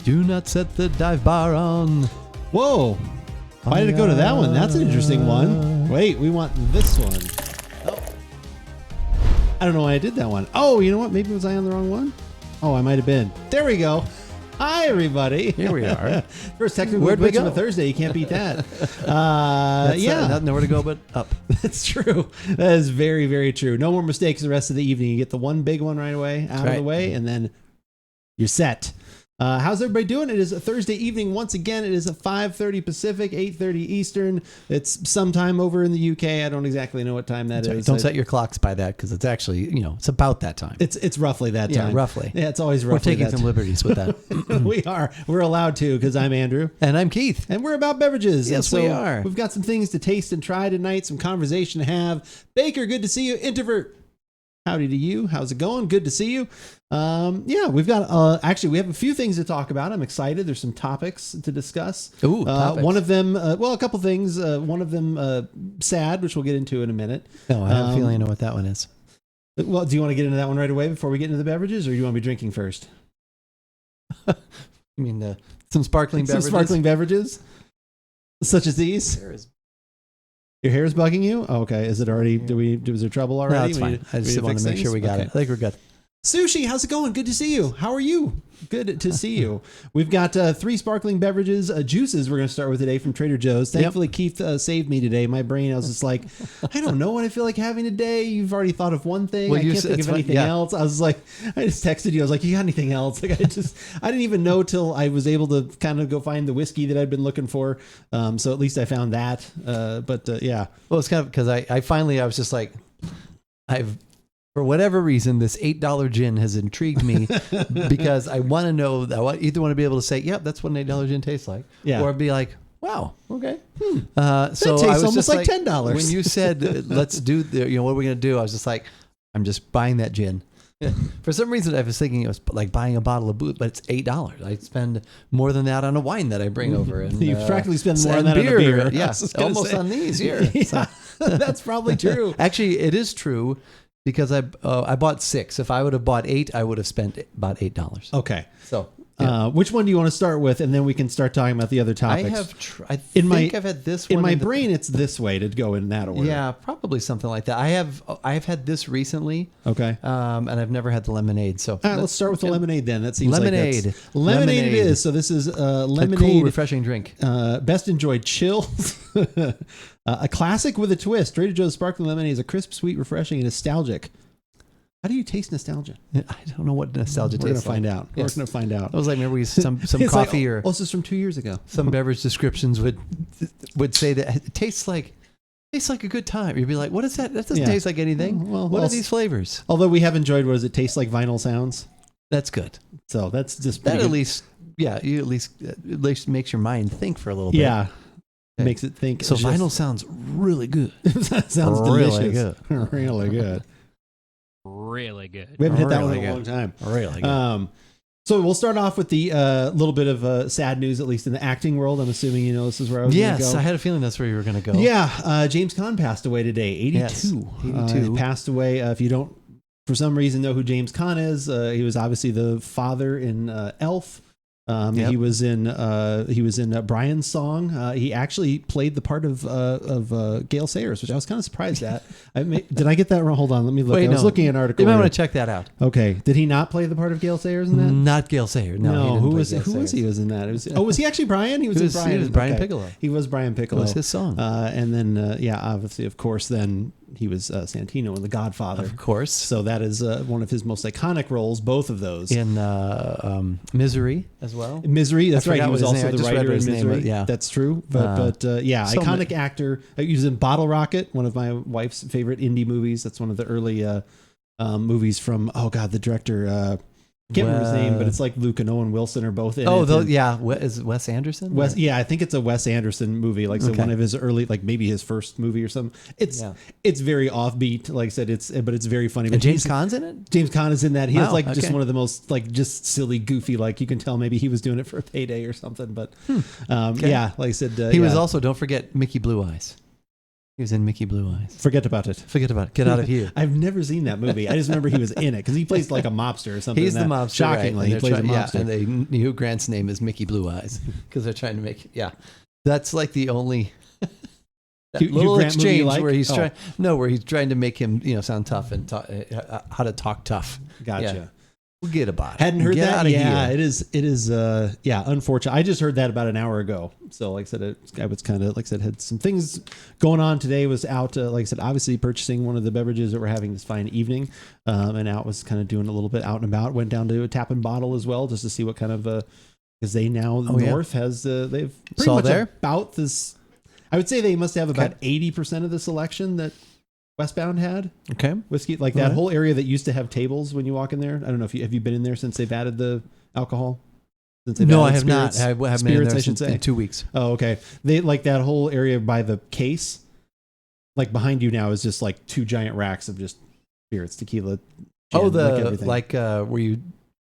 Do not set the dive bar on. Whoa. Why did it go to that one? That's an interesting one. Wait, we want this one. Oh. I don't know why I did that one. Oh, you know what? Maybe was I on the wrong one? Oh, I might have been. There we go. Hi, everybody. Here we are. First technical glitch on a Thursday. You can't beat that. Nowhere to go but up. That's true. That is very, very true. No more mistakes the rest of the evening. You get the one big one right away, out of the way, and then you're set. How's everybody doing? It is a Thursday evening. Once again, it is a 5:30 Pacific, 8:30 Eastern. It's sometime over in the UK. I don't exactly know what time that is. Don't set your clocks by that because it's actually, it's about that time. It's roughly that time. Yeah, roughly. Yeah, it's always roughly. We're taking some liberties with that. We are. We're allowed to because I'm Andrew. And I'm Keith. And we're about beverages. Yes, we are. We've got some things to taste and try tonight, some conversation to have. Baker, good to see you. Introvert, howdy to you. How's it going? Good to see you. We've got, actually, we have a few things to talk about. I'm excited. There's some topics to discuss. Ooh, topics. One of them, a couple things. One of them, sad, which we'll get into in a minute. Oh, I have a feeling I know what that one is. Well, do you want to get into that one right away before we get into the beverages, or do you want to be drinking first? I mean, some sparkling beverages. Some sparkling beverages, such as these. Your hair is bugging you? Oh, okay. Is it already? Was there trouble already? No, it's fine. I just want to make sure we got it. I think we're good. Sushi, how's it going? Good to see you. How are you? Good to see you. We've got 3 sparkling beverages, juices we're going to start with today from Trader Joe's. Thankfully, Keith saved me today. My brain, I was just like, I don't know what I feel like having today. You've already thought of one thing. I can't think of anything else. I was like, I just texted you. I was like, you got anything else? Like, I didn't even know till I was able to kind of go find the whiskey that I'd been looking for. So at least I found that. Yeah. Well, it's kind of because I finally, I was just like, for whatever reason, this $8 gin has intrigued me because I want to know, I either want to be able to say, yep, that's what an $8 gin tastes like. Yeah. Or be like, wow, okay. So that tastes I was almost just like $10. When you said, let's do, what are we going to do? I was just like, I'm just buying that gin. For some reason, I was thinking it was like buying a bottle of booze, but it's $8. I spend more than that on a wine that I bring over. And, you practically spend more on that on a beer. Yes, almost on these here. Yeah, that's probably true. Actually, it is true. Because I bought 6. If I would have bought 8, I would have spent about $8. Okay. So, which one do you want to start with, and then we can start talking about the other topics? I think I've had this one. In my brain, it's this way to go in that order. Yeah, probably something like that. I've had this recently. Okay. And I've never had the lemonade. So let's start with the lemonade then. That seems lemonade. Like lemonade it is. So this is lemonade, a cool, refreshing drink. Best enjoyed chilled. A classic with a twist. Trader Joe's sparkling lemonade is a crisp, sweet, refreshing, and nostalgic. How do you taste nostalgia? I don't know what nostalgia tastes like. We're going to find out. I was like, remember some coffee or... this is from 2 years ago. Some beverage descriptions would say that it tastes like a good time. You'd be like, what is that? That doesn't taste like anything. Well, what are these flavors? Although we have enjoyed, what does it taste like vinyl sounds? That's good. So that's just that good. At least makes your mind think for a little bit. Yeah. Okay. Makes it think. So vinyl sounds really good. That sounds really delicious. Good. Really good. Really good. We haven't hit that one in a long time. Really good. So we'll start off with the little bit of sad news, at least in the acting world. I'm assuming this is where I was going to go. Yes, I had a feeling that's where you were going to go. Yeah. James Caan passed away today, 82. Yes, 82. He passed away. If you don't, for some reason, know who James Caan is, he was obviously the father in Elf. Yep. He was in Brian's Song. He actually played the part of Gale Sayers, which I was kind of surprised at. Did I get that wrong? Hold on, let me look. I was looking at an article. You might want to check that out. Okay, did he not play the part of Gale Sayers in that? Not Gale Sayers. No. Who was he? Was in that? Was he actually Brian? He was Brian. He was Brian Piccolo. He was Brian Piccolo. It was his song. And then obviously, of course, then he was Santino in The Godfather. Of course. So that is one of his most iconic roles, both of those. In Misery as well. Misery, that's right. He was also the writer in Misery. Yeah. That's true. But iconic actor. He was in Bottle Rocket, one of my wife's favorite indie movies. That's one of the early movies from, the director... I can't remember his name, but it's like Luke and Owen Wilson are both in it. Is it Wes Anderson? I think it's a Wes Anderson movie. Like, so one of his early, like maybe his first movie or something. It's very offbeat. Like I said, but it's very funny. But And James Caan's in it? James Caan is in that. He has just one of the most like just silly, goofy, like you can tell maybe he was doing it for a payday or something. But like I said, he was also, don't forget, Mickey Blue Eyes. He was in Mickey Blue Eyes. Forget about it. Forget about it. Get out of here. I've never seen that movie. I just remember he was in it because he plays like a mobster or something. He's the mobster. Shockingly, right. he plays a mobster. Yeah, and they knew Grant's name is Mickey Blue Eyes because they're trying to make. Yeah, that's like the only Hugh little Grant movie exchange like? where he's trying. No, where he's trying to make him sound tough and how to talk tough. Gotcha. Yeah. Forget about it. Hadn't heard Get that. out of Yeah, here. it is. Unfortunate. I just heard that about an hour ago. So, like I said, I was kind of, like I said, had some things going on today. Was out, like I said, obviously purchasing one of the beverages that we're having this fine evening, and out was kind of doing a little bit out and about. Went down to a Tap and Bottle as well, just to see what kind of because they now North has they've pretty much there? about this. I would say they must have about 80% of the selection that Westbound had. Okay. Whiskey, like that whole area that used to have tables when you walk in there. I don't know if have you been in there since they've added the alcohol? Since they've No, I added have not. spirits? I haven't been in Spirits, there I should say. in 2 weeks. Oh, okay. They like that whole area by the case, like behind you now is just like 2 giant racks of just spirits, tequila. Gin, everything. Were you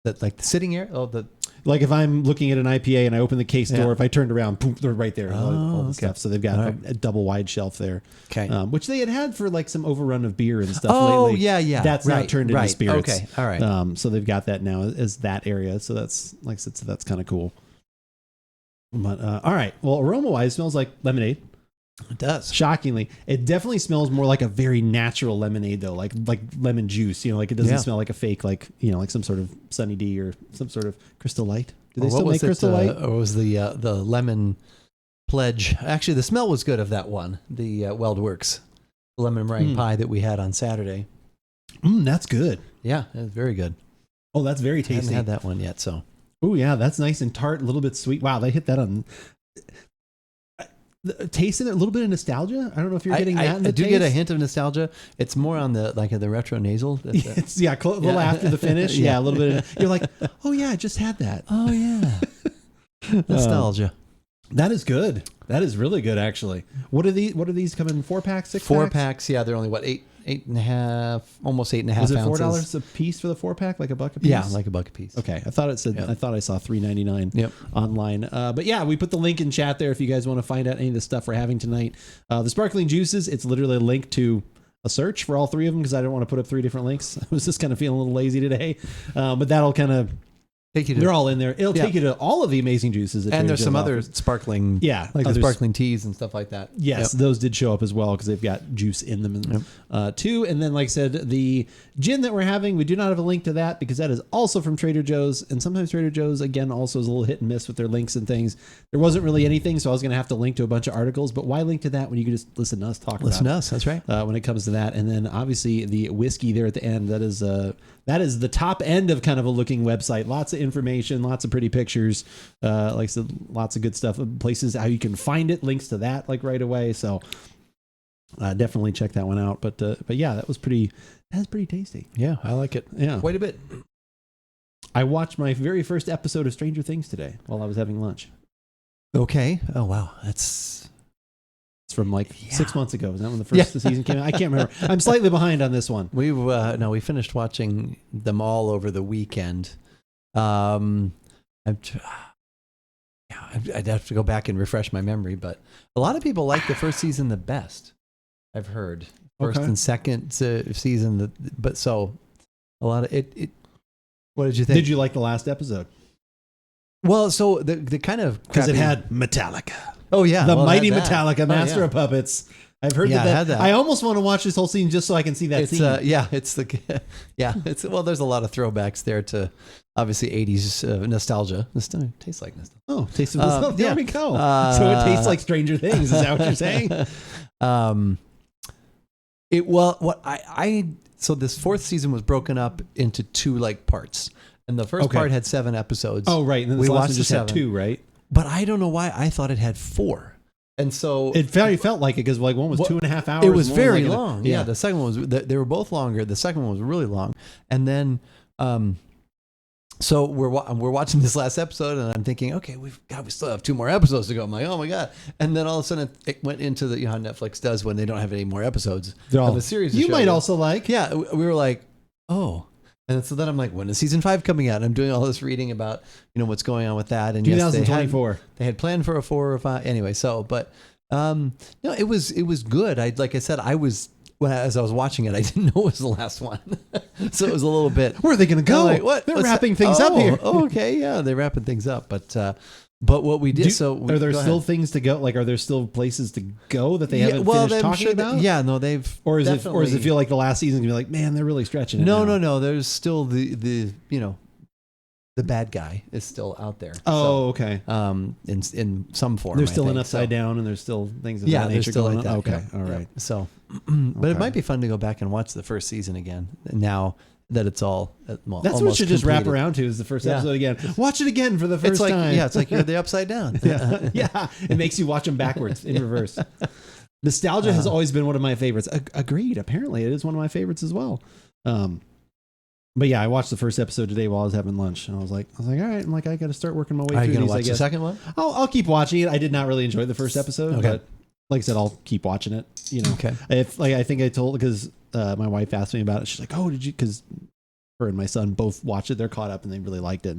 that like the sitting area? Oh, the Like if I'm looking at an IPA and I open the case door, if I turned around, boom, they're right there. All the okay. stuff. So they've got a double wide shelf there. Okay. Which they had for like some overrun of beer and stuff Oh, lately. yeah. That's now turned into spirits. Okay. All right. So they've got that now as that area. So that's, like I said, so that's kind of cool. But all right. Well, aroma wise, smells like lemonade. It does. Shockingly, it definitely smells more like a very natural lemonade, though, like lemon juice. Like it doesn't smell like a fake, like some sort of Sunny D or some sort of Crystal Light. Do they still make Crystal Light? Or was the lemon pledge? Actually, the smell was good of that one. The WeldWorks lemon meringue pie that we had on Saturday. That's good. Yeah, it was very good. Oh, that's very I tasty. haven't had that one yet, so. Oh yeah, that's nice and tart, a little bit sweet. Wow, they hit that on. Tasting it, a little bit of nostalgia. I don't know if you're getting that in the I do taste. get a hint of nostalgia. It's more on the retro nasal. It's a little after the finish. Yeah, a little bit. You're like, oh yeah, I just had that. Oh yeah, nostalgia. That is good. That is really good, actually. What are these come in 4-packs, 6-packs? 4-packs. Yeah, they're only what 8.5, almost 8.5 Was it ounces. $4 a piece for the 4-pack, like a buck a piece? Yeah, like a buck a piece. Okay, I thought it said. Yep. I thought I saw $3.99 Yep. online. But yeah, we put the link in chat there if you guys want to find out any of the stuff we're having tonight. The sparkling juices. It's literally a link to a search for all 3 of them because I don't want to put up 3 different links. I was just kind of feeling a little lazy today, but that'll kind of. They're all in there. It'll take you to all of the amazing juices. And there's some other sparkling, like the sparkling teas and stuff like that. Yes, those did show up as well because they've got juice in them too. And then, like I said, the gin that we're having, we do not have a link to that because that is also from Trader Joe's. And sometimes Trader Joe's, again, also is a little hit and miss with their links and things. There wasn't really anything, so I was going to have to link to a bunch of articles. But why link to that when you can just listen to us talk about it? Listen to us, that's right. When it comes to that. And then, obviously, the whiskey there at the end, that is the top end of kind of a looking website. Lots of information, lots of pretty pictures, like I said, lots of good stuff. Places how you can find it, links to that like right away. So definitely check that one out. But yeah, that's pretty tasty. Yeah, I like it. Yeah, quite a bit. I watched my very first episode of Stranger Things today while I was having lunch. Okay. Oh wow, it's from like 6 months ago. Was that when the first season came out? I can't remember. I'm slightly behind on this one. We finished watching them all over the weekend. I'd have to go back and refresh my memory, but a lot of people like the first season the best. I've heard first and second season, but so a lot of it. What did you think? Did you like the last episode? Well, so the kind of because it had Metallica. Oh yeah, the mighty Metallica, Master of Puppets. I've heard that. That. I almost want to watch this whole scene just so I can see that scene. It's there's a lot of throwbacks there to obviously 80s nostalgia. Tastes like nostalgia. Oh, taste of nostalgia. There we go. So it tastes like Stranger Things. Is that what you're saying? So this 4th season was broken up into 2 like parts, and the first part had 7 episodes. Oh right, and then we watched just had 2, right? But I don't know why I thought it had 4. And so it felt like it because like one was 2.5 hours. It was very long. Yeah, the second one was. They were both longer. The second one was really long. And then, so we're watching this last episode, and I'm thinking, okay, we still have 2 more episodes to go. I'm like, oh my god! And then all of a sudden, it went into the how Netflix does when they don't have any more episodes of a series. You might also like. Yeah, we were like, oh. And so then I'm like, when is season 5 coming out? And I'm doing all this reading about, what's going on with that. And 2024. They had planned for a 4 or 5. Anyway, so, but No, it was good. Like I said, as I was watching it, I didn't know it was the last one, so it was a little bit. Where are they going to go? Like, what? They're wrapping things up here. Oh, okay, yeah, they're wrapping things up. But what we did, are there still things to go? Like, are there still places to go that they haven't finished talking about? Yeah, no, they've. Or does it feel like the last season can be like, man, they're really stretching it? No. There's still the bad guy is still out there. Oh, okay. In some form. There's still an Upside Down, and there's still things of that nature still going like that. on. Okay, yeah. all right. Yeah. So, but it might be fun to go back and watch the first season again now that it's all. Well, that's what should just wrap around to is the first episode again. Watch it again for the first time. Yeah, it's like you're the Upside Down. yeah, it makes you watch them backwards in reverse. Nostalgia has always been one of my favorites. Agreed. Apparently, it is one of my favorites as well. But yeah, I watched the first episode today while I was having lunch, and I was like, all right, I got to start working my way through these. Are you going to watch the second one? I'll keep watching it. I did not really enjoy the first episode, but like I said, I'll keep watching it. Okay. I think I told because my wife asked me about it. She's like, "Oh, did you?" Because her and my son both watched it. They're caught up and they really liked it.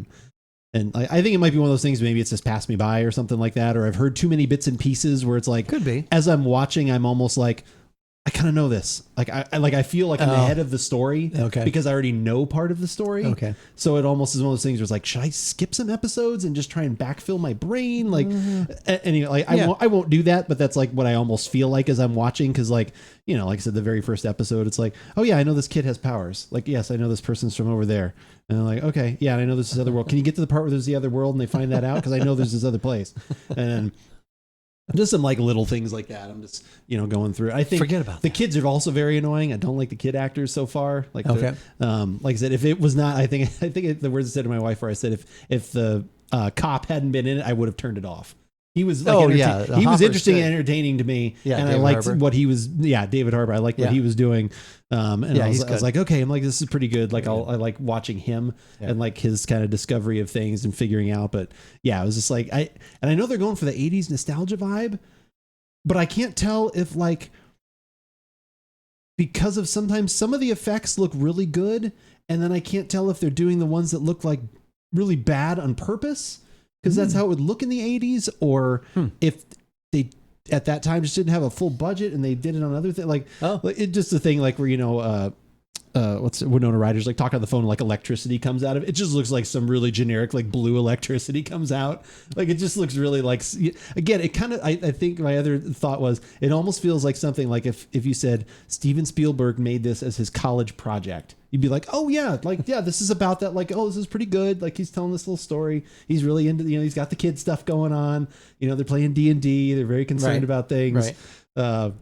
And I think it might be one of those things. Maybe it's just passed me by or something like that, or I've heard too many bits and pieces where it's like, could be. As I'm watching, I'm almost like, I kind of know this. I feel like I'm ahead of the story because I already know part of the story. Okay. So it almost is one of those things where it's like, should I skip some episodes and just try and backfill my brain? Like, anyway, I won't do that, but that's like what I almost feel like as I'm watching. Cause like I said, the very first episode, it's like, oh yeah, I know this kid has powers. Like, yes, I know this person's from over there. And I'm like, okay, yeah, and I know this is other world. Can you get to the part where there's the other world and they find that out? Cause I know there's this other place. And just some like little things like that. I'm just, going through it. I think forget about the kids are also very annoying. I don't like the kid actors so far. Like, like I said, if it was not, I think the words I said to my wife where I said, if the cop hadn't been in it, I would have turned it off. He was like, he was interesting and entertaining to me. Yeah, and David I liked Harbour. What he was. Yeah. David Harbour. I liked what he was doing. And I was like, okay, I'm like, this is pretty good. Like I like watching him and like his kind of discovery of things and figuring out. But yeah, it was just like, I know they're going for the 80s nostalgia vibe, but I can't tell if like, because of sometimes some of the effects look really good. And then I can't tell if they're doing the ones that look like really bad on purpose. Because that's how it would look in the 80s, or if they at that time just didn't have a full budget and they did it on other things. Like, it just a thing like where, what's Winona Ryder's like talking on the phone, like electricity comes out of it. It just looks like some really generic, like blue electricity comes out. Like, it just looks really like, again, it kind of, I think my other thought was, it almost feels like something like if you said Steven Spielberg made this as his college project, you'd be like, oh yeah, like, yeah, this is about that. Like, oh, this is pretty good. Like, he's telling this little story. He's really into, he's got the kid stuff going on. They're playing D&D. They're very concerned about things. Right.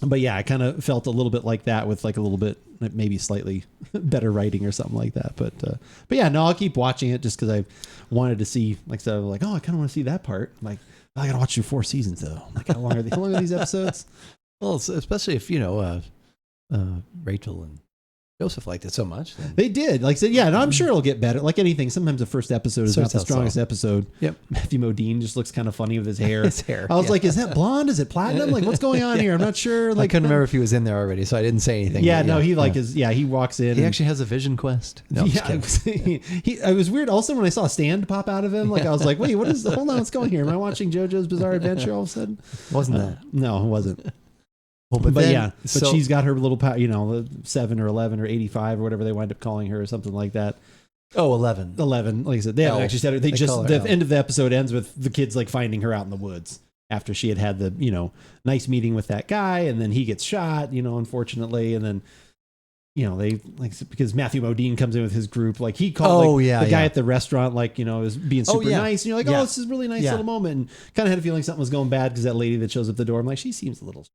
But yeah, I kind of felt a little bit like that with like a little bit, maybe slightly better writing or something like that. But yeah, no, I'll keep watching it just because I wanted to see, like, so like, oh, I kind of want to see that part. I'm like, I got to watch through 4 seasons though. Like, how long are these episodes? Well, especially if, Rachel and Joseph liked it so much. They did. Like I said, yeah, and I'm sure it'll get better. Like anything, sometimes the first episode is not the strongest episode. Yep. Matthew Modine just looks kind of funny with his hair. His hair. I was like, is that blonde? Is it platinum? Like, what's going on here? I'm not sure. Like, I couldn't remember if he was in there already, so I didn't say anything. Yeah, no, he he walks in. He actually has a vision quest. No, it was weird. Also, when I saw a stand pop out of him, like I was like, wait, hold on, what's going here? Am I watching JoJo's Bizarre Adventure all of a sudden? Wasn't that? No, it wasn't. Well, but she's got her little, 7 or 11 or 85 or whatever they wind up calling her or something like that. Oh, 11. 11. Like I said, they haven't actually said it. The end of the episode ends with the kids like finding her out in the woods after she had the, nice meeting with that guy. And then he gets shot, unfortunately. And then, they because Matthew Modine comes in with his group, like he called the guy at the restaurant, like, is being super nice. And you're like, this is a really nice little moment. And kind of had a feeling something was going bad because that lady that shows up the door, I'm like, she seems a little,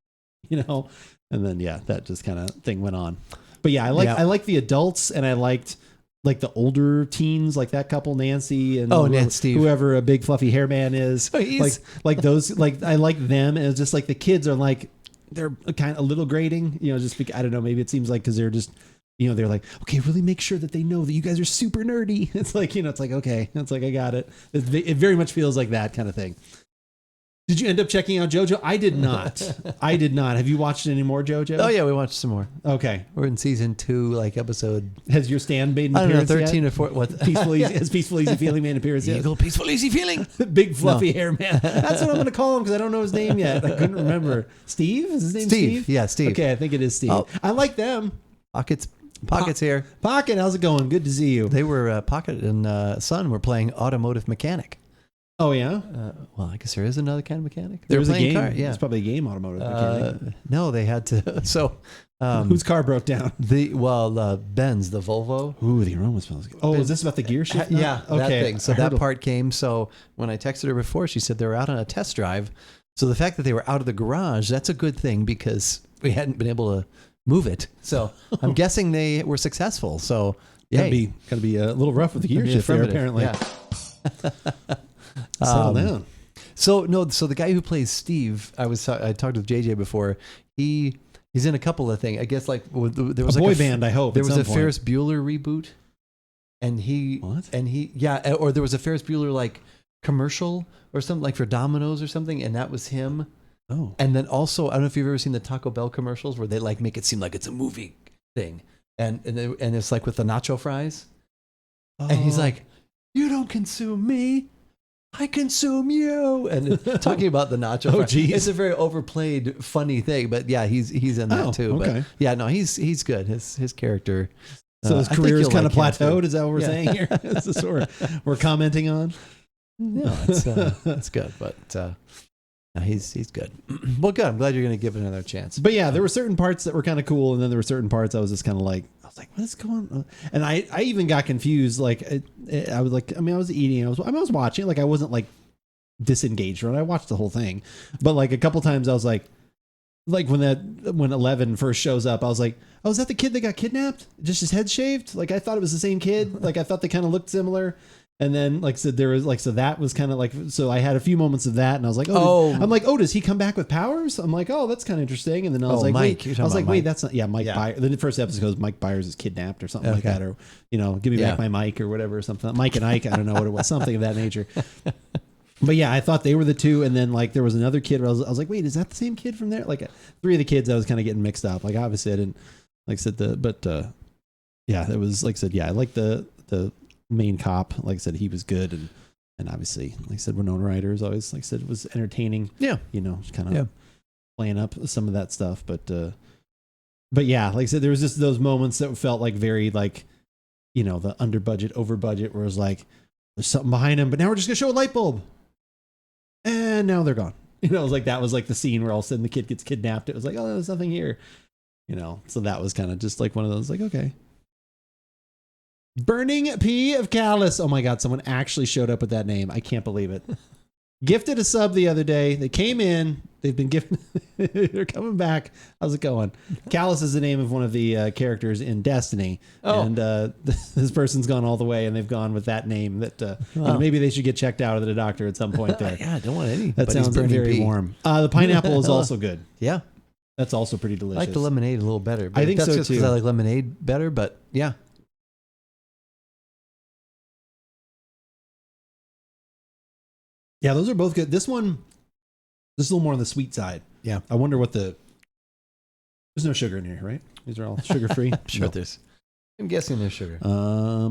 and then, that just kind of thing went on. But yeah, I like the adults, and I liked like the older teens, like that couple, Nancy and whoever a big fluffy hair man is. Like those, like I like them. And it's just like the kids are like, they're kind of a little grating, just because, I don't know, maybe it seems like, cause they're just, they're like, okay, really make sure that they know that you guys are super nerdy. It's like, it's like, okay, it's like, I got it. It very much feels like that kind of thing. Did you end up checking out JoJo? I did not. Have you watched any more JoJo? Oh yeah, we watched some more. Okay. We're in season 2, like episode. Has your stand made an I don't know, appearance 13 yet? or 14. What? Has Peaceful Easy Feeling made an appearance yet? Eagle, peaceful, easy feeling. Big fluffy hair man. That's what I'm going to call him because I don't know his name yet. I couldn't remember. Steve? Is his name Steve? Yeah, Steve. Okay, I think it is Steve. Oh. I like them. Pockets here. Pocket, how's it going? Good to see you. They were Pocket and Son were playing automotive mechanic. Oh yeah. Well, I guess there is another kind of mechanic. There was a playing game. car. Yeah, It's probably a game, automotive mechanic. no, they had to. So, whose car broke down? Benz, the Volvo. Ooh, the aroma smells good. Oh, is this about the gear shift? Yeah, Okay. that thing. So that part came. So when I texted her before, she said they were out on a test drive. So the fact that they were out of the garage, that's a good thing because we hadn't been able to move it. So I'm guessing they were successful. So Gotta be a little rough with the gear shift there, apparently. Yeah. Settle down. So the guy who plays Steve, I talked with JJ before. He's in a couple of things. I guess like there was a boy band. I hope there was a point. Ferris Bueller reboot, and or there was a Ferris Bueller like commercial or something like for Domino's or something, and that was him. Oh, and then also I don't know if you've ever seen the Taco Bell commercials where they like make it seem like it's a movie thing, and it's like with the nacho fries, and he's like, "You don't consume me, I consume you," and talking about the nacho fries. Geez. It's a very overplayed, funny thing, but yeah, he's in that too. Okay. But yeah, no, he's good. His character. So his I think career is you'll kind of like him, plateaued. too. Is that what we're saying here? Is this what we're commenting on? No, it's good, but no, he's good. Well, good. I'm glad you're going to give it another chance. But yeah, there were certain parts that were kind of cool, and then there were certain parts I was just kind of like, what is going on? And I even got confused. Like I was like, I was eating, I was watching. Like I wasn't like disengaged from it. I watched the whole thing, but like a couple times I was like when 11 first shows up, I was like, oh, is that the kid that got kidnapped? Just his head shaved? Like I thought it was the same kid. Like I thought they kind of looked similar. And then, like I said, there was like, so that was kind of like, so I had a few moments of that, and I was like, does he come back with powers? I'm like, oh, that's kind of interesting. And then I was like, Mike. Wait, that's not, Mike Byers. The first episode goes, Mike Byers is kidnapped or something like that, or, give me back my mic or whatever, or something. Mike and Ike, I don't know what it was, something of that nature. But yeah, I thought they were the two, and then like there was another kid where I was like, wait, is that the same kid from there? Like three of the kids I was kind of getting mixed up. Like obviously I didn't, like I said, it was, like I said, I like the main cop. Like I said, he was good, and obviously, like I said, Winona Ryder is always, like I said, was entertaining. Yeah, just kind of playing up some of that stuff. But yeah, like I said, there was just those moments that felt like very like, the under budget, over budget, where it was like there's something behind him, but now we're just gonna show a light bulb, and now they're gone. It was like that was like the scene where all of a sudden the kid gets kidnapped. It was like, oh, there's nothing here, So that was kind of just like one of those, like, okay. Burning Pea of Callus. Oh my God, someone actually showed up with that name. I can't believe it. Gifted a sub the other day. They came in. They've been gifted. They're coming back. How's it going? Callus is the name of one of the characters in Destiny. Oh. And this person's gone all the way, and they've gone with that name. That maybe they should get checked out at the doctor at some point there. Yeah, I don't want any. That sounds very warm. The pineapple is also good. Yeah. That's also pretty delicious. I like the lemonade a little better. I think that's so just too. Because I like lemonade better, but yeah. Yeah, those are both good. This is a little more on the sweet side. Yeah. I wonder what there's no sugar in here, right? These are all sugar free. Sure, there's. I'm guessing there's sugar.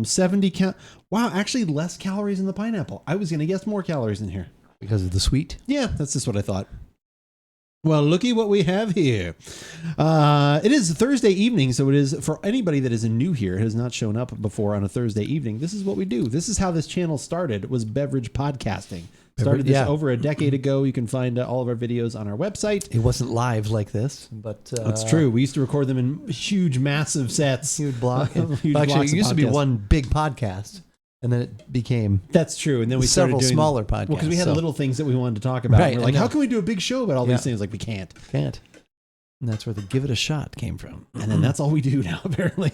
70 Wow, actually less calories in the pineapple. I was going to guess more calories in here. Because of the sweet? Yeah, that's just what I thought. Well, looky what we have here. It is Thursday evening, so it is for anybody that is new here, has not shown up before on a Thursday evening. This is what we do. This is how this channel started. It was beverage podcasting. Started this over a decade ago. You can find all of our videos on our website. It wasn't live like this, but that's true. We used to record them in huge, massive sets. Huge block. Actually, it used to be one big podcast, and then it became that's true. And then we several started doing smaller podcasts. Well, because we had little things that we wanted to talk about. Right, and we're like, how can we do a big show about all these things? Like, we can't. And that's where the give it a shot came from. And then that's all we do now, apparently.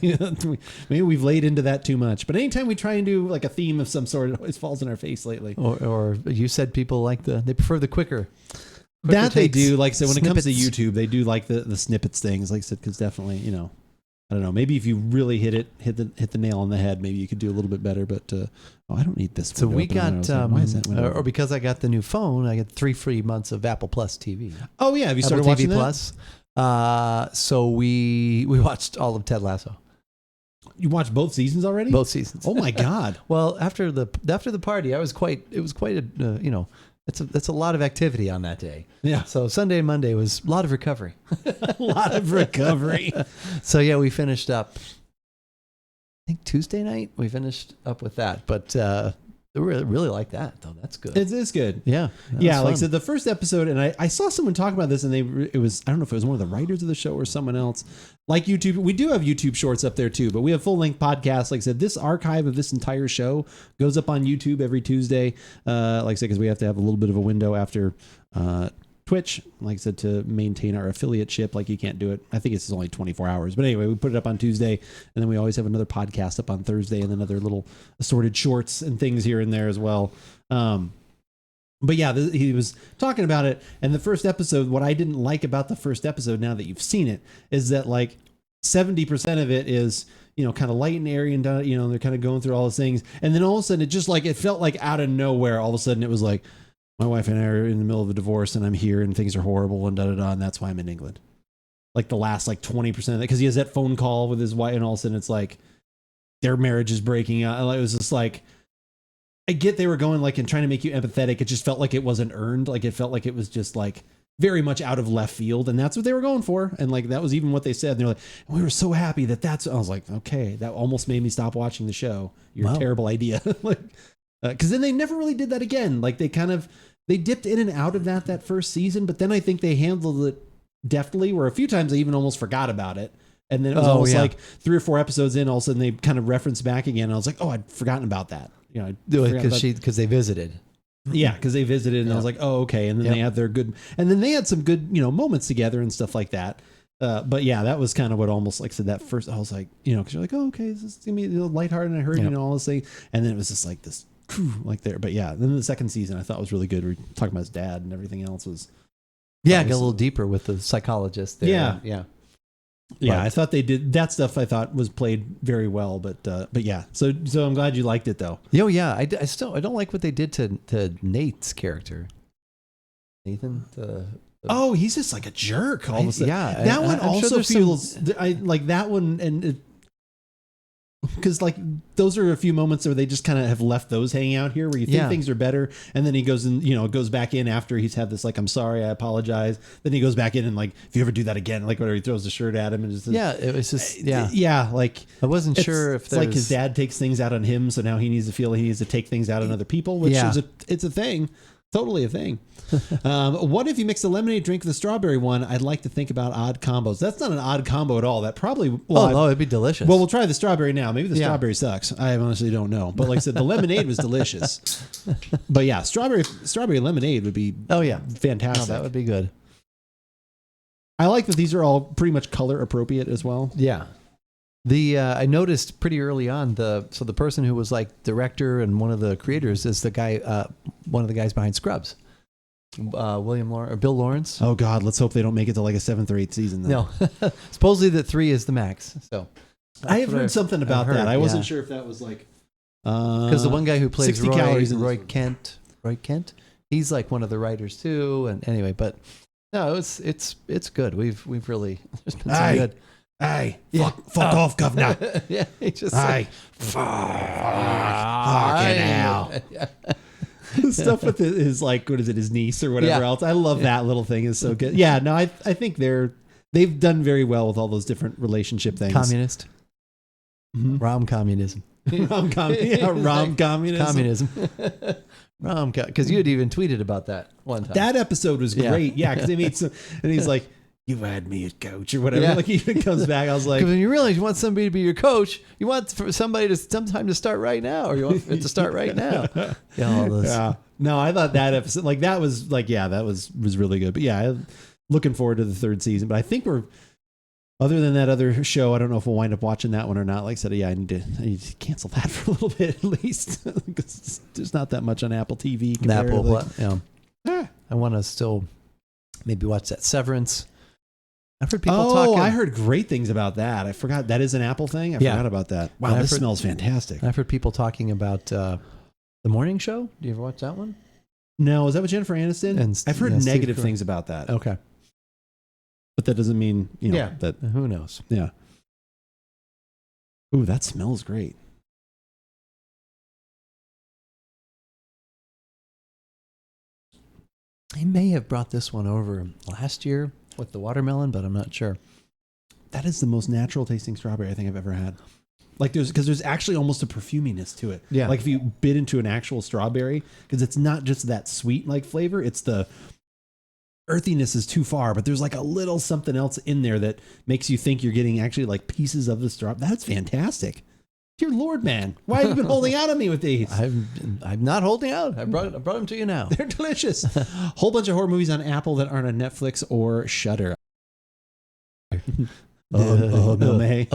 Maybe we've laid into that too much. But anytime we try and do like a theme of some sort, it always falls in our face lately. Or you said people like they prefer the quicker that they do. Like, so when it comes to YouTube, they do like the snippets things. Like I said, because definitely, I don't know. Maybe if you really hit the nail on the head, maybe you could do a little bit better. But I don't need this. So we got, why is that window or because I got the new phone, I get 3 free months of Apple Plus TV. Oh yeah, have you started Apple watching TV that? Plus. So we watched all of Ted Lasso. You watched both seasons already? Both seasons. Oh my God. Well, after the party, it was quite a it's a lot of activity on that day. Yeah. So Sunday and Monday was a lot of recovery. A lot of recovery. So yeah, we finished up. I think Tuesday night we finished up with that, but I really like that though. That's good. It is good. Yeah. Yeah. Like I said, the first episode, and I saw someone talk about this, and it was, I don't know if it was one of the writers of the show or someone else. Like YouTube, we do have YouTube shorts up there too, but we have full length podcasts. Like I said, this archive of this entire show goes up on YouTube every Tuesday. Like I said, because we have to have a little bit of a window after Twitch, like I said, to maintain our affiliateship. Like you can't do it. I think it's only 24 hours. But anyway, we put it up on Tuesday, and then we always have another podcast up on Thursday, and then other little assorted shorts and things here and there as well. But yeah, he was talking about it. And the first episode, what I didn't like about the first episode, now that you've seen it, is that like 70% of it is, kind of light and airy, and they're kind of going through all those things. And then all of a sudden, it felt like out of nowhere. All of a sudden, it was like, my wife and I are in the middle of a divorce, and I'm here, and things are horrible, and and that's why I'm in England. Like the last 20% of it, because he has that phone call with his wife, and all of a sudden it's like their marriage is breaking up. It was just like, I get they were going and trying to make you empathetic. It just felt like it wasn't earned. Like it felt like it was just very much out of left field, and that's what they were going for. And that was even what they said. And they're like, we were so happy that's. I was like, okay, that almost made me stop watching the show. You're a terrible idea. Because then they never really did that again. They dipped in and out of that first season, but then I think they handled it deftly, where a few times they even almost forgot about it. And then it was almost like 3 or 4 episodes in, all of a sudden they kind of referenced back again. And I was like, oh, I'd forgotten about that. Because they visited. Yeah, because they visited, and I was like, oh, okay. And then they had they had some good, moments together and stuff like that. But yeah, that was kind of what almost said that first. I was like, because you're like, oh, okay, this is gonna be lighthearted. And I heard, all this thing, and then it was just like this, there. But yeah, then the second season I thought was really good. We were talking about his dad, and everything else was. Yeah, got a little deeper with the psychologist there. Yeah. Yeah, I thought they did that stuff. I thought was played very well, but yeah. So I'm glad you liked it though. Oh yeah, I don't like what they did to Nate's character. Nathan. Oh, he's just like a jerk. All of a sudden. Yeah, that one also sure feels. I like that one, and because those are a few moments where they just kind of have left those hanging out here, where you think things are better, and then he goes and goes back in after he's had this I'm sorry, I apologize. Then he goes back in and if you ever do that again, whatever, he throws the shirt at him and just it was just I wasn't sure if it's his dad takes things out on him, so now he needs to feel he needs to take things out on other people, which is it's a thing. Totally a thing. What if you mix a lemonade drink with a strawberry one? I'd like to think about odd combos. That's not an odd combo at all. That probably... it'd be delicious. Well, we'll try the strawberry now. Maybe the strawberry sucks. I honestly don't know. But like I said, the lemonade was delicious. But yeah, strawberry lemonade would be fantastic. That would be good. I like that these are all pretty much color appropriate as well. Yeah. I noticed pretty early on the person who was director and one of the creators is the guy, one of the guys behind Scrubs, Bill Lawrence. Oh God, let's hope they don't make it to a 7th or 8th season. Then. No, supposedly that 3 is the max. So I have heard something about that. I wasn't sure if that was because the one guy who plays 60 calories Roy Kent, he's one of the writers too. And anyway, but no, it's good. We've really there's been some good. Hey, fuck off, governor. Yeah, he just fucking hell. Stuff with his what is it, his niece or whatever else. I love that little thing. Is so good. Yeah, no, I think they've done very well with all those different relationship things. Communist. Mm-hmm. Rom-communism. Rom-communism. Because you had even tweeted about that one time. That episode was great. Yeah, because they made some, and he's like, "You had me as coach," or whatever. Yeah. He even comes back. I was like, when you realize you want somebody to be your coach, you want somebody to sometime to start right now, or you want it to start right now. Yeah. No, I thought that episode, that was that was really good. But yeah, I'm looking forward to the 3rd season. But I think other than that other show, I don't know if we'll wind up watching that one or not. Like I said, I need to cancel that for a little bit at least, because there's not that much on Apple TV. I want to still maybe watch that Severance. I've heard people Oh, talking. I heard great things about that. I forgot that is an Apple thing. I Yeah. forgot about that. Wow, And this smells fantastic. I've heard people talking about the morning show. Do you ever watch that one? No, is that with Jennifer Aniston? And I've heard Steve negative Carell. things about that. Okay. But that doesn't mean, that. Who knows? Yeah. Ooh, that smells great. I may have brought this one over last year with the watermelon, but I'm not sure. That is the most natural tasting strawberry I think I've ever had. Like there's actually almost a perfuminess to it. Yeah. Like if you bit into an actual strawberry, because it's not just that sweet like flavor, it's the earthiness is too far, but there's like a little something else in there that makes you think you're getting actually like pieces of the straw. That's fantastic. Dear Lord, man, why have you been holding out on me with these? I'm not holding out. I brought them to you now. They're delicious. Whole bunch of horror movies on Apple that aren't on Netflix or Shudder. Milme.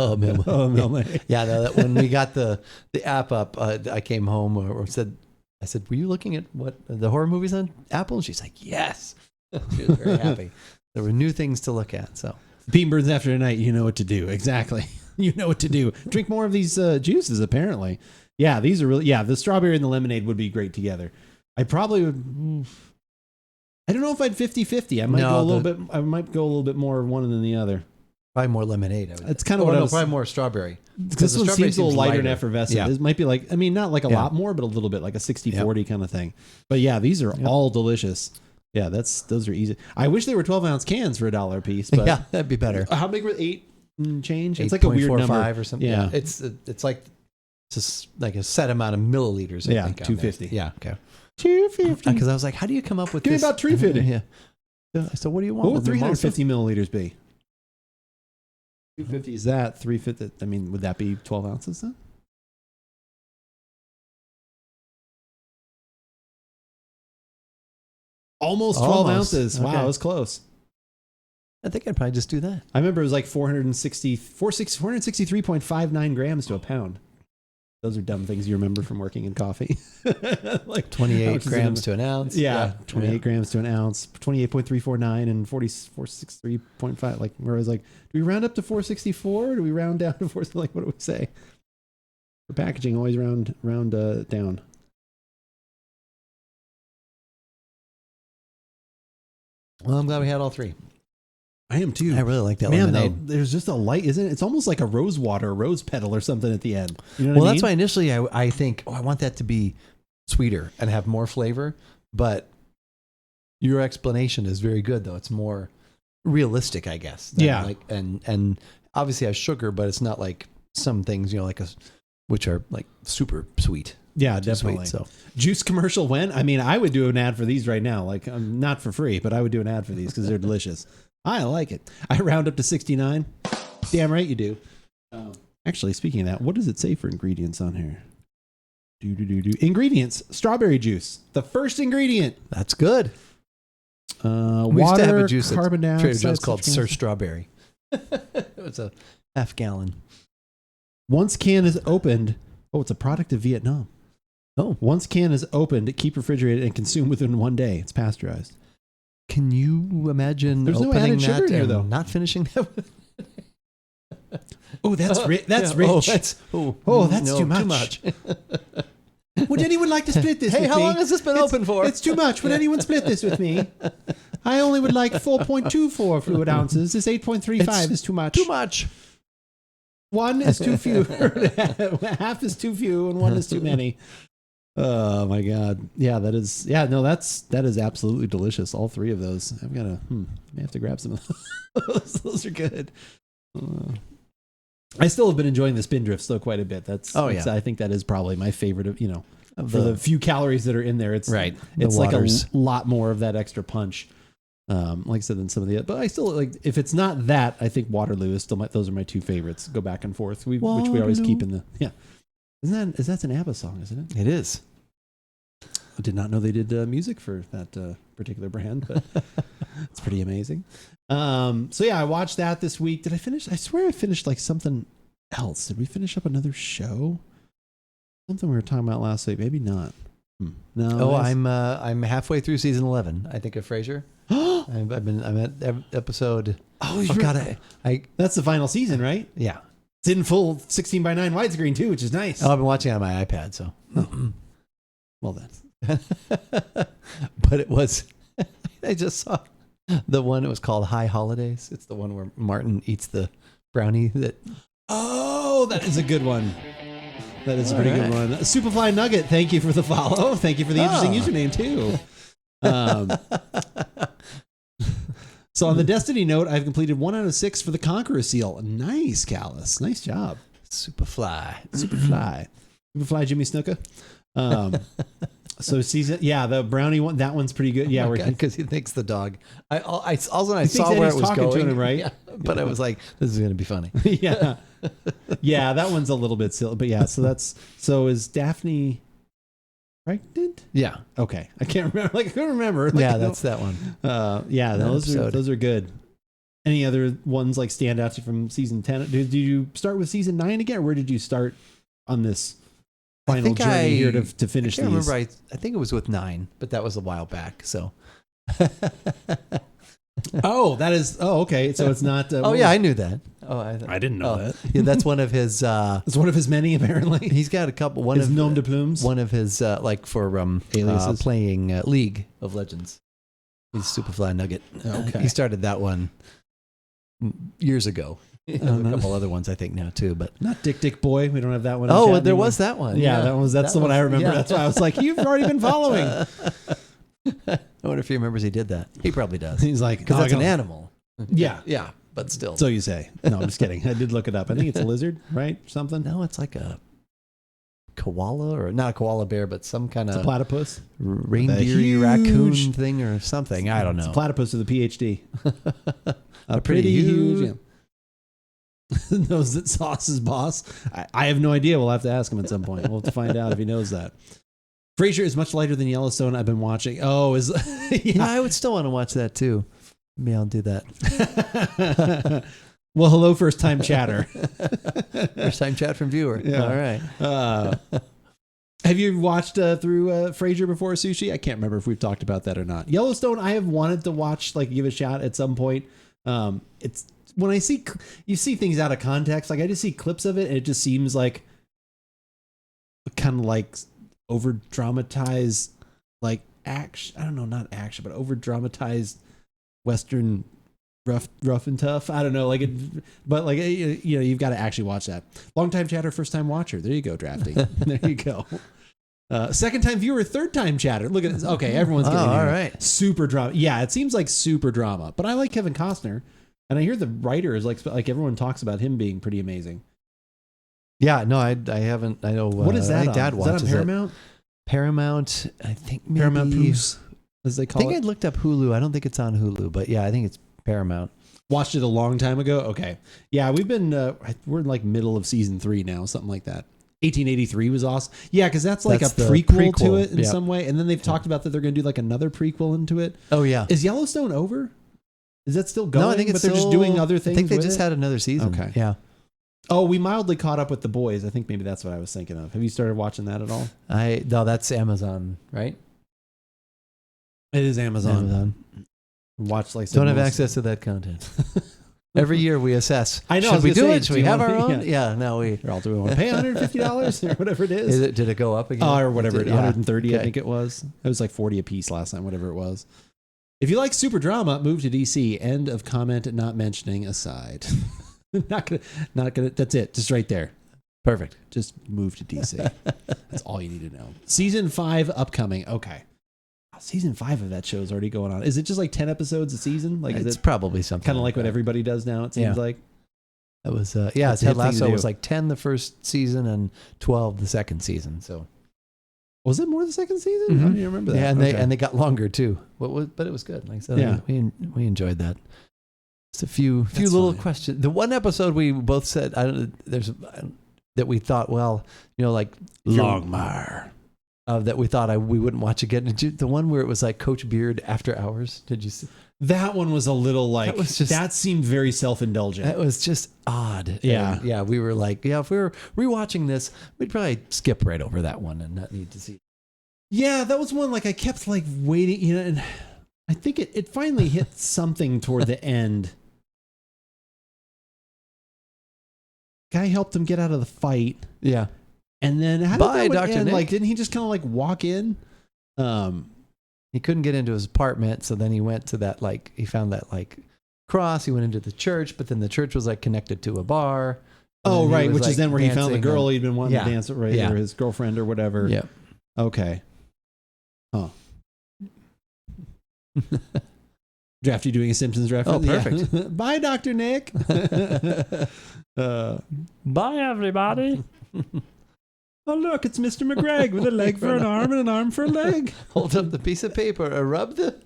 Yeah, no, that when we got the app up, I came home I said, were you looking at what the horror movies on Apple? And she's like, yes. She was very happy. There were new things to look at. So Bean Birds after tonight, you know what to do. Exactly. You know what to do. Drink more of these juices, apparently. Yeah, these are really, the strawberry and the lemonade would be great together. I probably would, I don't know if I'd 50-50. I might go a little bit more one than the other. probably more lemonade. It's kind of what I was, probably more strawberry. because this one seems a little lighter and effervescent. Yeah. It might be like, I mean, not like a lot more, but a little bit like a 60-40 kind of thing. But yeah, these are all delicious. Yeah, those are easy. I wish they were 12-ounce cans for $1 a piece. But yeah, that'd be better. How big were 8 and change? It's like a weird number. 8.45 or something. Yeah. It's like just like a set amount of milliliters. I think, 250. Yeah, okay. 250. Because I was like, how do you come up with Give this? me about 350. Yeah. So what do you want? What would with your 350 milliliters be? 250 is that. 350. I mean, would that be 12 ounces then? Almost 12 ounces. Wow, Okay. it was close. I think I'd probably just do that. I remember it was like 463.59 grams to a pound. Those are dumb things you remember from working in coffee. Like 28 grams to an ounce. Yeah, 28 grams to an ounce, 28.349 and 463.5. Like, where I was like, do we round up to 464? Or do we round down to 4? Like, what do we say? For packaging, always round down. Well, I'm glad we had all three. I am too. I really like that Man, lemonade. though, there's just a light, isn't it? It's almost like a rose water, rose petal or something at the end. You know what Well, I that's mean? why initially I think, I want that to be sweeter and have more flavor. But your explanation is very good, though. It's more realistic, I guess. Yeah. Like, and obviously has sugar, but it's not like some things, which are like super sweet. Yeah, Too definitely. Sweet, so Juice commercial when? I mean, I would do an ad for these right now. Like, not for free, but I would do an ad for these because they're delicious. I like it. I round up to 69. Damn right you do. Actually, speaking of that, what does it say for ingredients on here? Ingredients: strawberry juice. The first ingredient. that's good. We used Water, to have a juice carbon at Trader dioxide, Joe's called citric Sir acid. Strawberry. It was a half gallon. Once can is opened. Oh, it's a product of Vietnam. Oh. Once can is opened, keep refrigerated and consume within 1 day. It's pasteurized. Can you imagine There's no opening added sugar that in here, and though. not finishing that? Oh, that's that's rich. That's too much. Would anyone like to split this Hey, with how me? long has this been open for? It's too much. Would anyone split this with me? I only would like 4.24 fluid ounces. This 8.35 is too much. Too much. One is too few. Half is too few, and one is too many. Oh my God! Yeah, that is. Yeah, no, that is absolutely delicious. All three of those. I've got to. May have to grab some of those. Those are good. I still have been enjoying the Spindrift still quite a bit. I think that is probably my favorite of for the few calories that are in there. It's right. It's like a waters. lot more of that extra punch. Like I said, than some of the other. But I still like, if it's not that, I think Waterloo is still those are my two favorites. Go back and forth. Which we always keep in the that's an ABBA song, isn't it? It is. I did not know they did music for that particular brand, but it's pretty amazing. So yeah, I watched that this week. Did I finish? I swear I finished like something else. Did we finish up another show? Something we were talking about last week. Maybe not. No. Oh, I'm halfway through season 11. I think of Frasier. I'm at episode Oh, God, that's the final season, right? yeah. It's in full 16:9 widescreen too, which is nice. Oh, I've been watching it on my iPad, so. Well, then. But it was, I just saw the one, it was called High Holidays. It's the one where Martin eats the brownie that. Oh, that is a good one. That is a pretty good one. Superfly Nugget, thank you for the follow. Thank you for the interesting username too. So on the Destiny note, I've completed 1 out of 6 for the Conqueror seal. Nice, Callus. Nice job. Superfly Jimmy Snuka. So season, the brownie one, that one's pretty good. Yeah, because he thinks the dog. I saw where it was talking going, to him, right? Yeah, but I was like, this is going to be funny. yeah, that one's a little bit silly, but yeah. So is Daphne pregnant? Yeah. Okay, I can't remember. I couldn't remember. That's that one. Those are good. Any other ones like stand out to you from season 10? Did you start with season 9 again, or where did you start on this final journey here to finish I can't these? remember. I think it was with 9, but that was a while back. So. Okay. So it's not. I knew that. I didn't know that. Yeah, that's one of his. It's one of his many, apparently. He's got a couple. His nom de plumes. One of his for aliases, playing League of Legends. He's Superfly Nugget. Okay. He started that one years ago. A couple other ones I think now too, but not Dick Boy. We don't have that one. Oh, there was that one. Yeah, that's the one I remember. Yeah. That's why I was like, you've already been following. I wonder if he remembers he did that. He probably does. He's like, because that's an animal. Yeah. Yeah, but still. So you say. No, I'm just kidding. I did look it up. I think it's a lizard, right? Something. No, it's like a koala, or not a koala bear, but some kind of platypus, reindeer raccoon thing or something. I don't know. It's a platypus with a PhD. a pretty huge. Yeah. Knows that Sauce is boss. I have no idea. We'll have to ask him at some point. We'll have to find out if he knows that. Frasier is much lighter than Yellowstone. I've been watching. Oh, yeah. I would still want to watch that too. Maybe I'll do that. Well, hello, first time chatter. First time chat from viewer. Yeah. All right. Have you watched through Frasier before, Sushi? I can't remember if we've talked about that or not. Yellowstone, I have wanted to watch, give a shot at some point. It's when I see you see things out of context, I just see clips of it, and it just seems like kind of like over dramatized, action. I don't know, not action, but over dramatized Western rough and tough. I don't know, you've got to actually watch that. Long time chatter, first time watcher. There you go, Drafty. There you go. Second time viewer, third time chatter. Look at this. Okay, everyone's getting all right. Super drama. Yeah, it seems like super drama, but I like Kevin Costner, and I hear the writer is like everyone talks about him being pretty amazing. Yeah, no, I haven't. I know. What is that? I think Dad watches is that on Paramount? Paramount. I think maybe Paramount Plus, as they call it. I think I looked up Hulu. I don't think it's on Hulu, but yeah, I think it's Paramount. Watched it a long time ago. Okay, yeah, we've been we're in middle of season 3 now, something like that. 1883 was awesome. Yeah, because that's a prequel to it in some way, and then they've talked about that they're going to do another prequel into it. Oh yeah, is Yellowstone over? Is that still going? No, I think it's they're just doing other things. I think they just had another season. Okay, yeah. Oh, we mildly caught up with The Boys. I think maybe that's what I was thinking of. Have you started watching that at all? No, that's Amazon, right? It is Amazon. Watch don't have access to that content. Every year we assess. I know. Should we do it? Should we have our own? Yeah. No, we. Or do we want to pay $150 or whatever it is? Did it go up again? Or whatever. 130, okay. I think it was. It was 40 a piece last time, whatever it was. If you like super drama, move to DC. End of comment not mentioning aside. not gonna. That's it. Just right there. Perfect. Just move to DC. That's all you need to know. Season 5 upcoming. Okay. Season 5 of that show is already going on. Is it just 10 episodes a season? It's probably something kind of like what everybody does now. It seems like. It was Ted Lasso was 10 the first season and 12 the second season. So was it more the second season? Mm-hmm. I don't even remember that. Yeah, and they got longer too. But it was good. Like I said, we enjoed that. Just a few little questions. The one episode we both said that we thought, Longmire. That we thought we wouldn't watch again. The one where it was Coach Beard After Hours. Did you see? That one was a little that seemed very self-indulgent. That was just odd. Yeah. And we were if we were rewatching this, we'd probably skip right over that one and not need to see. Yeah, that was one I kept waiting, and I think it finally hit something toward the end guy helped him get out of the fight. Yeah. And then how Bye, did that Dr. end? Nick. Like, didn't he just kind of like walk in? He couldn't get into his apartment, so then he went to that like he found that like cross. He went into the church, but then the church was like connected to a bar. Oh, And he right, was, which like, is then where he found the dancing girl and- he'd been wanting Yeah. to dance with, right? Yeah. Or his girlfriend or whatever. Yeah. Okay. Huh. Draft, you doing a Simpsons reference? Oh, perfect. Yeah. Bye, Dr. Nick. Bye, everybody. Oh, look, it's Mr. McGregor with a leg for an arm and an arm for a leg. Hold up the piece of paper or rub the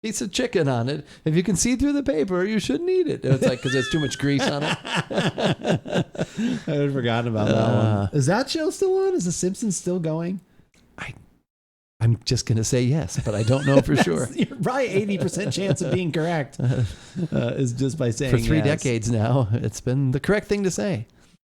piece of chicken on it. If you can see through the paper, you shouldn't eat it. It's like because there's too much grease on it. I had forgotten about that one. Is that show still on? Is The Simpsons still going? I'm just going to say yes, but I don't know for sure. You're probably 80% chance of being correct is just by saying For 3 yes. decades now, it's been the correct thing to say.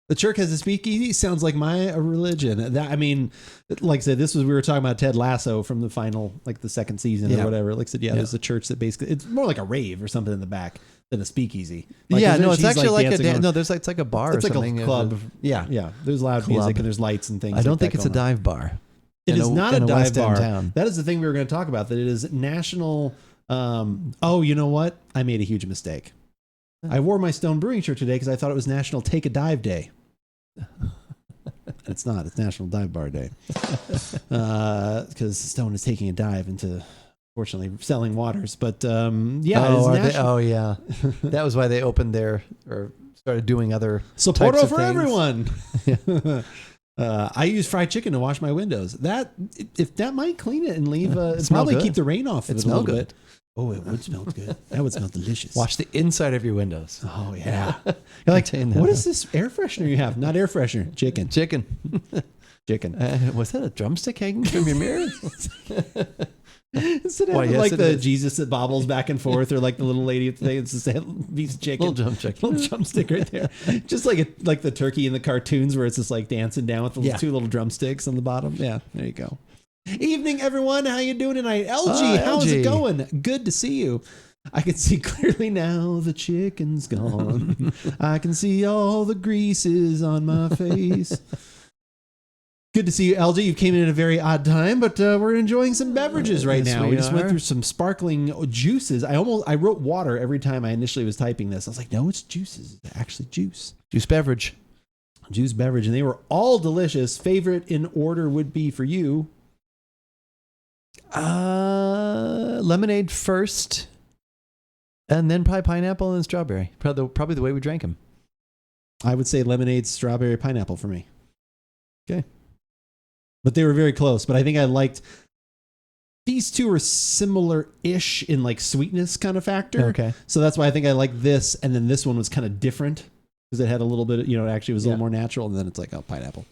The church has a speakeasy. Sounds like my religion. That, I mean, like I said, we were talking about Ted Lasso from the final, like the second season or whatever. Like I said, there's a church that basically, it's more like a rave or something in the back than a speakeasy. Like, It's actually like a dancing on- there's like it's like a bar it's or like something. a club. Yeah. There's loud Club. music and there's lights and things. I don't like think that it's a going on. dive bar. It is not a dive West End bar. town. That is the thing we were going to talk about. That it is national. Oh, you know what? I made a huge mistake. I wore my Stone Brewing shirt today because I thought it was National Take a Dive Day. It's not. It's National Dive Bar Day. Because Stone is taking a dive into, fortunately, selling waters. But yeah, it is national. Yeah. That was why they opened their or started doing other Support types of for things. everyone. I use fried chicken to wash my windows. If that might clean it and leave, probably good. keep the rain off of It it a little smell good. bit. Oh, it would smell good. That would smell delicious. Wash the inside of your windows. Oh yeah. You're like, Contain that. what is this air freshener you have? Not air freshener. Chicken. Chicken. Was that a drumstick hanging from your mirror? Instead of Why, having yes, like it the is. Jesus that bobbles back and forth, or like the little lady at the thing, it's just a piece of chicken. Little drum chicken. Little drumstick right there. Just like the turkey in the cartoons where it's just like dancing down with the two little drumsticks on the bottom. Yeah, there you go. Evening, everyone. How you doing tonight? LG, how's it LG. going? Good to see you. I can see clearly now the chicken's gone. I can see all the greases on my face. Good to see you, LG. You came in at a very odd time, but we're enjoying some beverages right Yes, now. we We just went are. through some sparkling juices. I wrote water every time I initially was typing this. I was like, no, it's juices. It's actually juice. Juice beverage. Juice beverage. And they were all delicious. Favorite in order would be for you. Lemonade first, and then probably pineapple and strawberry. Probably the way we drank them. I would say lemonade, strawberry, pineapple for me. Okay. But they were very close. But I think I liked... These two are similar-ish in like sweetness kind of factor. Okay. So that's why I think I like this. And then this one was kind of different because it had a little bit of, it actually was a little more natural. And then it's like, oh, pineapple.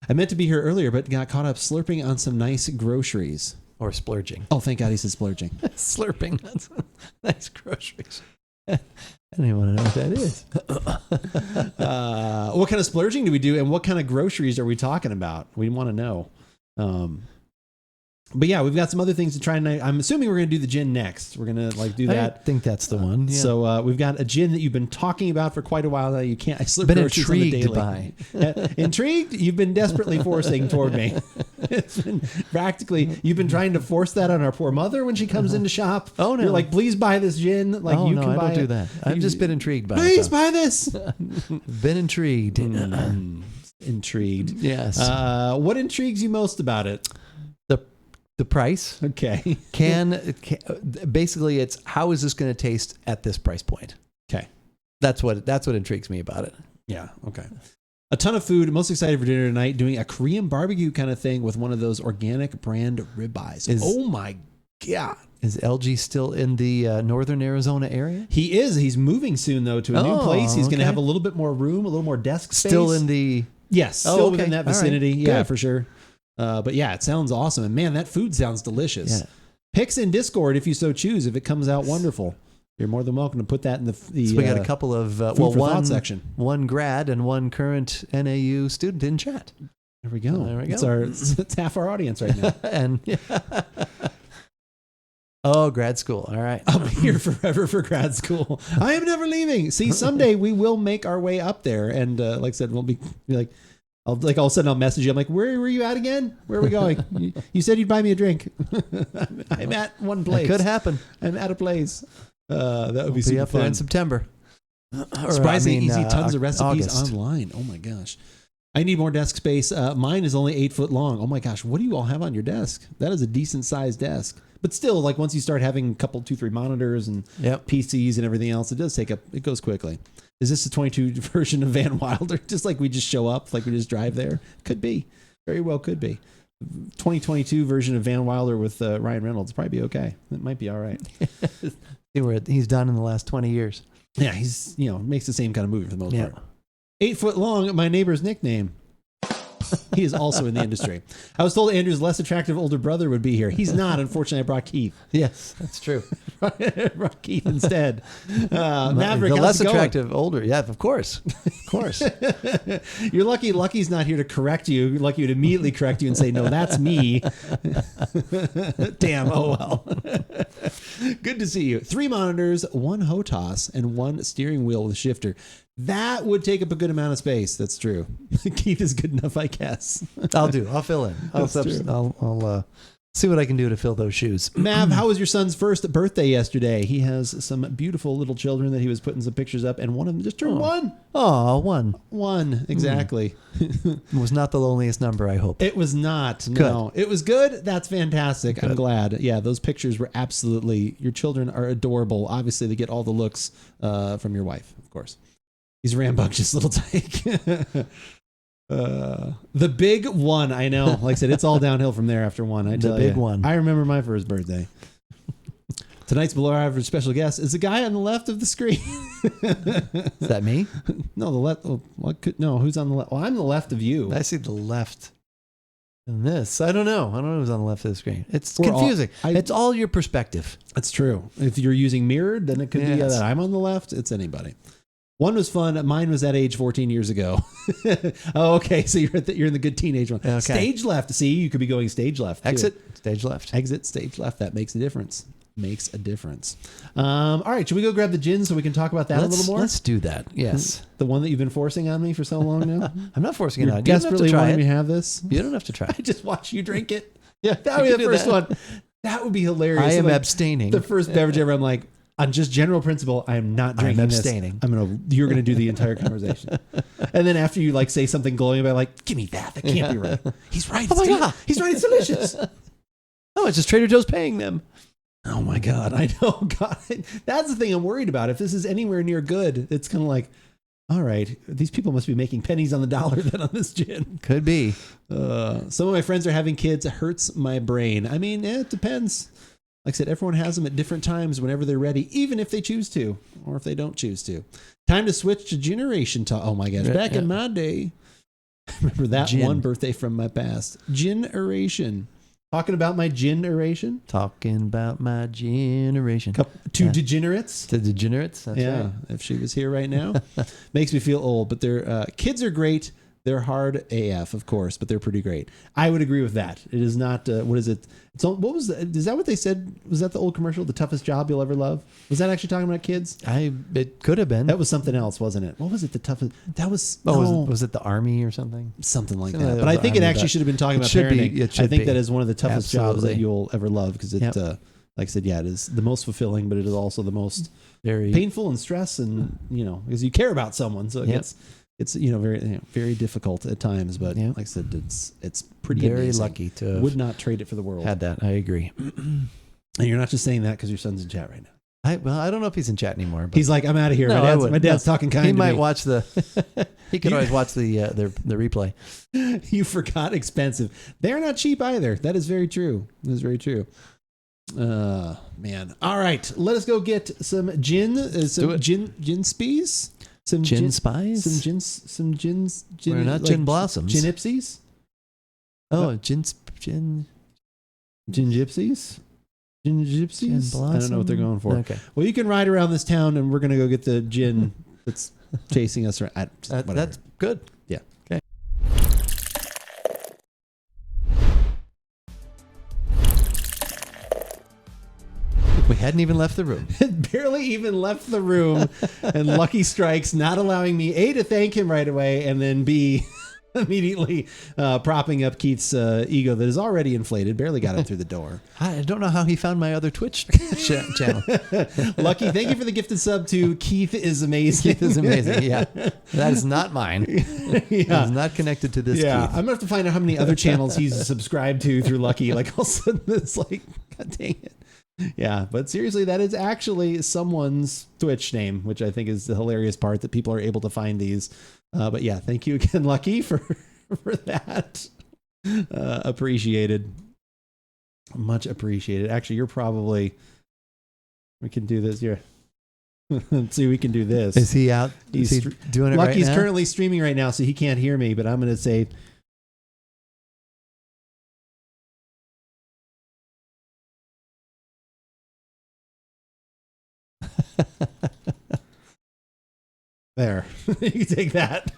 I meant to be here earlier, but got caught up slurping on some nice groceries. Or splurging. Oh, thank God he said splurging. Slurping. That's nice groceries. I don't even want to know what that is. What kind of splurging do we do? And what kind of groceries are we talking about? We want to know. But yeah, we've got some other things to try tonight. I'm assuming we're going to do the gin next. We're going to do that. I think that's the one. Yeah. So we've got a gin that you've been talking about for quite a while now. You can't. I slip Been groceries on the intrigued daily. by. Intrigued? You've been desperately forcing toward me. It's been practically. You've been trying to force that on our poor mother when she comes into shop. Oh, no. You're like, please buy this gin. Like you can I buy don't it. do that. I've just been intrigued by Please it. buy this. Been intrigued. Intrigued. Yes. What intrigues you most about it? The price. Okay. Basically it's how is this going to taste at this price point? Okay. That's what intrigues me about it. Yeah. Okay. A ton of food. Most excited for dinner tonight. Doing a Korean barbecue kind of thing with one of those organic brand ribeyes. Oh my God. Is LG still in the northern Arizona area? He is. He's moving soon though to a new place. He's going to have a little bit more room, a little more desk space. Still in the Yes. Still within that All right. vicinity. Yeah, Good. for sure. But yeah, it sounds awesome. And man, that food sounds delicious. Yeah. Picks in Discord if you so choose. If it comes out wonderful, you're more than welcome to put that in the So we got a couple of food for thought section. One grad and one current NAU student in chat. There we go. There we go. It's half our audience right now. And Oh, grad school. All right. I'll be here forever for grad school. I am never leaving. See, someday we will make our way up there. And like I said, we'll be like, all of a sudden I'll message you. I'm like, where were you at again? Where are we going? You said you'd buy me a drink. I'm at one place. It could happen. I'm at a place. That would be We'll super up there fun. in September. Surprisingly easy. Tons of recipes August. online. Oh my gosh. I need more desk space. Mine is only 8 foot long. Oh my gosh. What do you all have on your desk? That is a decent sized desk. But still, like once you start having a couple, 2-3 monitors and PCs and everything else, it does take up, it goes quickly. Is this the 22 version of Van Wilder? Just like we just show up, like we just drive there? Could be. Very well could be. 2022 version of Van Wilder with Ryan Reynolds probably be okay. It might be all right. See where he's done in the last 20 years. Yeah, he's, makes the same kind of movie for the most part. 8 foot long, my neighbor's nickname. He is also in the industry. I was told Andrew's less attractive older brother would be here. He's not. Unfortunately, I brought Keith. Yes, that's true. Brought Keith instead. Maverick, the how's less it going? attractive older. Yeah, of course. Of course. You're lucky Lucky's not here to correct you. You're lucky would immediately correct you and say, no, that's me. Damn, oh well. Good to see you. 3 monitors, 1 HOTAS, and 1 steering wheel with a shifter. That would take up a good amount of space. That's true. Keith is good enough, I guess. I'll fill in. I'll see what I can do to fill those shoes. Mav, how was your son's first birthday yesterday? He has some beautiful little children that he was putting some pictures up, and one of them just turned 1. Oh, 1. 1, exactly. It was not the loneliest number, I hope. It was not. No. It was good. That's fantastic. Good. I'm glad. Yeah, those pictures were absolutely, your children are adorable. Obviously, they get all the looks from your wife, of course. He's a rambunctious little tyke. The big 1, I know. Like I said, it's all downhill from there after 1. I tell you. The big 1. I remember my first birthday. Tonight's below average special guest is the guy on the left of the screen. Is that me? No, the left. No, who's on the left? Well, I'm the left of you. I see the left in this. I don't know who's on the left of the screen. It's confusing. It's all your perspective. That's true. If you're using mirrored, then it could be that I'm on the left. It's anybody. 1 was fun. Mine was at age 14 years ago. Oh, okay. So you're in the good teenage one. Okay. Stage left. See, you could be going stage left. Too. Exit, stage left. Exit, stage left. That makes a difference. All right. Should we go grab the gin so we can talk about that a little more? Let's do that. Yes. The one that you've been forcing on me for so long now? I'm not forcing it on you. Desperately wanting me to have this? You don't have to try. I just watch you drink it. Yeah. That would be the first one. That would be hilarious. I am abstaining. The first beverage ever, I'm like, on just general principle, I am not drinking this. I'm abstaining. You're gonna do the entire conversation, and then after you say something glowing about give me that. That can't be right. He's right. Oh my God. He's right. It's delicious. Oh, it's just Trader Joe's paying them. Oh my God. I know. God, that's the thing I'm worried about. If this is anywhere near good, it's kind of like, all right, these people must be making pennies on the dollar then on this gin. Could be. Some of my friends are having kids. It hurts my brain. I mean, it depends. Like I said, everyone has them at different times whenever they're ready, even if they choose to, or if they don't choose to. Time to switch to generation talk. Oh my gosh. Back in my day, I remember that one birthday from my past. Gin-eration. Talking about my gin-eration? Talking about my generation. To degenerates? To degenerates, that's right. If she was here right now. Makes me feel old, but their kids are great. They're hard AF, of course, but they're pretty great. I would agree with that. It is not, what is it? So what was is that what they said? Was that the old commercial? The toughest job you'll ever love? Was that actually talking about kids? It could have been. That was something else, wasn't it? What was it? The toughest, that was, was it the Army or something? Something like that. But I think it actually should have been talking about parenting. I think that is one of the toughest jobs that you'll ever love because it, like I said, it is the most fulfilling, but it is also the most painful and stress and, because you care about someone. So it gets, it's very difficult at times, but like I said, it's pretty very amazing. Lucky to would not trade it for the world. Had that, I agree. And you're not just saying that because your son's in chat right now. I don't know if he's in chat anymore. But he's like, I'm out of here. No, my dad's talking kind. He might watch the. He could always watch the replay. You forgot expensive. They're not cheap either. That is very true. That is very true. Man. All right, let us go get some gin. Gin spees. Some gin spies? Some gins. We're not gin blossoms. Gin ipsies? Oh, gin gypsies? Gin gypsies? I don't know what they're going for. Okay. Well, you can ride around this town and we're going to go get the gin that's chasing us around. That's good. Yeah. Okay. hadn't even left the room. Barely even left the room. And Lucky Strikes not allowing me, A, to thank him right away, and then B, immediately propping up Keith's ego that is already inflated. Barely got him through the door. I don't know how he found my other Twitch channel. Lucky, thank you for the gifted sub to Keith is Amazing. Keith is amazing. Yeah. That is not mine. It is not connected to this Keith. I'm going to have to find out how many other channels he's subscribed to through Lucky. Like, all of a sudden, it's like, God dang it. Yeah, but seriously, that is actually someone's Twitch name, which I think is the hilarious part that people are able to find these. But yeah, thank you again, Lucky, for that. Appreciated. Much appreciated. Actually, you're probably... We can do this here. Let's see, we can do this. Is he out? Is he doing it right now? Lucky's currently streaming right now, so he can't hear me, but I'm going to say... There. You can take that.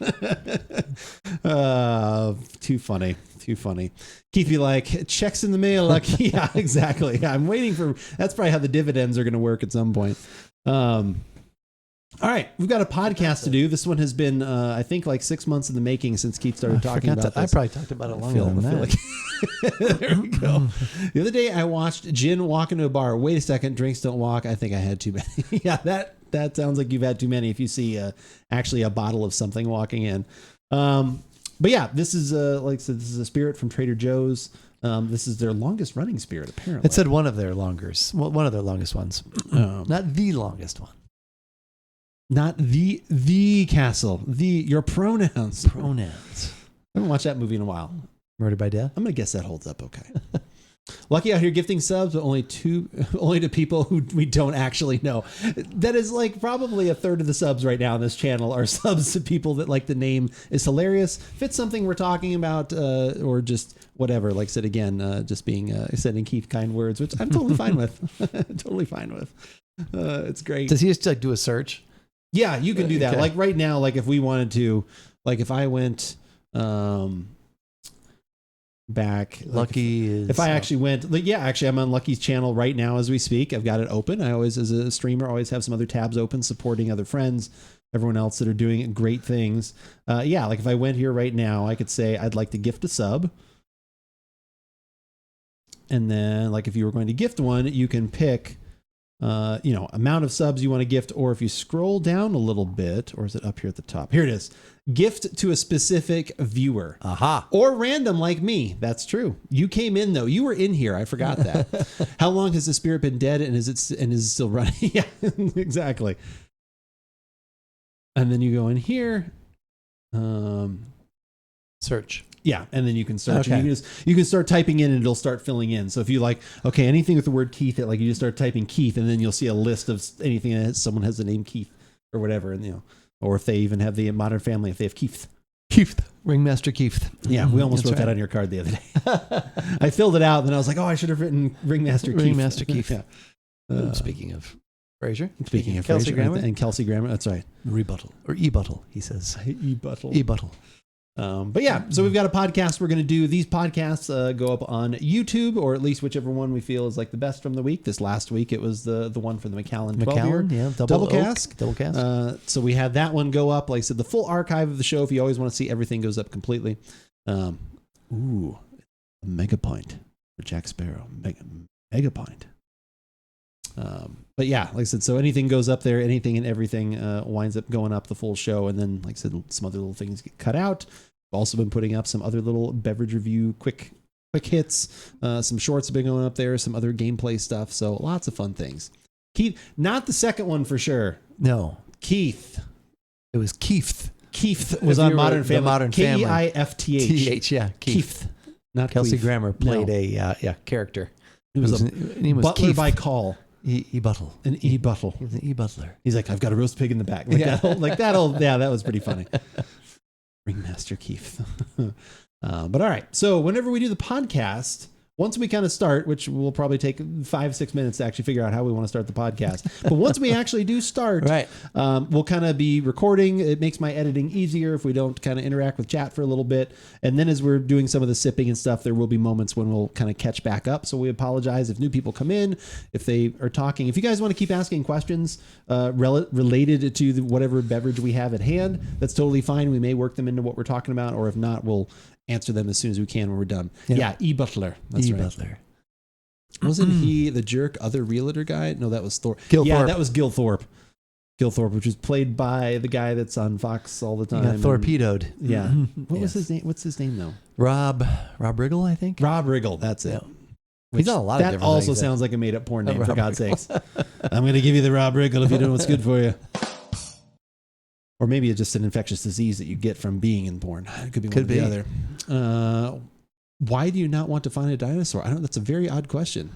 Too funny. Keith be like, checks in the mail. Lucky. Yeah, exactly. I'm waiting for... That's probably how the dividends are going to work at some point. All right. We've got a podcast to do. This one has been, I think, like 6 months in the making since Keith started talking about this. I probably talked about it longer than that. There we go. The other day I watched Jin walk into a bar. Wait a second. Drinks don't walk. I think I had too many. Yeah, that sounds like you've had too many if you see actually a bottle of something walking in. But yeah, this is like I said, this is a spirit from Trader Joe's. This is their longest running spirit, apparently. It said one of their longest ones. Not the longest one. Not the castle. Your pronouns. Pronouns. I haven't watched that movie in a while. Murder by Death? I'm going to guess that holds up okay. Lucky out here gifting subs, but only to people who we don't actually know. That is like probably a third of the subs right now on this channel are subs to people that like the name is hilarious, fits something we're talking about, or just whatever. Like I said again, just being sending Keith kind words, which I'm totally fine with. Totally fine with. It's great. Does he just like do a search? Yeah, you can do that. Okay. Like right now, like if we wanted to, like if I went back, Lucky is... If I actually went, like, yeah, actually I'm on Lucky's channel right now as we speak. I've got it open. I always, as a streamer, always have some other tabs open supporting other friends, everyone else that are doing great things. Yeah, like if I went here right now, I could say I'd like to gift a sub. And then like if you were going to gift one, you can pick amount of subs you want to gift, or if you scroll down a little bit, or is it up here at the top? Here it is. Gift to a specific viewer. Aha. Or random like me. That's true. You came in though. You were in here. I forgot that. How long has the spirit been dead, and is it still running? Yeah, exactly. And then you go in here. Search. Yeah, and then you can search. Okay. And you can start typing in, and it'll start filling in. So if you like, okay, anything with the word Keith, like you just start typing Keith, and then you'll see a list of anything that someone has the name Keith or whatever, and or if they even have the Modern Family, if they have Keith. Ringmaster Keith. Yeah, we almost That's wrote that on your card the other day. I filled it out, and then I was like, oh, I should have written Ringmaster Keith. Ringmaster Keith. Yeah. Speaking of Fraser. Speaking of Kelsey Fraser Grammer. and Kelsey Grammer, that's right. Rebuttal. Or e-buttal, he says. E-buttal. E-buttal. But yeah, so we've got a podcast we're going to do. These podcasts go up on YouTube, or at least whichever one we feel is like the best from the week. This last week, it was the one for the Macallan 12-year yeah, double cask. Double cask. So we had that one go up. Like I said, the full archive of the show, if you always want to see everything, goes up completely. A mega pint for Jack Sparrow. Mega pint. But yeah, like I said, so anything goes up there, anything and everything winds up going up the full show. And then, like I said, some other little things get cut out. I've also been putting up some other little beverage review, quick hits. Some shorts have been going up there, some other gameplay stuff. So lots of fun things. Keith, not the second one for sure. No. Keith. It was Keith. Keith was on Modern Family. Modern Family. Keifth. T-H, yeah. Keith. Not Kelsey Queef. Grammer played No. a character. He was a name was butler Keith. by call. E-buttle. An e-buttle. He was an e-butler. He's like, I've got a roast pig in the back. Yeah. That was pretty funny. Ringmaster Keith. But all right. So whenever we do the podcast, once we kind of start, which will probably take 5-6 minutes to actually figure out how we want to start the podcast. But once we actually do start, Right. We'll kind of be recording. It makes my editing easier if we don't kind of interact with chat for a little bit. And then as we're doing some of the sipping and stuff, there will be moments when we'll kind of catch back up. So we apologize if new people come in, if they are talking. If you guys want to keep asking questions related to whatever beverage we have at hand, that's totally fine. We may work them into what we're talking about, or if not, we'll answer them as soon as we can when we're done. Yeah, E. Butler. That's right. Butler. Wasn't he the jerk other realtor guy? No, that was Thorpe. Gil Yeah, Thorpe. that was Gil Thorpe. Gil Thorpe, which was played by the guy that's on Fox all the time. Got torpedoed. Yeah. What was Yes. his name? What's his name though? Rob Riggle, I think. Rob Riggle. That's it. Yeah. Which, He's done a lot of that different also things. sounds like a made up porn name, for Rob God's Riggle. sakes. I'm going to give you the Rob Riggle if you know what's good for you. Or maybe it's just an infectious disease that you get from being in porn. It could be one or the other. Why do you not want to find a dinosaur? I don't. That's a very odd question.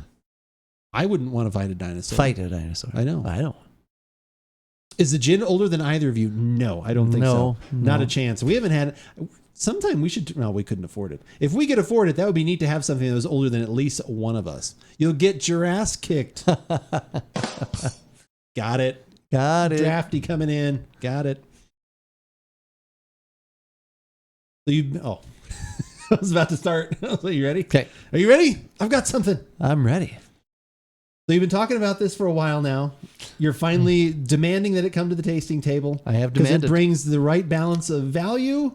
I wouldn't want to find a dinosaur. Fight a dinosaur. I know. I don't. Is the gin older than either of you? No, I don't think so. Not a chance. We haven't had. Sometime we should. No, we couldn't afford it. If we could afford it, that would be neat to have something that was older than at least one of us. You'll get your ass kicked. Got it. Got it. Drafty coming in. Got it. So you. Oh, I was about to start. So you ready? Okay. Are you ready? I've got something. I'm ready. So you've been talking about this for a while now. You're finally demanding that it come to the tasting table. I have Because it demanded. brings the right balance of value.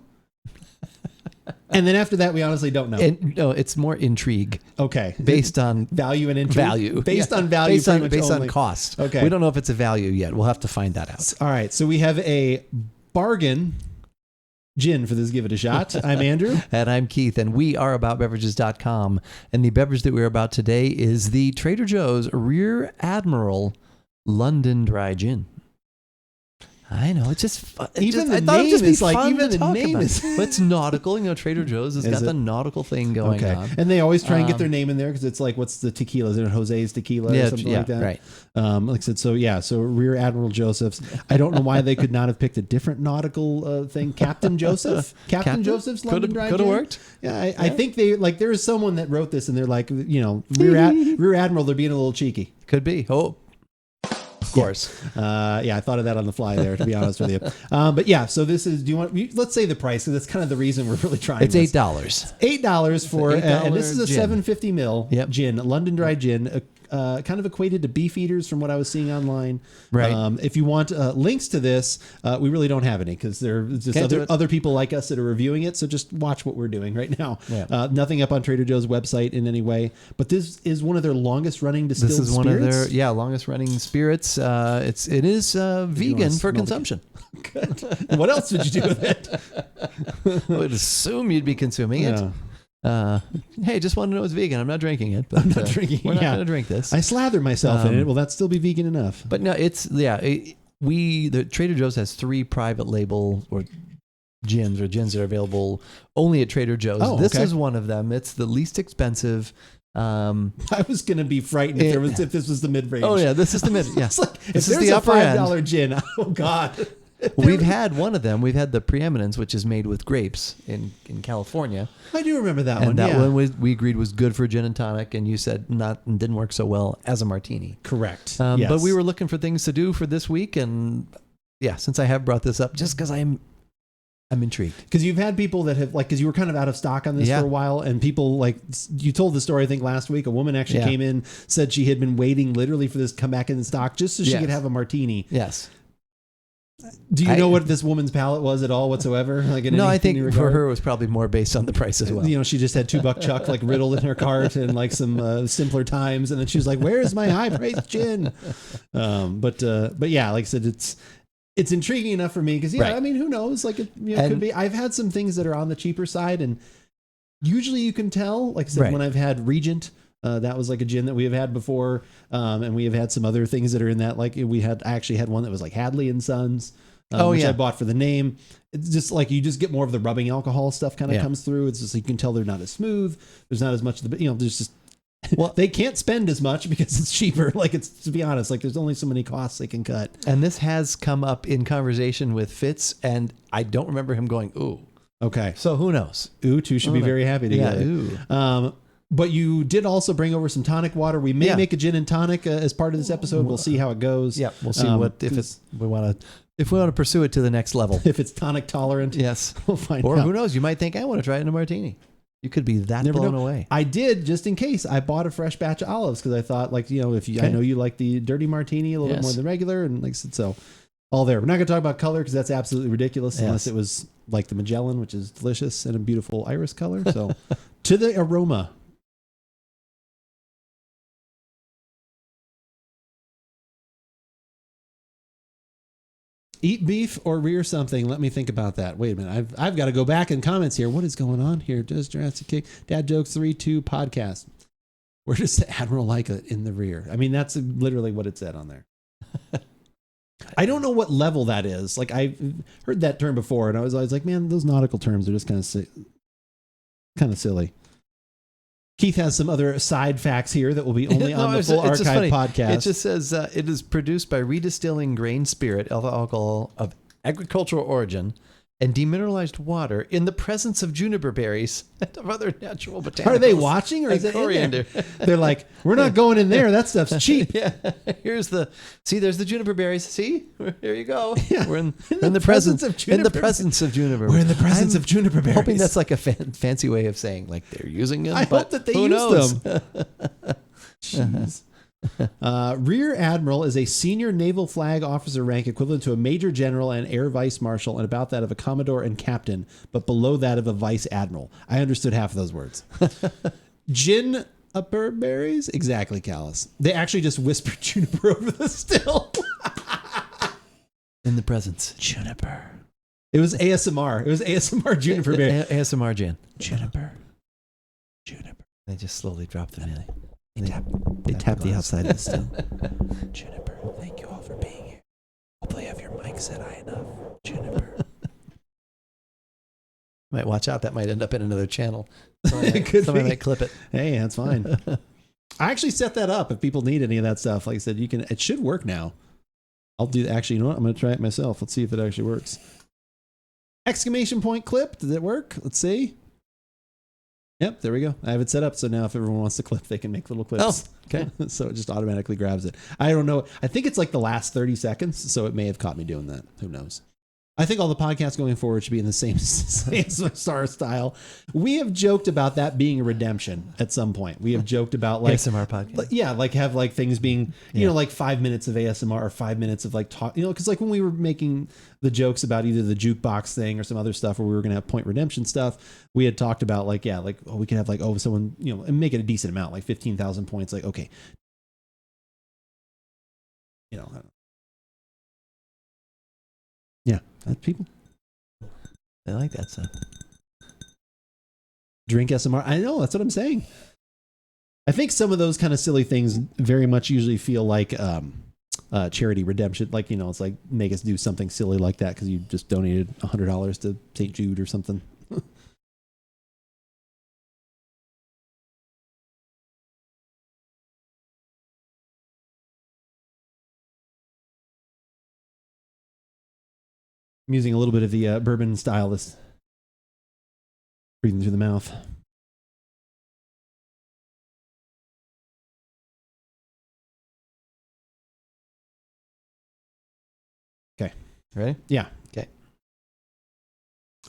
And then after that, we honestly don't know. No, it's more intrigue Okay. based on value and intrigue. value. Based Yeah. on value. Based on, pretty much based on only. cost. Okay. We don't know if it's a value yet. We'll have to find that out. All right. So we have a bargain gin for this. Give it a shot. I'm Andrew. And I'm Keith, and we are AboutBeverages.com. And the beverage that we're about today is the Trader Joe's Rear Admiral London Dry Gin. I know, it's just fun. Even the I thought it'd name just be is like- fun even to the talk name about. is- But it's nautical. You know, Trader Joe's has Is got it? the nautical thing going Okay. on. And they always try and get their name in there because it's like, what's the tequila? Is it Jose's tequila or something like that? Right. Like I said, so Rear Admiral Joseph's. I don't know why they could not have picked a different nautical thing. Captain Joseph? Captain Joseph's London Dry Could have Gin? worked. Yeah, I think they, like, there is someone that wrote this and they're like, you know, Rear Admiral, they're being a little cheeky. Could be. Oh, of course. Yeah, I thought of that on the fly there, to be honest with you. But yeah, so this is, let's say the price, because that's kind of the reason we're really trying It's this. $8. $8 for, $8 and this is a gin. 750 ml Yep. gin, London Dry Gin, kind of equated to Beefeaters from what I was seeing online. Right. If you want links to this, we really don't have any because there are just Can't do it. other people like us that are reviewing it. So just watch what we're doing right now. Yeah. Nothing up on Trader Joe's website in any way. But this is one of their longest running distilled This is spirits. one of their longest running spirits. It is vegan for smell the- consumption. Good. What else would you do with it? I would assume you'd be consuming it. Yeah. Hey, just want to know it's vegan. I'm not drinking it. But, I'm not drinking. We're not yeah. going to drink this. I slather myself in it. Will that still be vegan enough? But no, it's the Trader Joe's has 3 private label or gins that are available only at Trader Joe's. Oh, This okay. is one of them. It's the least expensive. I was going to be frightened if this was the mid range. Oh yeah, this is the mid. Yeah, It's like, this if is there's the a upper $5 end. gin, oh God. We've had one of them. We've had the Preeminence, which is made with grapes in California. I do remember that And one. that yeah. one we agreed was good for gin and tonic, and you said didn't work so well as a martini. Correct. But we were looking for things to do for this week, and yeah, since I have brought this up, just because I'm intrigued. Because you've had people that have, like, because you were kind of out of stock on this Yeah. for a while, and people, like, you told the story, I think, last week. A woman actually Yeah. came in, said she had been waiting literally for this to come back in stock just so she Yes. could have a martini. Yes. Do you know what this woman's palate was at all whatsoever? Like, in No, any- I think any for regard? her it was probably more based on the price as well. You know, she just had $2 Chuck like riddled in her cart and like some simpler times, and then she was like, "Where is my high priced gin?" But yeah, like I said, it's intriguing enough for me because Right. I mean, who knows? Like, it could be. I've had some things that are on the cheaper side, and usually you can tell. Like I said, Right. when I've had Regent. That was like a gin that we have had before, and we have had some other things that are in that. Like I actually had one that was like Hadley and Sons, which I bought for the name. It's just like you just get more of the rubbing alcohol stuff kind of comes through. It's just like you can tell they're not as smooth. There's not as much of the there's just they can't spend as much because it's cheaper. Like, it's, to be honest, like there's only so many costs they can cut. And this has come up in conversation with Fitz, and I don't remember him going, ooh. Okay, So who knows? Ooh, two should be very happy together. Ooh. But you did also bring over some tonic water. We may make a gin and tonic as part of this episode. We'll see how it goes. Yeah, we'll see if we want to pursue it to the next level. If it's tonic tolerant. Yes. We'll find out. Or who knows? You might think, I want to try it in a martini. You could be that blown away. I did, just in case. I bought a fresh batch of olives because I thought, like, you know, I know you like the dirty martini a little bit more than regular. And like I said, so all there. We're not going to talk about color because that's absolutely ridiculous unless it was like the Magellan, which is delicious and a beautiful iris color. So to the aroma. Eat beef or rear something. Let me think about that. Wait a minute. I've got to go back in comments here. What is going on here? Does Jurassic King Dad Jokes 3-2 podcast? Where does the Admiral like it in the rear? I mean, that's literally what it said on there. I don't know what level that is. Like, I've heard that term before, and I was always like, man, those nautical terms are just kind of silly. Keith has some other side facts here that will be only on the full archive podcast. It just says it is produced by redistilling grain spirit, alcohol of agricultural origin, and demineralized water in the presence of juniper berries and of other natural botanicals. Are they watching or is it coriander? They're like, we're not going in there. That stuff's cheap. Yeah. There's the juniper berries. See, there you go. Yeah. We're in the presence of juniper. In the presence of juniper. We're in the presence of juniper berries. Hoping that's like a fancy way of saying like they're using them. I hope that they use them. Jeez. Rear Admiral is a senior naval flag officer rank equivalent to a major general and air vice marshal and about that of a commodore and captain, but below that of a vice admiral. I understood half of those words. Gin upper berries? Exactly, Callus. They actually just whispered juniper over the still. In the presence. Juniper. It was ASMR. It was ASMR juniper berry. ASMR gin. Juniper. They just slowly drop them in. They tap the outside of the still. Juniper, thank you all for being here. Hopefully have your mic set high enough. Juniper. Might watch out. That might end up in another channel. Somebody might clip it. Hey, that's fine. I actually set that up if people need any of that stuff. Like I said, it should work now. I'll do, actually, you know what? I'm going to try it myself. Let's see if it actually works. Exclamation point clip. Did it work? Let's see. Yep, there we go. I have it set up, so now if everyone wants to clip, they can make little clips. Oh, okay. So it just automatically grabs it. I don't know. I think it's like the last 30 seconds, so it may have caught me doing that. Who knows? I think all the podcasts going forward should be in the same star style. We have joked about that being a redemption at some point. We have joked about like ASMR podcast. Yeah, like have like things being, you know, like 5 minutes of ASMR or 5 minutes of like talk, you know, because like when we were making the jokes about either the jukebox thing or some other stuff where we were going to have point redemption stuff, we had talked about like, yeah, like, oh, we could have like, oh, someone, you know, and make it a decent amount, like 15,000 points. Like, okay. You know, I don't know. Yeah, that's people. They like that stuff. Drink SMR. I know, that's what I'm saying. I think some of those kind of silly things very much usually feel like charity redemption. Like, you know, it's like make us do something silly like that because you just donated $100 to St. Jude or something. I'm using a little bit of the bourbon style, this breathing through the mouth. Okay. Ready? Yeah. Okay.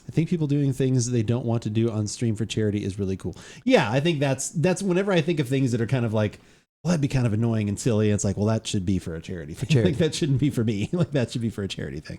I think people doing things they don't want to do on stream for charity is really cool. Yeah, I think that's whenever I think of things that are kind of like, well, that'd be kind of annoying and silly. It's like, well, that should be for a charity. For charity. Like, that shouldn't be for me. Like, that should be for a charity thing.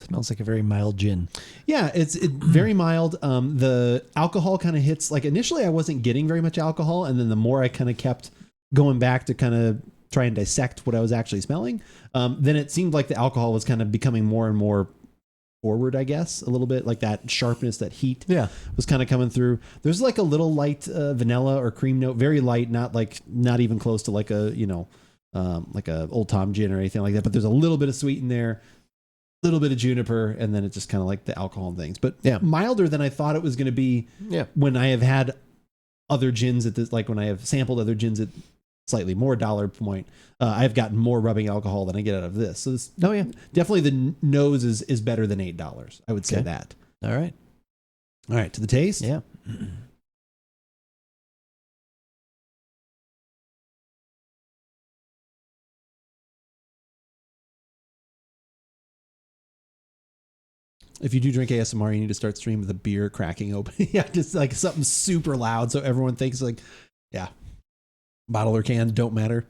Smells like a very mild gin. Yeah, it's very mild. The alcohol kind of hits, like initially I wasn't getting very much alcohol. And then the more I kind of kept going back to kind of try and dissect what I was actually smelling, then it seemed like the alcohol was kind of becoming more and more forward, I guess, a little bit like that sharpness, that heat was kind of coming through. There's like a little light vanilla or cream note, very light, not even close to like a, you know, like a Old Tom gin or anything like that. But there's a little bit of sweet in there. Little bit of juniper, and then it's just kind of like the alcohol and things, but milder than I thought it was going to be. When I have had other gins at this, like when I have sampled other gins at slightly more dollar point, I've gotten more rubbing alcohol than I get out of this. So definitely the nose is better than $8. I would say that. All right. All right, to the taste. Yeah. If you do drink ASMR, you need to start streaming with a beer cracking open. Yeah, just like something super loud so everyone thinks like, yeah, bottle or can, don't matter.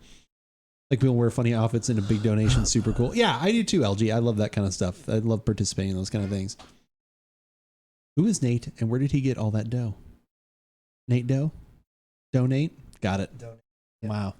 Like people wear funny outfits in a big donation, super cool. Yeah, I do too, LG. I love that kind of stuff. I love participating in those kind of things. Who is Nate and where did he get all that dough? Nate Doe? Donate? Got it. Donate. Yeah. Wow.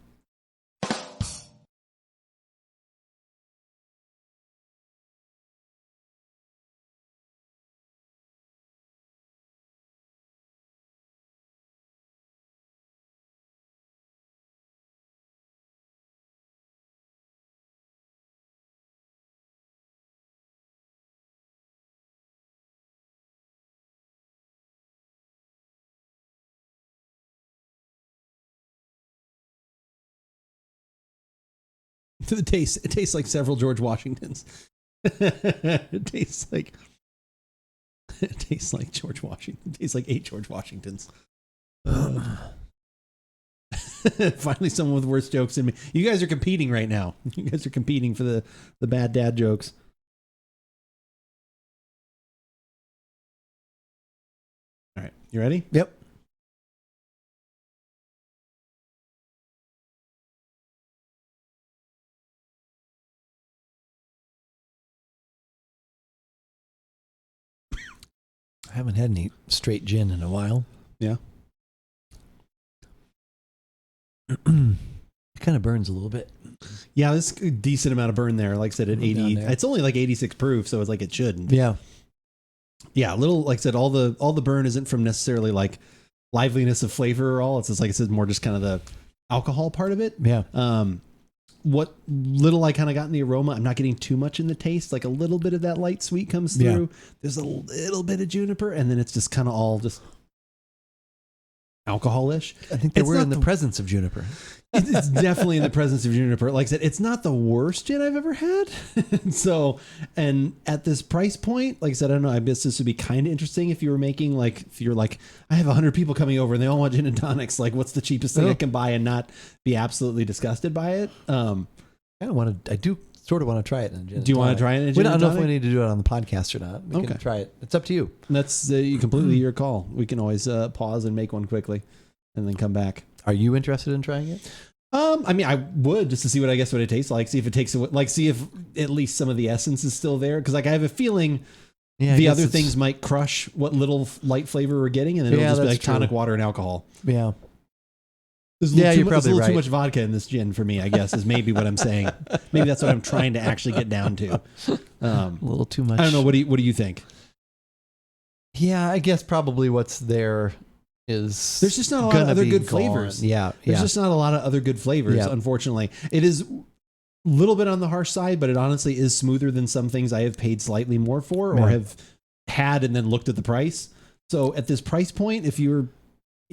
It tastes like several George Washingtons. It tastes like George Washington. It tastes like 8 George Washingtons. Finally, someone with worse jokes than me. You guys are competing right now. You guys are competing for the bad dad jokes. All right, you ready? Yep. I haven't had any straight gin in a while. Yeah. It kind of burns a little bit. Yeah, there's a decent amount of burn there. Like I said, at 80, it's only like 86 proof, so it's like it shouldn't. Yeah. Yeah, a little, like I said, all the burn isn't from necessarily like liveliness of flavor or all. It's just like I said, more just kind of the alcohol part of it. Yeah. What little I kind of got in the aroma, I'm not getting too much in the taste. Like a little bit of that light sweet comes through. Yeah. There's a little bit of juniper, and then it's just kind of all just alcoholish. I think we're in the presence of juniper. It's definitely in the presence of juniper. Like I said, it's not the worst gin I've ever had. So, and at this price point, like I said, I don't know, I guess this would be kind of interesting if you were making like, if you're like, I have 100 people coming over and they all want gin and tonics. Like, what's the cheapest thing I can buy and not be absolutely disgusted by it? I do sort of want to try it in a gin. Do you want to try it in a gin? I don't know if we need to do it on the podcast or not. We can try it. It's up to you. That's completely your call. We can always pause and make one quickly and then come back. Are you interested in trying it? I mean, I would just to see what it tastes like. See if it takes see if at least some of the essence is still there. Because like I have a feeling the other things might crush what little light flavor we're getting, and then it'll just be like tonic water and alcohol. Yeah. There's a little too much vodka in this gin for me, I guess, is maybe what I'm saying. Maybe that's what I'm trying to actually get down to. A little too much. I don't know. What do you think? Yeah, I guess probably what's there is there's just not a lot of other good flavors. Yeah. There's just not a lot of other good flavors, unfortunately. It is a little bit on the harsh side, but it honestly is smoother than some things I have paid slightly more for or have had and then looked at the price. So at this price point, if you're,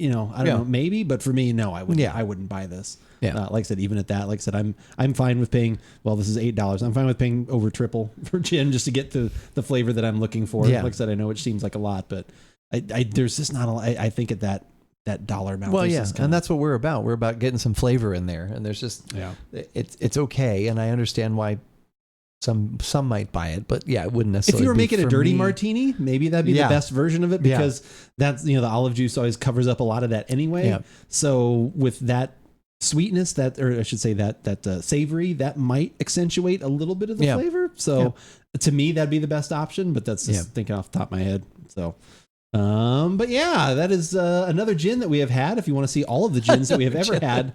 I don't know, maybe, but for me, no, I wouldn't. I wouldn't buy this. Yeah. Like I said, even at that, like I said, I'm fine with paying. Well, this is $8. I'm fine with paying over triple for gin just to get to the flavor that I'm looking for. Yeah. Like I said, I know it seems like a lot, but there's just not a lot. I think at that dollar amount. Well, yeah, and that's what we're about. We're about getting some flavor in there, and there's just it's okay, and I understand why some might buy it, but it wouldn't necessarily. If you were making a dirty martini, maybe that'd be the best version of it because that's the olive juice always covers up a lot of that anyway. Yeah. So with that sweetness, or I should say that savory, that might accentuate a little bit of the flavor. So to me, that'd be the best option. But that's just thinking off the top of my head. So. But yeah, that is another gin that we have had. If you want to see all of the gins that we have ever had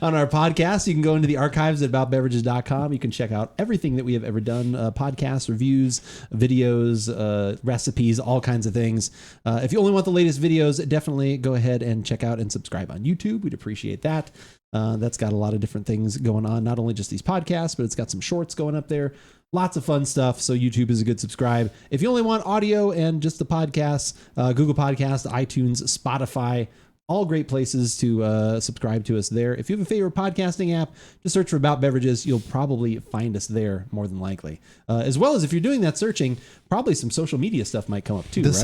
on our podcast, you can go into the archives at AboutBeverages.com. You can check out everything that we have ever done, podcasts, reviews, videos, recipes, all kinds of things. If you only want the latest videos, definitely go ahead and check out and subscribe on YouTube. We'd appreciate that. That's got a lot of different things going on, not only just these podcasts, but it's got some shorts going up there. Lots of fun stuff. So YouTube is a good subscribe. If you only want audio and just the podcasts, Google Podcasts, iTunes, Spotify, All great places to subscribe to us there. If you have a favorite podcasting app, just search for About Beverages. You'll probably find us there more than likely. As well as if you're doing that searching, probably some social media stuff might come up too, The right? the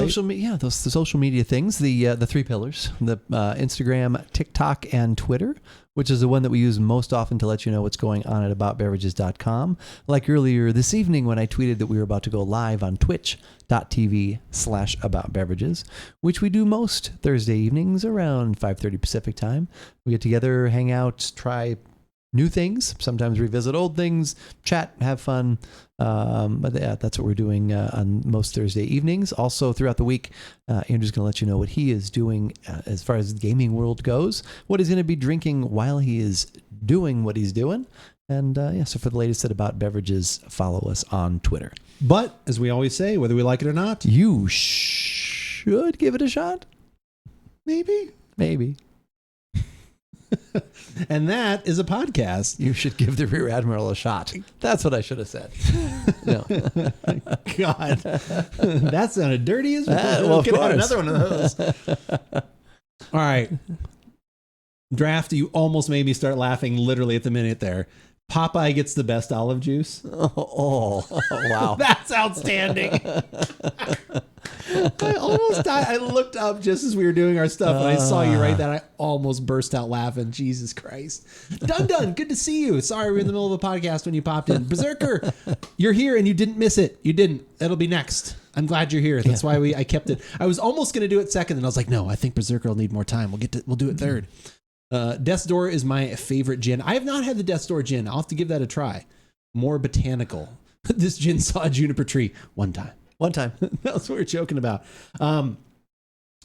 social media things, the three pillars, the Instagram, TikTok, and Twitter, which is the one that we use most often to let you know what's going on at AboutBeverages.com. Like earlier this evening when I tweeted that we were about to go live on twitch.tv/AboutBeverages, which we do most Thursday evenings around 5:30 Pacific time. We get together, hang out, try new things, sometimes revisit old things, chat, have fun. But yeah, that's what we're doing on most Thursday evenings. Also throughout the week, Andrew's going to let you know what he is doing as far as the gaming world goes, what he's going to be drinking while he is doing what he's doing. And so for the latest at About Beverages, follow us on Twitter. But as we always say, whether we like it or not, You should give it a shot. maybe. And that is a podcast. You should give the Rear Admiral a shot. That's what I should have said. No. God, that sounded dirty as well. Of Get out course. another one of those. All right. Draft, you almost made me start laughing literally at the minute there. Popeye gets the best olive juice. Oh, wow. That's outstanding. I almost died. I looked up just as we were doing our stuff and I saw you write that. I almost burst out laughing. Jesus Christ. Done. Good to see you. Sorry, we're in the middle of a podcast when you popped in. Berserker, you're here and you didn't miss it. You didn't. It'll be next. I'm glad you're here. That's why I kept it. I was almost going to do it second and I was like, no, I think Berserker will need more time. We'll do it third. Death's Door is my favorite gin. I have not had the Death's Door gin. I'll have to give that a try. More botanical. This gin saw a juniper tree one time. That's what we're joking about.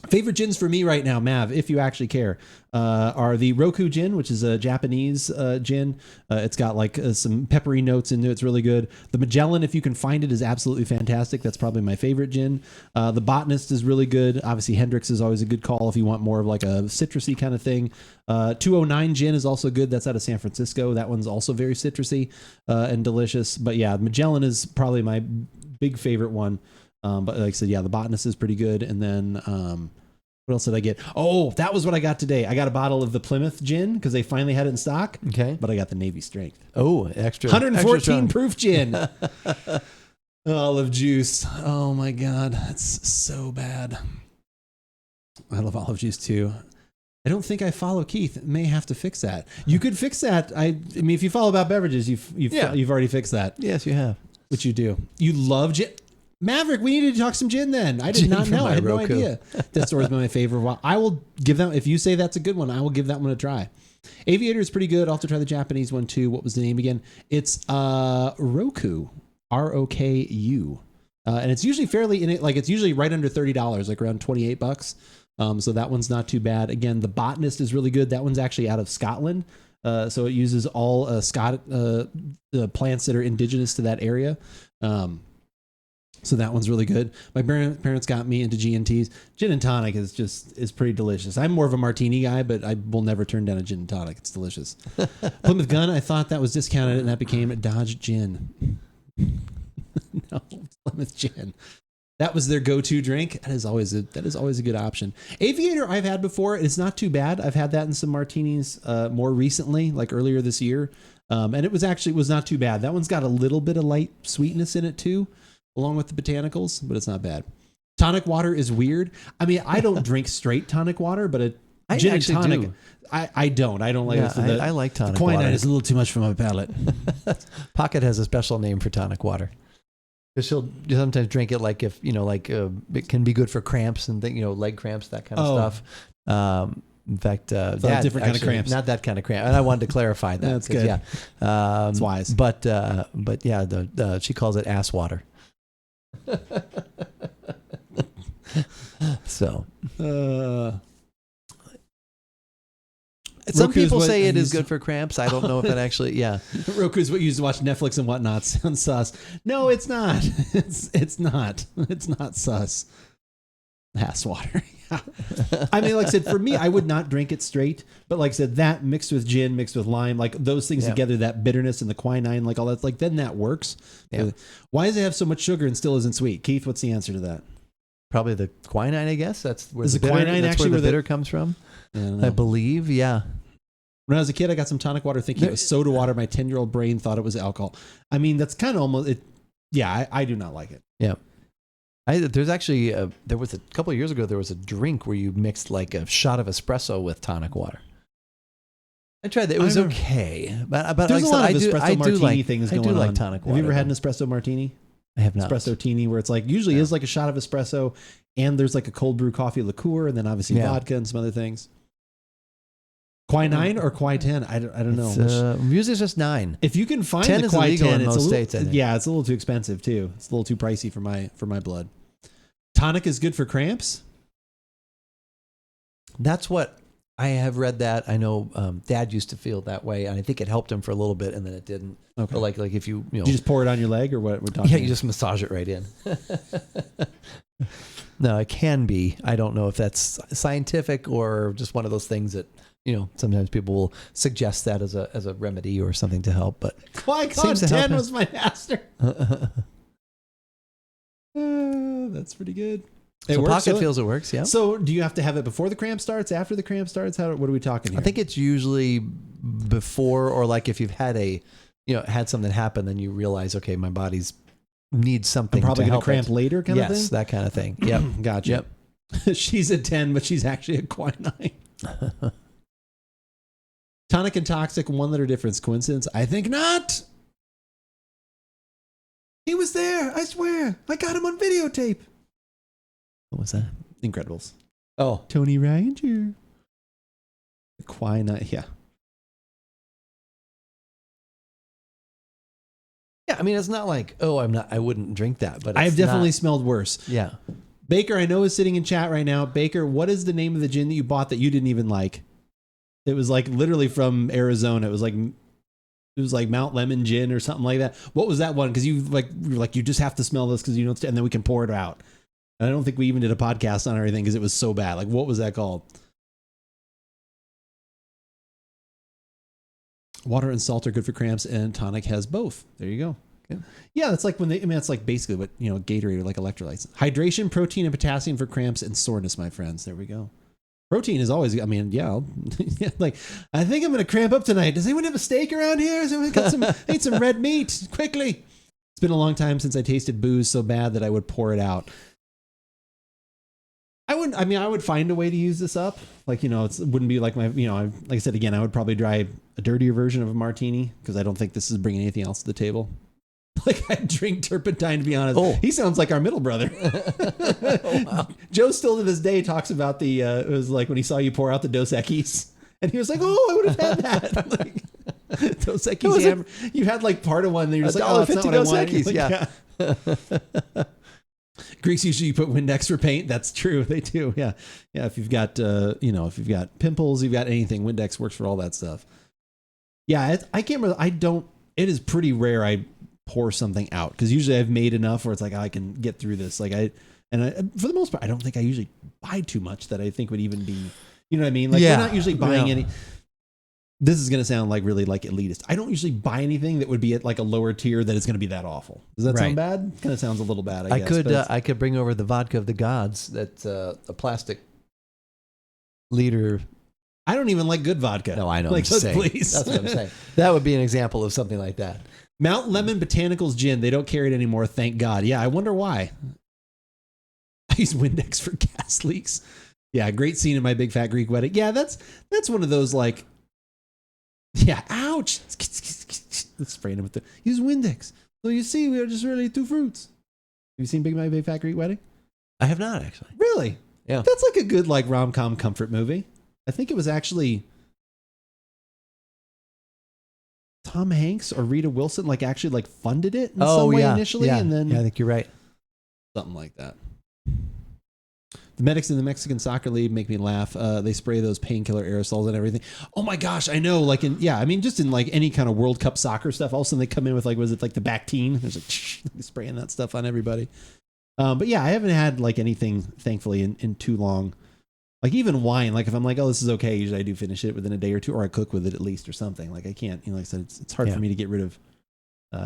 Favorite gins for me right now, Mav, if you actually care, are the Roku gin, which is a Japanese gin. It's got like some peppery notes in there. It's really good. The Magellan, if you can find it, is absolutely fantastic. That's probably my favorite gin. The Botanist is really good. Obviously, Hendrix is always a good call if you want more of like a citrusy kind of thing. 209 gin is also good. That's out of San Francisco. That one's also very citrusy and delicious. But yeah, Magellan is probably my big favorite one. But like I said, yeah, the Botanist is pretty good. And then what else did I get? Oh, that was what I got today. I got a bottle of the Plymouth gin because they finally had it in stock. Okay. But I got the Navy Strength. Oh, extra. 114 proof gin. Olive juice. Oh my God. That's so bad. I love olive juice too. I don't think I follow Keith. May have to fix that. You could fix that. I mean, if you follow About Beverages, you've already fixed that. Yes, you have. Which you do. You love gin. Maverick, we needed to talk some gin then. I did not know. I had no idea. Death's Door is my favorite. Well, I will give that, if you say that's a good one, I will give that one a try. Aviator is pretty good. I'll have to try the Japanese one too. What was the name again? It's Roku. ROKU. And it's usually fairly in it, like it's usually right under $30, like around $28. So that one's not too bad. Again, the Botanist is really good. That one's actually out of Scotland. So it uses all plants that are indigenous to that area. So that one's really good. My parents got me into G&Ts. Gin and tonic is pretty delicious. I'm more of a martini guy, but I will never turn down a gin and tonic. It's delicious. Plymouth Gun, I thought that was discounted and that became Dodge Gin. No, Plymouth Gin. That was their go-to drink. That is always a good option. Aviator I've had before. It's not too bad. I've had that in some martinis more recently, like earlier this year. And it was not too bad. That one's got a little bit of light sweetness in it too, along with the botanicals, but it's not bad. Tonic water is weird. I mean, I don't drink straight tonic water, but gin and tonic. Do. I don't like it. So I like tonic water. Quinine water. is a little too much for my palate. Pocket has a special name for tonic water. Because she'll sometimes drink it like if, it can be good for cramps and leg cramps, that kind of stuff. In fact, different kind of cramps. Not that kind of cramp. And I wanted to clarify that. That's good. Yeah. It's wise. But yeah, she calls it ass water. So. Some people say it is good for cramps. I don't know if it actually, yeah. Roku is what you use to watch Netflix and whatnot. Sounds sus. No, it's not. It's not. It's not sus. Ass water. I mean, like I said, for me, I would not drink it straight. But like I said, that mixed with gin, mixed with lime, like those things together, that bitterness and the quinine, like all that, like then that works. Yeah. Why does it have so much sugar and still isn't sweet? Keith, what's the answer to that? Probably the quinine, I guess. That's where the quinine actually where the bitter comes from. don't know. I believe, yeah. When I was a kid, I got some tonic water thinking it was soda water. My 10-year-old brain thought it was alcohol. I mean, that's kind of almost it. Yeah, I do not like it. Yeah. There's actually, there was a couple of years ago, there was a drink where you mixed like a shot of espresso with tonic water. I tried that. It was okay. But there's like a lot of I espresso martini like, things I going do like on. tonic water. Have you ever had an espresso martini? I have not. Espresso tini, where it's like usually is like a shot of espresso, and there's like a cold brew coffee liqueur, and then obviously vodka and some other things. Kwai 9 or Kwai 10? I don't know. Usually it's just 9. If you can find 10 the is Kwai illegal 10, in it's most a little, states, I think. yeah, it's a little too expensive too. It's a little too pricey for my blood. Tonic is good for cramps. That's what I have read. That I know. Dad used to feel that way, and I think it helped him for a little bit, and then it didn't. Okay. But like if you Do you just pour it on your leg, or what we're talking? Yeah, you just massage it right in. No, it can be. I don't know if that's scientific or just one of those things that sometimes people will suggest that as a remedy or something to help. But Kwai 10 was my master. That's pretty good. So Pocket feels it works, yeah. So do you have to have it before the cramp starts, after the cramp starts? What are we talking here? I think it's usually before, or like if you've had had something happen, then you realize, okay, my body's needs something. I'm probably to going help to cramp later kind of thing? Yes, that kind of thing. Yep. Gotcha. Yep. She's a 10, but she's actually a Kwai 9. Tonic and toxic, 1 liter difference. Coincidence? I think not. He was there. I swear. I got him on videotape. What was that? Incredibles. Oh, Tony Ranger. Kwai 9. Yeah. Yeah, I mean, it's not like, I wouldn't drink that, but I've definitely smelled worse. Yeah. Baker, I know, is sitting in chat right now. Baker, what is the name of the gin that you bought that you didn't even like? It was like literally from Arizona. It was like Mount Lemon gin or something like that. What was that one? Because you were like, you just have to smell this because you don't, and then we can pour it out. And I don't think we even did a podcast on everything because it was so bad. Like, what was that called? Water and salt are good for cramps, and tonic has both. There you go. Okay. Yeah, it's like it's like basically what, Gatorade or like electrolytes. Hydration, protein, and potassium for cramps and soreness, my friends. There we go. Protein is always, like, I think I'm going to cramp up tonight. Does anyone have a steak around here? Has anyone got need some red meat? Quickly. It's been a long time since I tasted booze so bad that I would pour it out. I would find a way to use this up. Like, it wouldn't be like like I said, again, I would probably try a dirtier version of a martini because I don't think this is bringing anything else to the table. Like, I drink turpentine, to be honest. Oh. He sounds like our middle brother. Oh, wow. Joe still to this day talks about it was like when he saw you pour out the Dos Equis. And he was like, I would have had that. Like, Dos Equis hammer. You had like part of one, and you're just like, that's not what I wanted. Like, yeah. Greeks usually put Windex for paint. That's true. They do. Yeah. Yeah. If you've got, if you've got pimples, you've got anything, Windex works for all that stuff. Yeah. I can't remember. It is pretty rare I pour something out because usually I've made enough where it's like, I can get through this. Like for the most part, I don't think I usually buy too much that I think would even be, you know what I mean? Like, we're not usually buying any. This is going to sound like really like elitist. I don't usually buy anything that would be at like a lower tier that is going to be that awful. Does that sound bad? Kind of sounds a little bad, I guess. I could bring over the vodka of the gods. That's a plastic liter. I don't even like good vodka. No, I know. Like, please. That's what I'm saying. That would be an example of something like that. Mount Lemon Botanicals gin. They don't carry it anymore. Thank God. Yeah. I wonder why. I use Windex for gas leaks. Yeah. Great scene in My Big Fat Greek Wedding. Yeah. That's one of those like, yeah, ouch. Let's spray him with use Windex. So you see, we are just really 2 fruits. Have you seen My Big Fat Greek Wedding? I have not, actually. Really? Yeah. That's like a good like rom-com comfort movie. I think it was actually Tom Hanks or Rita Wilson like actually like funded it in some way initially. Yeah. And then I think you're right. Something like that. The medics in the Mexican soccer league make me laugh. They spray those painkiller aerosols and everything. Oh my gosh, I know. Like just in like any kind of World Cup soccer stuff. All of a sudden they come in with like, was it like the Bactine? There's like spraying that stuff on everybody. But yeah, I haven't had like anything, thankfully, in too long. Like even wine. Like if I'm like, oh, this is okay. Usually I do finish it within a day or two, or I cook with it at least or something. Like I can't. Like I said, it's hard for me to get rid of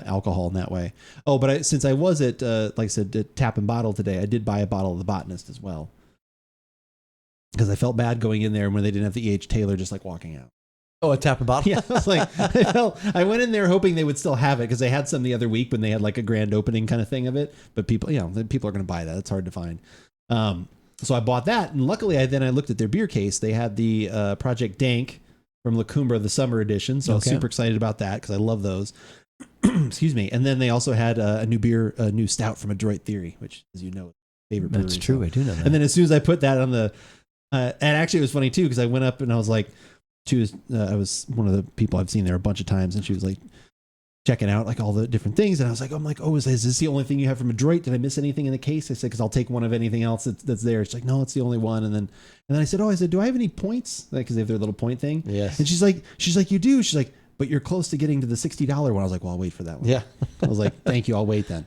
alcohol in that way. Oh, but since I was at like I said, at Tap and Bottle today, I did buy a bottle of The Botanist as well. because I felt bad going in there when they didn't have the E.H. Taylor just like walking out. Oh, a tap and bottle? Yeah, I was like, I went in there hoping they would still have it because they had some the other week when they had like a grand opening kind of thing of it. But people, people are going to buy that. It's hard to find. So I bought that, and luckily I looked at their beer case. They had the Project Dank from La Cumbra, the summer edition. So I was super excited about that because I love those. Excuse me. And then they also had a new stout from Adroit Theory, which, as you know, favorite brewery. That's true. I do know that. And then as soon as I put that on the, and actually it was funny too because I went up and I was like, I was one of the people I've seen there a bunch of times, and she was like checking out like all the different things, and I was like, oh, is this the only thing you have from Adroit? Did I miss anything in the case? I said, because I'll take one of anything else that's there. She's like, no, it's the only one. And then I said, do I have any points? Like, because they have their little point thing. Yes. And she's like, you do. She's like, but you're close to getting to the $60 one. I was like, well, I'll wait for that one. Yeah. I was like, thank you, I'll wait then.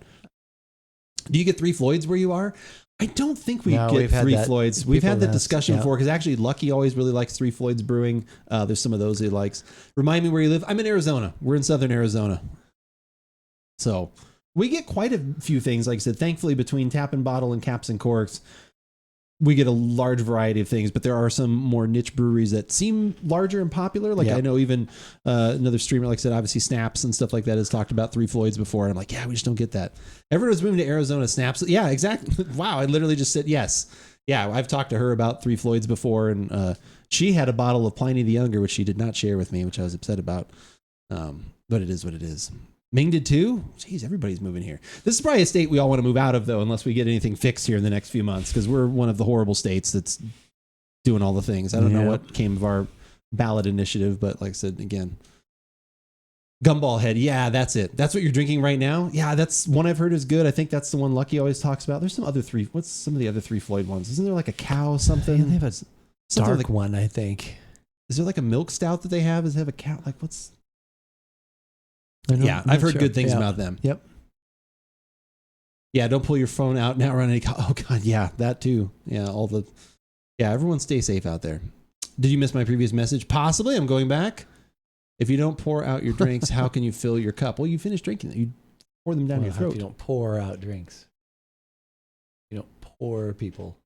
Do you get Three Floyds where you are? I don't think we get Three Floyds. We've had that discussion before because actually Lucky always really likes Three Floyds brewing. There's some of those he likes. Remind me where you live. I'm in Arizona. We're in southern Arizona. So we get quite a few things. Like I said, thankfully between tap and bottle and caps and corks, we get a large variety of things, but there are some more niche breweries that seem larger and popular. Like I know even another streamer, like I said, obviously Snaps and stuff like that has talked about Three Floyds before. And I'm like, yeah, we just don't get that. Everyone was moving to Arizona. Snaps. Yeah, exactly. Wow. I literally just said yes. Yeah. I've talked to her about Three Floyds before, and she had a bottle of Pliny the Younger, which she did not share with me, which I was upset about. But it is what it is. Ming did too. Jeez, everybody's moving here. This is probably a state we all want to move out of, though, unless we get anything fixed here in the next few months, because we're one of the horrible states that's doing all the things. I don't know what came of our ballot initiative, but like I said, again, Gumball Head. Yeah, that's it. That's what you're drinking right now? Yeah, that's one I've heard is good. I think that's the one Lucky always talks about. There's some other what's some of the other Three Floyd ones? Isn't there like a cow something? Yeah, they have a dark one, I think. Is there like a milk stout that they have? Does it have a cow? Like what's... Yeah, I've heard good things about them. Yep. Yeah, don't pull your phone out now. Run any. Oh God, yeah, that too. Yeah, everyone stay safe out there. Did you miss my previous message? Possibly. I'm going back. If you don't pour out your drinks, how can you fill your cup? Well, you finish drinking them. You pour them down your throat. You don't pour out drinks. You don't pour people.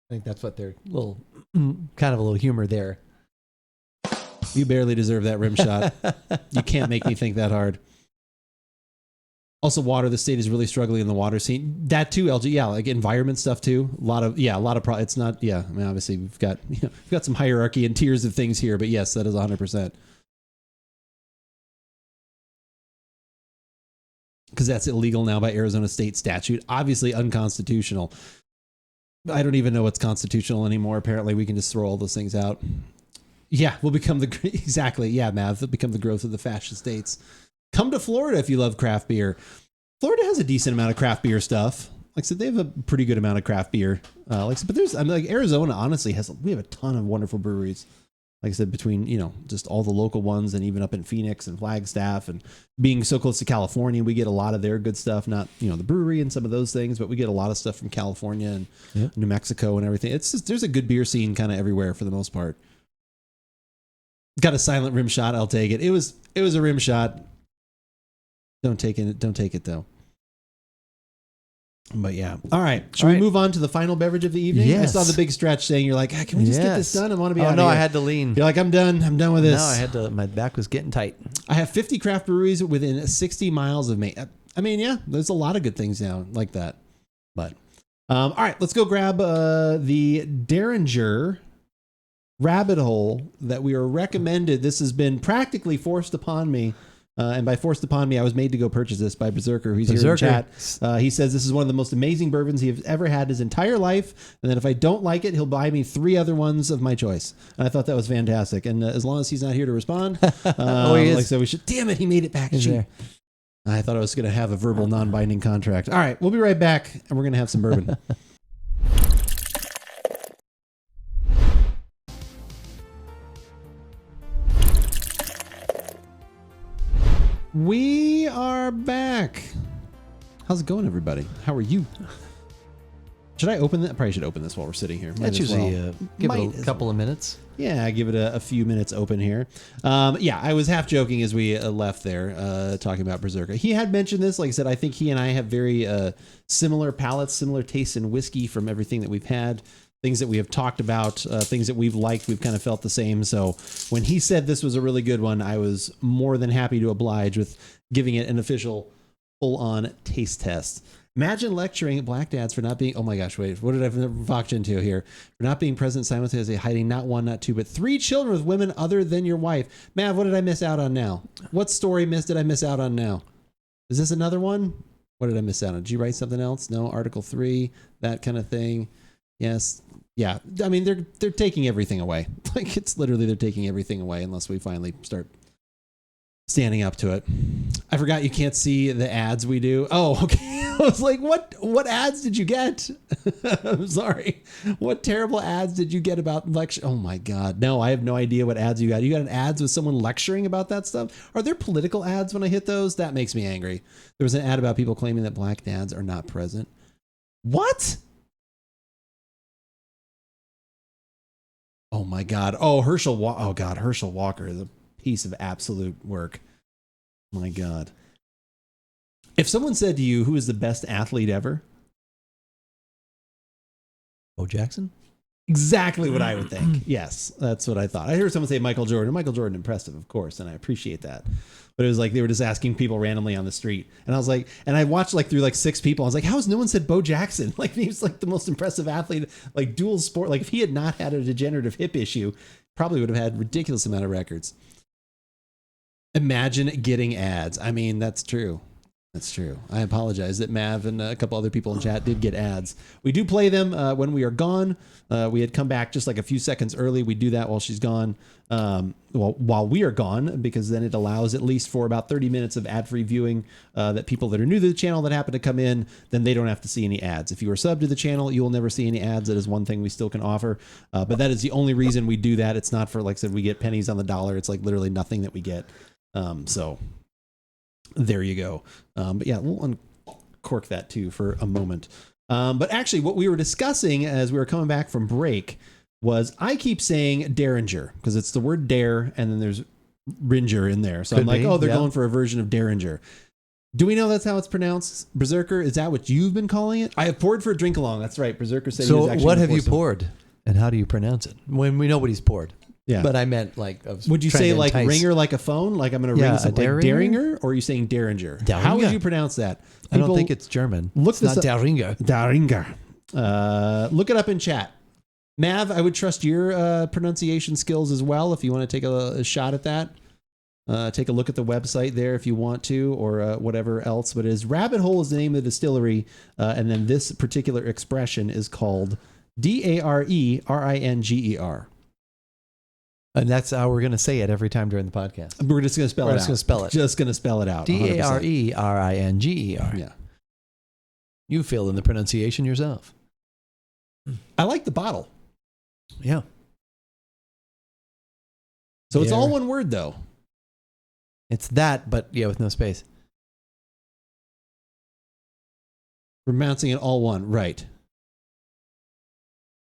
I think that's what they're kind of a little humor there. You barely deserve that rim shot. You can't make me think that hard. Also, water. The state is really struggling in the water scene. That too, LG. Yeah, like environment stuff too. A lot of it's not. Yeah, I mean, obviously we've got some hierarchy and tiers of things here, but yes, that is 100%. Because that's illegal now by Arizona state statute. Obviously unconstitutional. I don't even know what's constitutional anymore. Apparently, we can just throw all those things out. Yeah, we'll become exactly. Yeah, Mav, they'll become the growth of the fascist states. Come to Florida if you love craft beer. Florida has a decent amount of craft beer stuff. Like I said, they have a pretty good amount of craft beer. But Arizona honestly we have a ton of wonderful breweries. Like I said, between, just all the local ones and even up in Phoenix and Flagstaff, and being so close to California, we get a lot of their good stuff. Not, the brewery and some of those things, but we get a lot of stuff from California and New Mexico and everything. It's just, there's a good beer scene kind of everywhere for the most part. Got a silent rim shot. I'll take it. It was a rim shot. Don't take it though. But yeah. All right. Should we move on to the final beverage of the evening? Yes. I saw the big stretch saying you're like, can we just get this done? I want to be out of here. I had to lean. You're like, I'm done. I'm done with this. No, my back was getting tight. I have 50 craft breweries within 60 miles of me. I mean, yeah, there's a lot of good things now like that. But all right, let's go grab the Derringer rabbit hole that we are recommended. This has been practically forced upon me. And by forced upon me, I was made to go purchase this by Berserker, who's here in chat. He says this is one of the most amazing bourbons he has ever had his entire life, and that if I don't like it, he'll buy me 3 other ones of my choice. And I thought that was fantastic. And as long as he's not here to respond, he is. Like I said, we should. Damn it, he made it back. I thought I was going to have a verbal non-binding contract. All right, we'll be right back, and we're going to have some bourbon. We are back. How's it going, everybody? How are you? Should I open that? I probably should open this while we're sitting here. That's usually give it a couple of minutes. Yeah, give it a few minutes open here. I was half joking as we left there, talking about Berserker. He had mentioned this. Like I said, I think he and I have very similar palates, similar tastes in whiskey from everything that we've had. things that we have talked about, things that we've liked. We've kind of felt the same. So when he said this was a really good one, I was more than happy to oblige with giving it an official full-on taste test. Imagine lecturing black dads for not being, oh my gosh, wait, what did I walked into here? For not being present simultaneously, hiding not one, not two, but 3 children with women other than your wife. Mav, what did I miss out on now? What story did I miss out on now? Is this another one? What did I miss out on? Did you write something else? No, Article 3, that kind of thing. Yes. Yeah. I mean, they're taking everything away. Like, it's literally they're taking everything away unless we finally start standing up to it. I forgot you can't see the ads we do. Oh, okay. I was like, what ads did you get? I'm sorry. What terrible ads did you get about lecture? Oh my God. No, I have no idea what ads you got. You got an ads with someone lecturing about that stuff? Are there political ads when I hit those? That makes me angry. There was an ad about people claiming that black dads are not present. What? Oh my God. Oh, Herschel Walker is a piece of absolute work. My God. If someone said to you, who is the best athlete ever? Bo Jackson? Exactly what I would think. Yes, that's what I thought. I heard someone say Michael Jordan. Michael Jordan, impressive, of course, and I appreciate that. But it was like they were just asking people randomly on the street. And I was like, and I watched like through like 6 people. I was like, how has no one said Bo Jackson? Like, he was like the most impressive athlete, like dual sport. Like, if he had not had a degenerative hip issue, probably would have had a ridiculous amount of records. Imagine getting ads. I mean, that's true. That's true. I apologize that Mav and a couple other people in chat did get ads. We do play them when we are gone. We had come back just like a few seconds early. We do that while she's gone. While we are gone, because then it allows at least for about 30 minutes of ad-free viewing that people that are new to the channel that happen to come in, then they don't have to see any ads. If you are subbed to the channel, you will never see any ads. That is one thing we still can offer. But that is the only reason we do that. It's not for, like I said, we get pennies on the dollar. It's like literally nothing that we get. So there you go. But yeah, we'll uncork that too for a moment. But actually what we were discussing as we were coming back from break was I keep saying Derringer because it's the word dare and then there's Ringer in there. So I'm like, oh, they're going for a version of Derringer. Do we know that's how it's pronounced? Berserker, is that what you've been calling it? I have poured for a drink along. That's right. Berserker said he was actually. So what have you poured and how do you pronounce it? When we know what he's poured. Yeah, but I meant like. Would you say like ringer like a phone? Like I'm going to ring something like Dareringer? Or are you saying Derringer? How would you pronounce that? I don't think it's German. Look, it's not Dareringer. Dareringer. Look it up in chat. Mav, I would trust your pronunciation skills as well. If you want to take a shot at that, take a look at the website there if you want to, or whatever else. But it is Rabbit Hole is the name of the distillery, and then this particular expression is called Dareringer. And that's how we're going to say it every time during the podcast. We're just going to spell it out. Just going to spell it out. Dareringer. Yeah. You fill in the pronunciation yourself. I like the bottle. Yeah. So it's all one word, though. It's that, but yeah, with no space. We're pronouncing it all one. Right.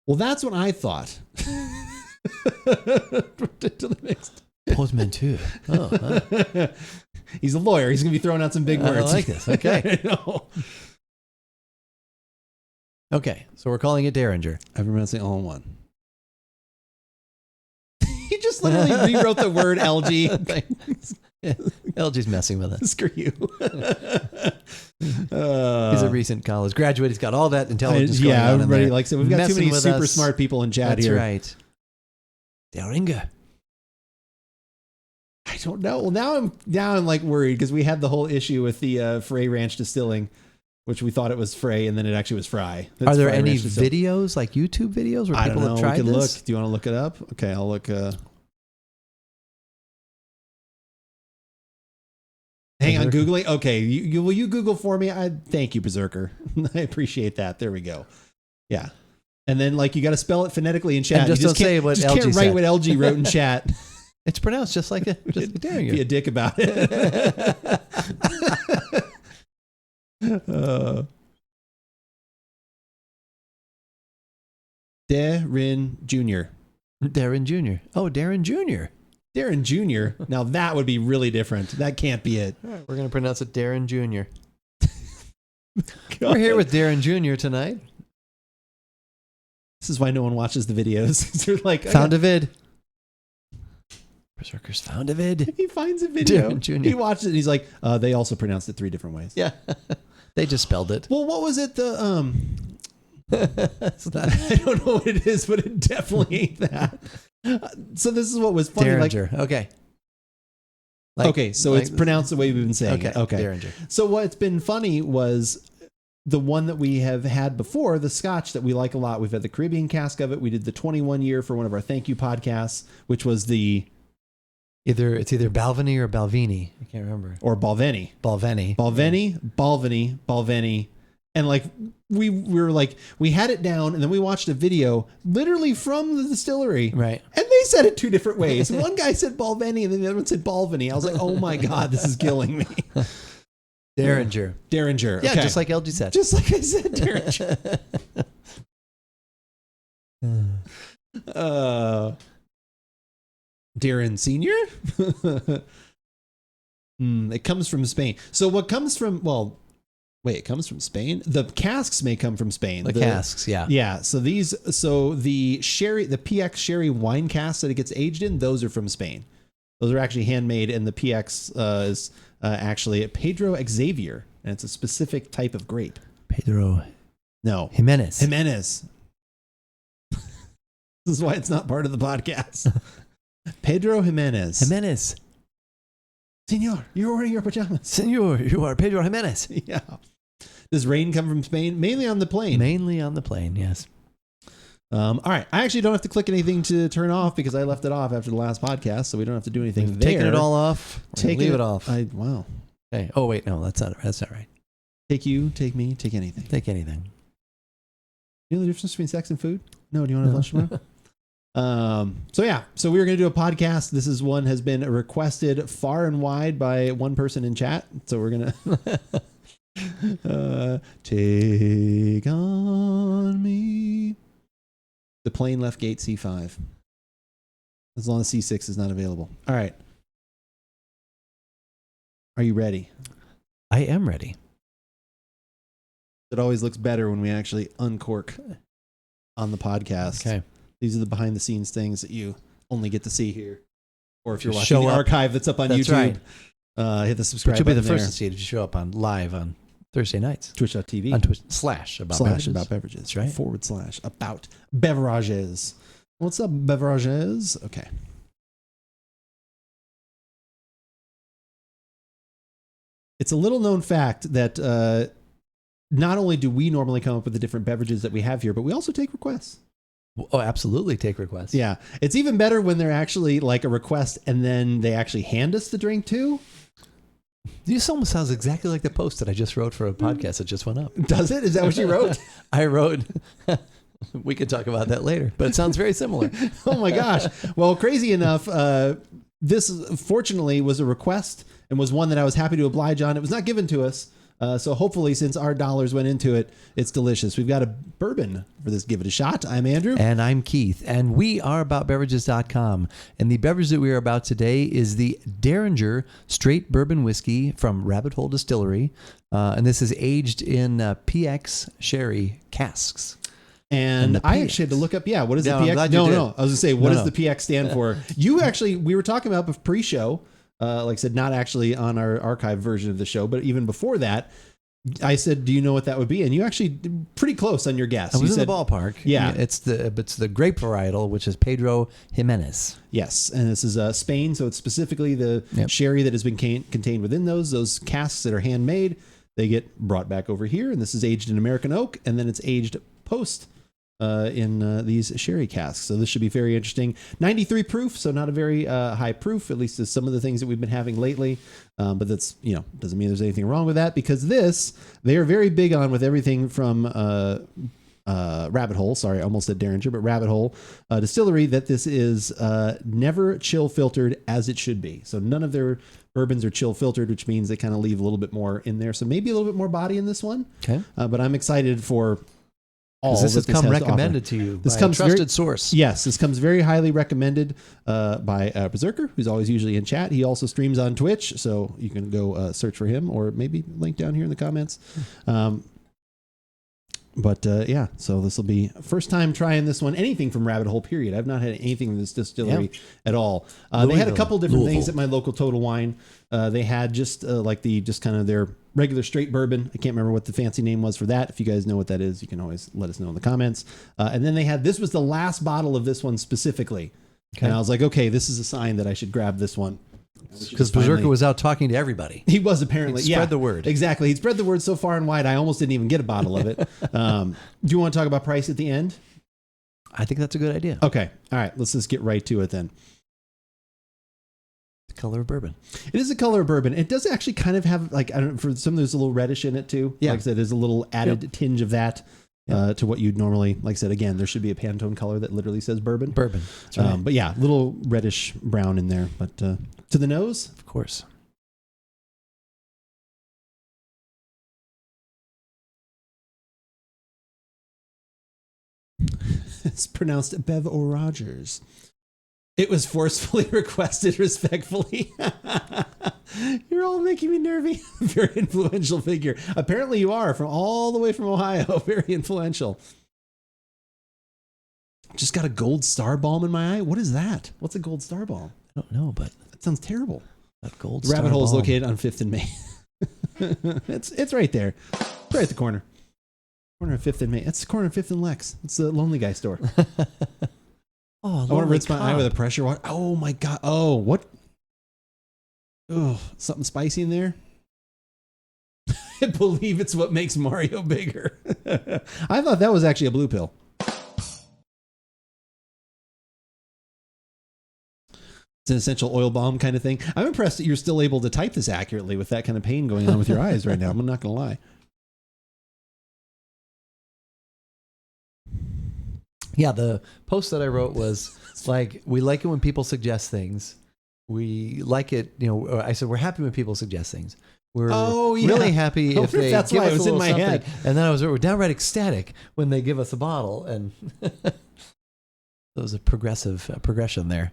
Well, that's what I thought. Portmanteau. Oh, he's a lawyer. He's going to be throwing out some big words. I like this. Okay. Okay. So we're calling it Derringer. I'm pronouncing all in one. He just literally rewrote the word LG. LG's messing with us. Screw you. He's a recent college graduate. He's got all that intelligence. Yeah, everybody likes it. We've got too many super smart people in chat here. That's right. Derringer. I don't know. Well, now I'm like worried because we had the whole issue with the Frey Ranch Distilling, which we thought it was Frey, and then it actually was Fry. Are there any videos, like YouTube videos, where people have tried this? Look. Do you want to look it up? Okay, I'll look. Hang on, Googling. Okay, will you Google for me? Thank you, Berserker. I appreciate that. There we go. Yeah. And then, like, you got to spell it phonetically in chat. And just don't say what LG said. Can't write what LG wrote in chat. It's pronounced just like Derringer. Be a dick about it. Darren Jr. Darren Jr. Oh, Darren Jr. Darren Jr. Now that would be really different. That can't be it. All right, we're going to pronounce it Darren Jr. We're here with Darren Jr. tonight. This is why no one watches the videos. They're like, Found a vid. Berserkers found a vid. He finds a video. Junior. He watches it and he's like, they also pronounced it 3 different ways. Yeah. They just spelled it. Well, what was it? It's not I don't know what it is, but it definitely ain't that. So this is what was funny. Derringer. Okay. Okay, so it's pronounced the way we've been saying it. Okay. Derringer. So what's been funny was the one that we have had before, the Scotch that we like a lot. We've had the Caribbean cask of it. We did the 21 year for one of our thank you podcasts, which was the... It's either Balvenie or Balvenie. I can't remember. Or Balvenie. Balvenie. And like we were like, we had it down and then we watched a video literally from the distillery. Right. And they said it 2 different ways. One guy said Balvenie and then the other one said Balvenie. I was like, oh my God, this is killing me. Derringer. Derringer. Yeah, okay. just like LG said. Just like I said, Derringer. Darren Senior? It comes from Spain. So what comes from, it comes from Spain? The casks may come from Spain. The casks, yeah. Yeah. So the PX sherry wine casks that it gets aged in, those are from Spain. Those are actually handmade, and the PX is actually a Pedro Xavier, and it's a specific type of grape. Jimenez. This is why it's not part of the podcast. Pedro Jimenez. Senor, you're wearing your pajamas. Senor, you are Pedro Jimenez. Yeah. Does rain come from Spain? Mainly on the plane. Yes. All right. I actually don't have to click anything to turn off because I left it off after the last podcast, so we don't have to do anything there. Taking it all off. Leave it off. Wow. Okay. Oh wait, no, that's not right. Take you, take me, take anything. Take anything. You know the difference between sex and food? No. Do you want to have lunch tomorrow? So we were going to do a podcast. This is one has been requested far and wide by one person in chat. So we're going to take on me. The plane left gate C5. As long as C6 is not available. All right. Are you ready? I am ready. It always looks better when we actually uncork on the podcast. Okay. These are the behind the scenes things that you only get to see here. Or if you're watching the archive that's up on YouTube, right. Hit the subscribe But you'll be button the first there. to see it if you show up on Thursday nights. Twitch.tv. On Twitch / About Beverages. That's right. / About Beverages. What's up, Beverages? Okay. It's a little known fact that not only do we normally come up with the different beverages that we have here, but we also take requests. Oh, absolutely take requests. Yeah. It's even better when they're actually like a request and then they actually hand us the drink too. This almost sounds exactly like the post that I just wrote for a podcast that just went up. Does it? Is that what you wrote? I wrote, we could talk about that later, but it sounds very similar. Oh my gosh. Well, crazy enough, this fortunately was a request and was one that I was happy to oblige on. It was not given to us. So hopefully, since our dollars went into it, it's delicious. We've got a bourbon for this. Give it a shot. I'm Andrew. And I'm Keith. And we are AboutBeverages.com. And the beverage that we are about today is the Derringer Straight Bourbon Whiskey from Rabbit Hole Distillery. And this is aged in PX sherry casks. And I actually had to look up, what is the PX? No. I was going to say, what does the PX stand for? We were talking about pre-show. Like I said, not actually on our archive version of the show, but even before that, I said, do you know what that would be? And you actually did pretty close on your guess. I was in the ballpark. Yeah. It's the grape varietal, which is Pedro Jimenez. Yes. And this is Spain. So it's specifically the sherry that has been contained within those casks that are handmade. They get brought back over here. And this is aged in American oak. And then it's aged post in these sherry casks. So this should be very interesting. 93 proof, so not a very high proof, at least as some of the things that we've been having lately. But that's, doesn't mean there's anything wrong with that, because they are very big on with everything from Rabbit Hole. Sorry, I almost said Derringer, but Rabbit Hole Distillery, that this is never chill filtered as it should be. So none of their bourbons are chill filtered, which means they kind of leave a little bit more in there. So maybe a little bit more body in this one. Okay. But I'm excited for this has come recommended to you by a trusted source. Yes, this comes very highly recommended by Berserker, who's always usually in chat. He also streams on Twitch, so you can go search for him, or maybe link down here in the comments. But yeah, so this will be first time trying this one. Anything from Rabbit Hole, period. I've not had anything from this distillery at all. They had a couple different things at my local Total Wine. They had just kind of their regular straight bourbon. I can't remember what the fancy name was for that. If you guys know what that is, you can always let us know in the comments. And then they had, this was the last bottle of this one specifically. Okay. And I was like, okay, this is a sign that I should grab this one. Because Berserker was out talking to everybody. He was apparently. He'd spread the word. Exactly. He'd spread the word so far and wide, I almost didn't even get a bottle of it. Do you want to talk about price at the end? I think that's a good idea. Okay. All right. Let's just get right to it then. The color of bourbon. It is a color of bourbon. It does actually kind of have, like, I don't know, for some there's a little reddish in it too. Yeah. Like I said, there's a little added tinge of that. To what you'd normally, like I said, again, there should be a Pantone color that literally says bourbon. Bourbon. That's right. But yeah, little reddish brown in there. But to the nose? Of course. It's pronounced Bev or Rogers. It was forcefully requested respectfully. You're all making me nervy. Very influential figure. Apparently you are, from all the way from Ohio. Very influential. Just got a gold star balm in my eye. What is that? What's a gold star balm? I don't know, but that sounds terrible. That gold The star Rabbit Hole is balm. located on 5th and May. It's right there. It's right at the corner. Corner of 5th and May. It's the corner of 5th and Lex. It's the Lonely Guy store. I want to rinse my eye with a pressure water. Oh my God. Oh, what? Oh, something spicy in there. I believe it's what makes Mario bigger. I thought that was actually a blue pill. It's an essential oil balm kind of thing. I'm impressed that you're still able to type this accurately with that kind of pain going on with your eyes right now. I'm not going to lie. Yeah, the post that I wrote was like, we like it when people suggest things. We like it, I said, we're happy when people suggest things. We're really happy if they that's give why us it was a in little my something. head. And then we're downright ecstatic when they give us a bottle. And there was a progression there.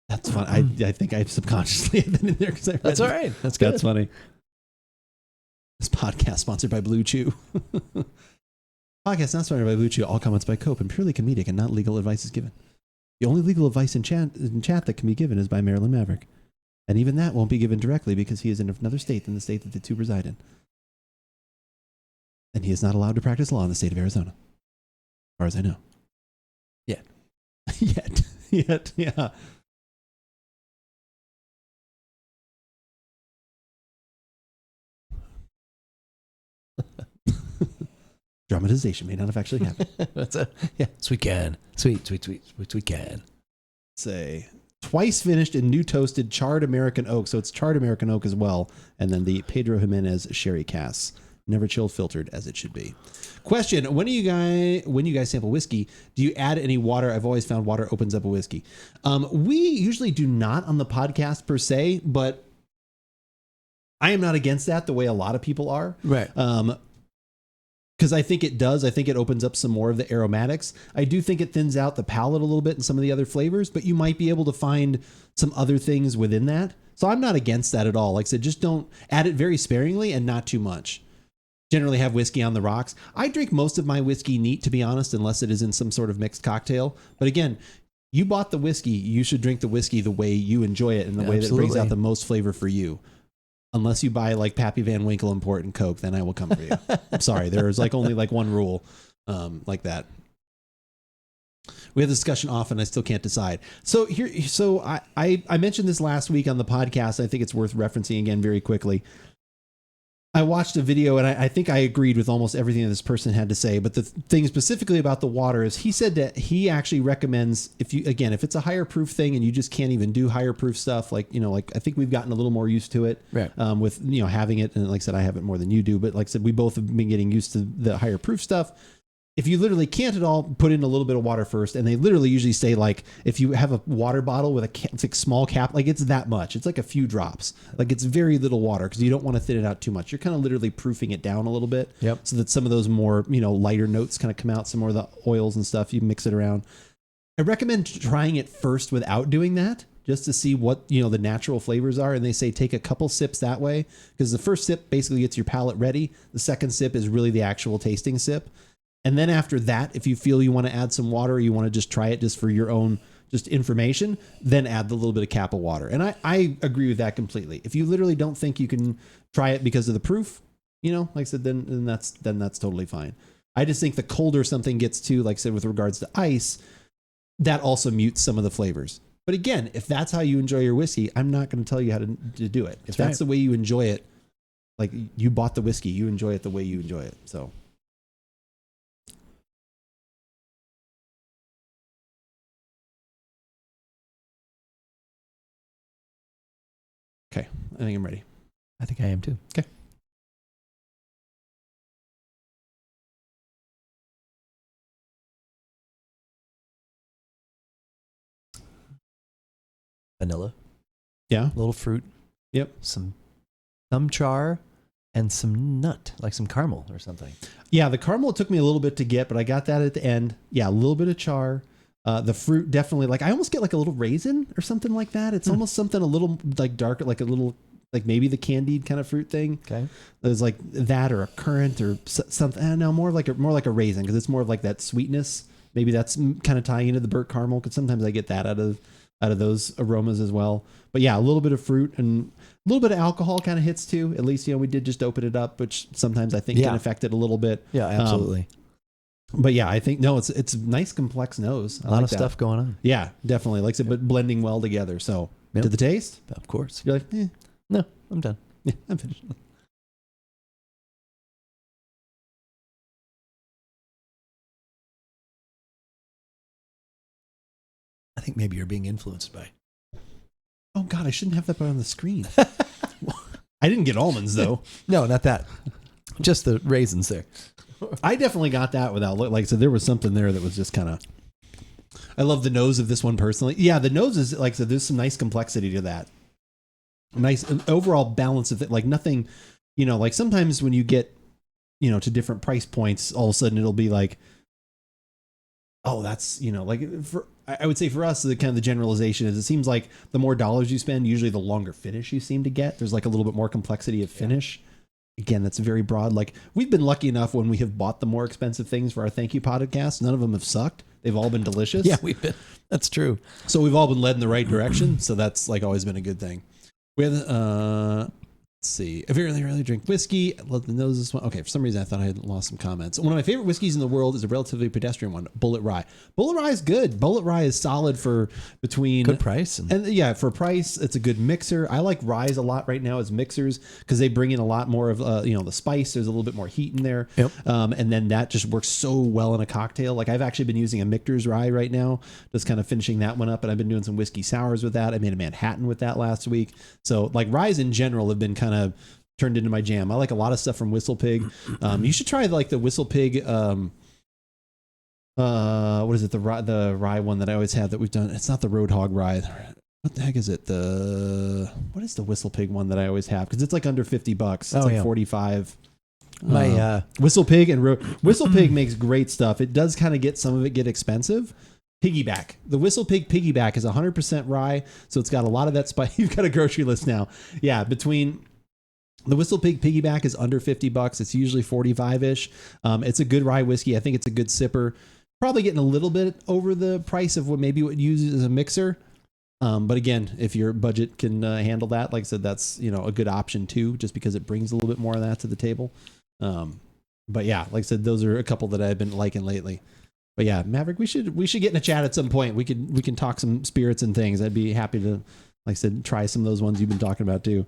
That's fun. I think I subconsciously have been in there because I read That's all right. That's good. That's funny. This podcast sponsored by Blue Chew. Podcast not sponsored by Blue Chew. All comments by Cope and purely comedic and not legal advice is given. The only legal advice in chat that can be given is by Marilyn Maverick. And even that won't be given directly because he is in another state than the state that the two reside in. And he is not allowed to practice law in the state of Arizona. As far as I know. Yet. Yet, yeah. Dramatization may not have actually happened. Sweet can. Sweet can. Say twice finished in new toasted charred American oak. So it's charred American oak as well. And then the Pedro Jimenez sherry casks. Never chilled, filtered as it should be. Question: when you guys sample whiskey, do you add any water? I've always found water opens up a whiskey. We usually do not on the podcast per se, but I am not against that the way a lot of people are. Right. Because I think it does. I think it opens up some more of the aromatics. I do think it thins out the palate a little bit and some of the other flavors, but you might be able to find some other things within that. So I'm not against that at all. Like I said, just don't add it very sparingly and not too much. Generally have whiskey on the rocks. I drink most of my whiskey neat, to be honest, unless it is in some sort of mixed cocktail. But again, you bought the whiskey. You should drink the whiskey the way you enjoy it and the way that brings out the most flavor for you. Unless you buy like Pappy Van Winkle Important Coke, then I will come for you. I'm sorry. There is only one rule like that. We have this discussion often. I still can't decide. So I mentioned this last week on the podcast. I think it's worth referencing again very quickly. I watched a video and I think I agreed with almost everything that this person had to say. But the thing specifically about the water is he said that he actually recommends if it's a higher proof thing and you just can't even do higher proof stuff, like I think we've gotten a little more used to it, right? With having it, and like I said, I have it more than you do, but like I said, we both have been getting used to the higher proof stuff. If you literally can't at all, put in a little bit of water first. And they literally usually say, like, if you have a water bottle with it's like small cap, like it's that much. It's like a few drops. Like it's very little water because you don't want to thin it out too much. You're kind of literally proofing it down a little bit. Yep. So that some of those more, lighter notes kind of come out, some more of the oils and stuff. You mix it around. I recommend trying it first without doing that, just to see what, the natural flavors are. And they say take a couple sips that way because the first sip basically gets your palate ready. The second sip is really the actual tasting sip. And then after that, if you feel you want to add some water, or you want to just try it just for your own just information, then add the little bit of cap of water. And I agree with that completely. If you literally don't think you can try it because of the proof, like I said, then that's totally fine. I just think the colder something gets to, like I said, with regards to ice, that also mutes some of the flavors. But again, if that's how you enjoy your whiskey, I'm not going to tell you how to do it. If that's the way you enjoy it, like you bought the whiskey, you enjoy it the way you enjoy it. So. Okay, I think I'm ready. I think I am too. Okay. Vanilla. Yeah. A little fruit. Yep. Some char and some nut, like some caramel or something. Yeah, the caramel took me a little bit to get, but I got that at the end. Yeah, a little bit of char. The fruit definitely, like I almost get like a little raisin or something like that. It's almost something a little like darker, like a little, like maybe the candied kind of fruit thing. Okay. There's like that or a currant or something. I don't know, more like a raisin because it's more of like that sweetness. Maybe that's kind of tying into the burnt caramel because sometimes I get that out of those aromas as well. But yeah, a little bit of fruit and a little bit of alcohol kind of hits too. At least, we did just open it up, which sometimes I think can affect it a little bit. Yeah, absolutely. But yeah, I think, no, it's a nice complex nose. A lot of stuff going on. Yeah, definitely. Like I said, but blending well together. So to the taste? Of course. You're like, no, I'm done. Yeah, I'm finished. I think maybe you're being influenced by. Oh God, I shouldn't have that put on the screen. I didn't get almonds though. No, not that. Just the raisins there. I definitely got that without, like I said, there was something there that was just kind of, I love the nose of this one personally. Yeah, the nose is, like I said, there's some nice complexity to that. Nice overall balance of it. Like nothing, like sometimes when you get, to different price points, all of a sudden it'll be like, oh, that's, like I would say for us, the kind of the generalization is it seems like the more dollars you spend, usually the longer finish you seem to get. There's like a little bit more complexity of finish. Again, that's very broad. Like we've been lucky enough when we have bought the more expensive things for our thank you podcast. None of them have sucked. They've all been delicious. Yeah, we've been. That's true. So we've all been led in the right direction. So that's like always been a good thing. We have, let's see. I very rarely drink whiskey. I love the nose of this one. Okay, for some reason I thought I had lost some comments. One of my favorite whiskeys in the world is a relatively pedestrian one, Bullet Rye. Bullet Rye is good. Bullet Rye is solid for between good price and yeah, for price, it's a good mixer. I like ryes a lot right now as mixers because they bring in a lot more of the spice. There's a little bit more heat in there, and then that just works so well in a cocktail. Like I've actually been using a Michter's rye right now, just kind of finishing that one up, and I've been doing some whiskey sours with that. I made a Manhattan with that last week. So like ryes in general have been kind of turned into my jam. I like a lot of stuff from Whistle Pig. You should try like the Whistle Pig. What is it? The rye one that I always have that we've done. It's not the Roadhog rye. What the heck is it? What is the Whistle Pig one that I always have? Because it's like under $50. It's like 45. My Whistle Pig and Whistle Pig makes great stuff. It does kind of get some of it get expensive. Piggyback. The Whistle Pig Piggyback is 100% rye, so it's got a lot of that spice. You've got a grocery list now. Yeah, between the Whistle Pig Piggyback is under $50. It's usually 45-ish. It's a good rye whiskey. I think it's a good sipper. Probably getting a little bit over the price of what you use as a mixer. But again, if your budget can handle that, like I said, that's a good option too, just because it brings a little bit more of that to the table. But yeah, like I said, those are a couple that I've been liking lately. But yeah, Maverick, we should get in a chat at some point. We can talk some spirits and things. I'd be happy to, like I said, try some of those ones you've been talking about too.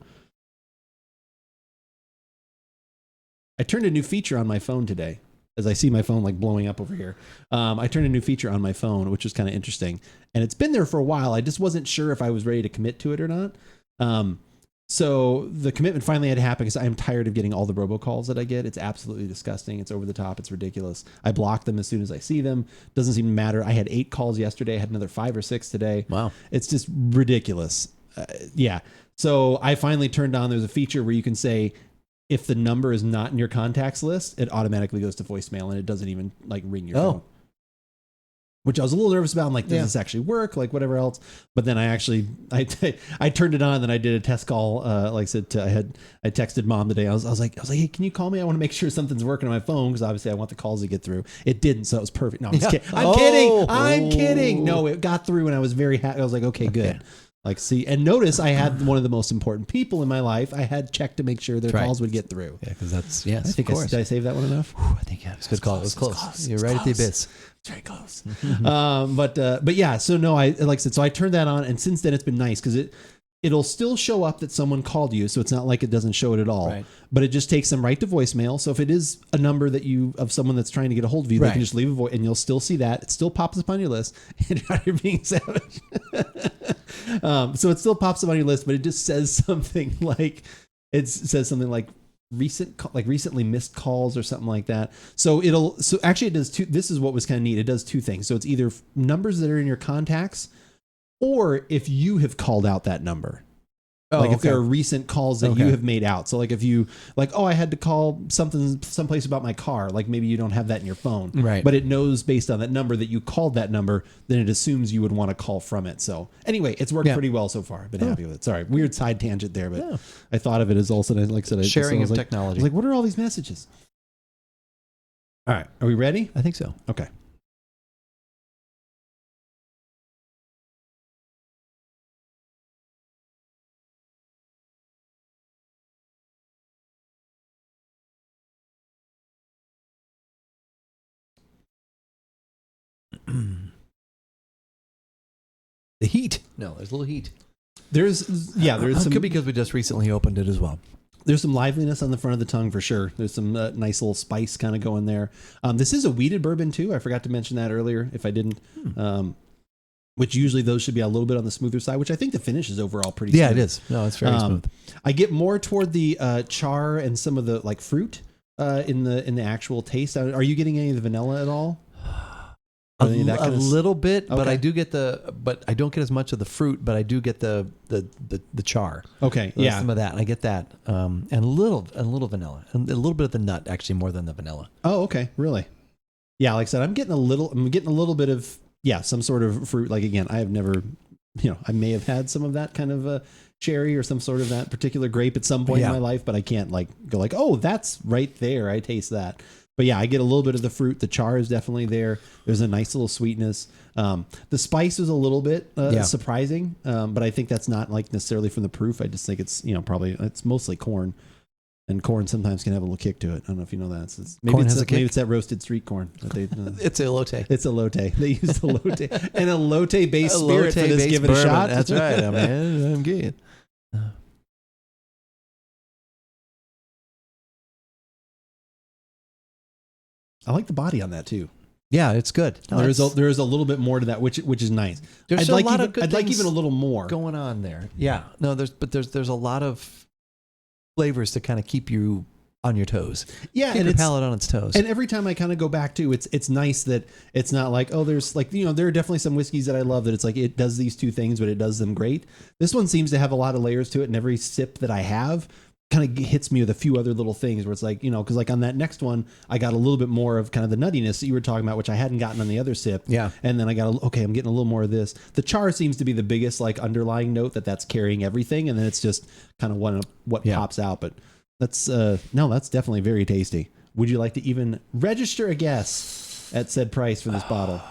I turned a new feature on my phone today. As I see my phone like blowing up over here. I turned a new feature on my phone, which was kind of interesting. And it's been there for a while. I just wasn't sure if I was ready to commit to it or not. So the commitment finally had to happen because I'm tired of getting all the robocalls that I get. It's absolutely disgusting. It's over the top. It's ridiculous. I block them as soon as I see them. Doesn't seem to matter. I had 8 calls yesterday. I had another 5 or 6 today. Wow. It's just ridiculous. Yeah. So I finally turned on, there's a feature where you can say, if the number is not in your contacts list, it automatically goes to voicemail and it doesn't even like ring your phone. which I was a little nervous about. I'm like, does this actually work? Like whatever else. But then I turned it on. Then I did a test call. Like I said, I texted Mom today. I was like, hey, can you call me? I want to make sure something's working on my phone because obviously I want the calls to get through. It didn't, so it was perfect. No, I'm just kidding. I'm kidding. No, it got through, and I was very happy. I was like, okay, good. Like, see, and notice I had one of the most important people in my life. I had checked to make sure their calls would get through. Yeah, because that's, yes, I think did I save that one enough? Whew, I think, yeah, it's a good call. It was close. You're right at the abyss. It's very close. But yeah, so no, like I said, so I turned that on, and since then it's been nice because it'll still show up that someone called you, so it's not like it doesn't show it at all. Right. But it just takes them right to voicemail. So if it is a number that of someone that's trying to get a hold of you, they can just leave a voice, and you'll still see that. It still pops up on your list. And you're being savage. So it still pops up on your list, but it just says something like recently missed calls or something like that. So actually it does two. This is what was kind of neat. It does two things. So it's either numbers that are in your contacts, or if you have called out that number. If there are recent calls that you have made out. So like if you I had to call someplace about my car, like maybe you don't have that in your phone. Right. But it knows based on that number that you called that number, then it assumes you would want to call from it. So anyway, it's worked pretty well so far. I've been happy with it. Sorry, weird side tangent there, but I thought of it as also, like I said, sharing of technology. I was like, what are all these messages? All right. Are we ready? I think so. Okay. The heat. No, there's a little heat. There's some, could be because we just recently opened it as well. There's some liveliness on the front of the tongue for sure. There's some nice little spice kind of going there. This is a wheated bourbon too. I forgot to mention that earlier if I didn't. Which usually those should be a little bit on the smoother side, which I think the finish is overall pretty smooth. Yeah, it is. No, it's very smooth. I get more toward the char and some of the like fruit in the actual taste. Are you getting any of the vanilla at all? A little bit, but I do get but I don't get as much of the fruit, but I do get the char. Okay, There's some of that, and I get that, and a little vanilla, and a little bit of the nut, actually more than the vanilla. Oh, okay, really? Yeah, like I said, I'm getting a little bit of some sort of fruit. Like again, I have never, I may have had some of that kind of cherry or some sort of that particular grape at some point in my life, but I can't go oh, that's right there. I taste that. But yeah, I get a little bit of the fruit. The char is definitely there. There's a nice little sweetness. The spice is a little bit surprising, but I think that's not like necessarily from the proof. I just think it's probably it's mostly corn, and corn sometimes can have a little kick to it. I don't know if you know that. Maybe it's that roasted street corn. That they, it's a elote. It's a elote. They use the elote and a elote based spirit for this. Give it a shot. That's right. I'm getting. I like the body on that too. Yeah, it's good. No, there is a little bit more to that, which is nice. I'd like even a little more going on there. Yeah, no, there's a lot of flavors to kind of keep you on your toes. Yeah, keep your palate on its toes. And every time I kind of go back to it's nice that it's not like there's like there are definitely some whiskeys that I love that it's like it does these two things, but it does them great. This one seems to have a lot of layers to it, and every sip that I have kind of hits me with a few other little things where it's like, because like on that next one, I got a little bit more of kind of the nuttiness that you were talking about, which I hadn't gotten on the other sip. Yeah. And then I'm getting a little more of this. The char seems to be the biggest like underlying note that's carrying everything. And then it's just kind of what pops out. But that's definitely very tasty. Would you like to even register a guess at said price for this bottle?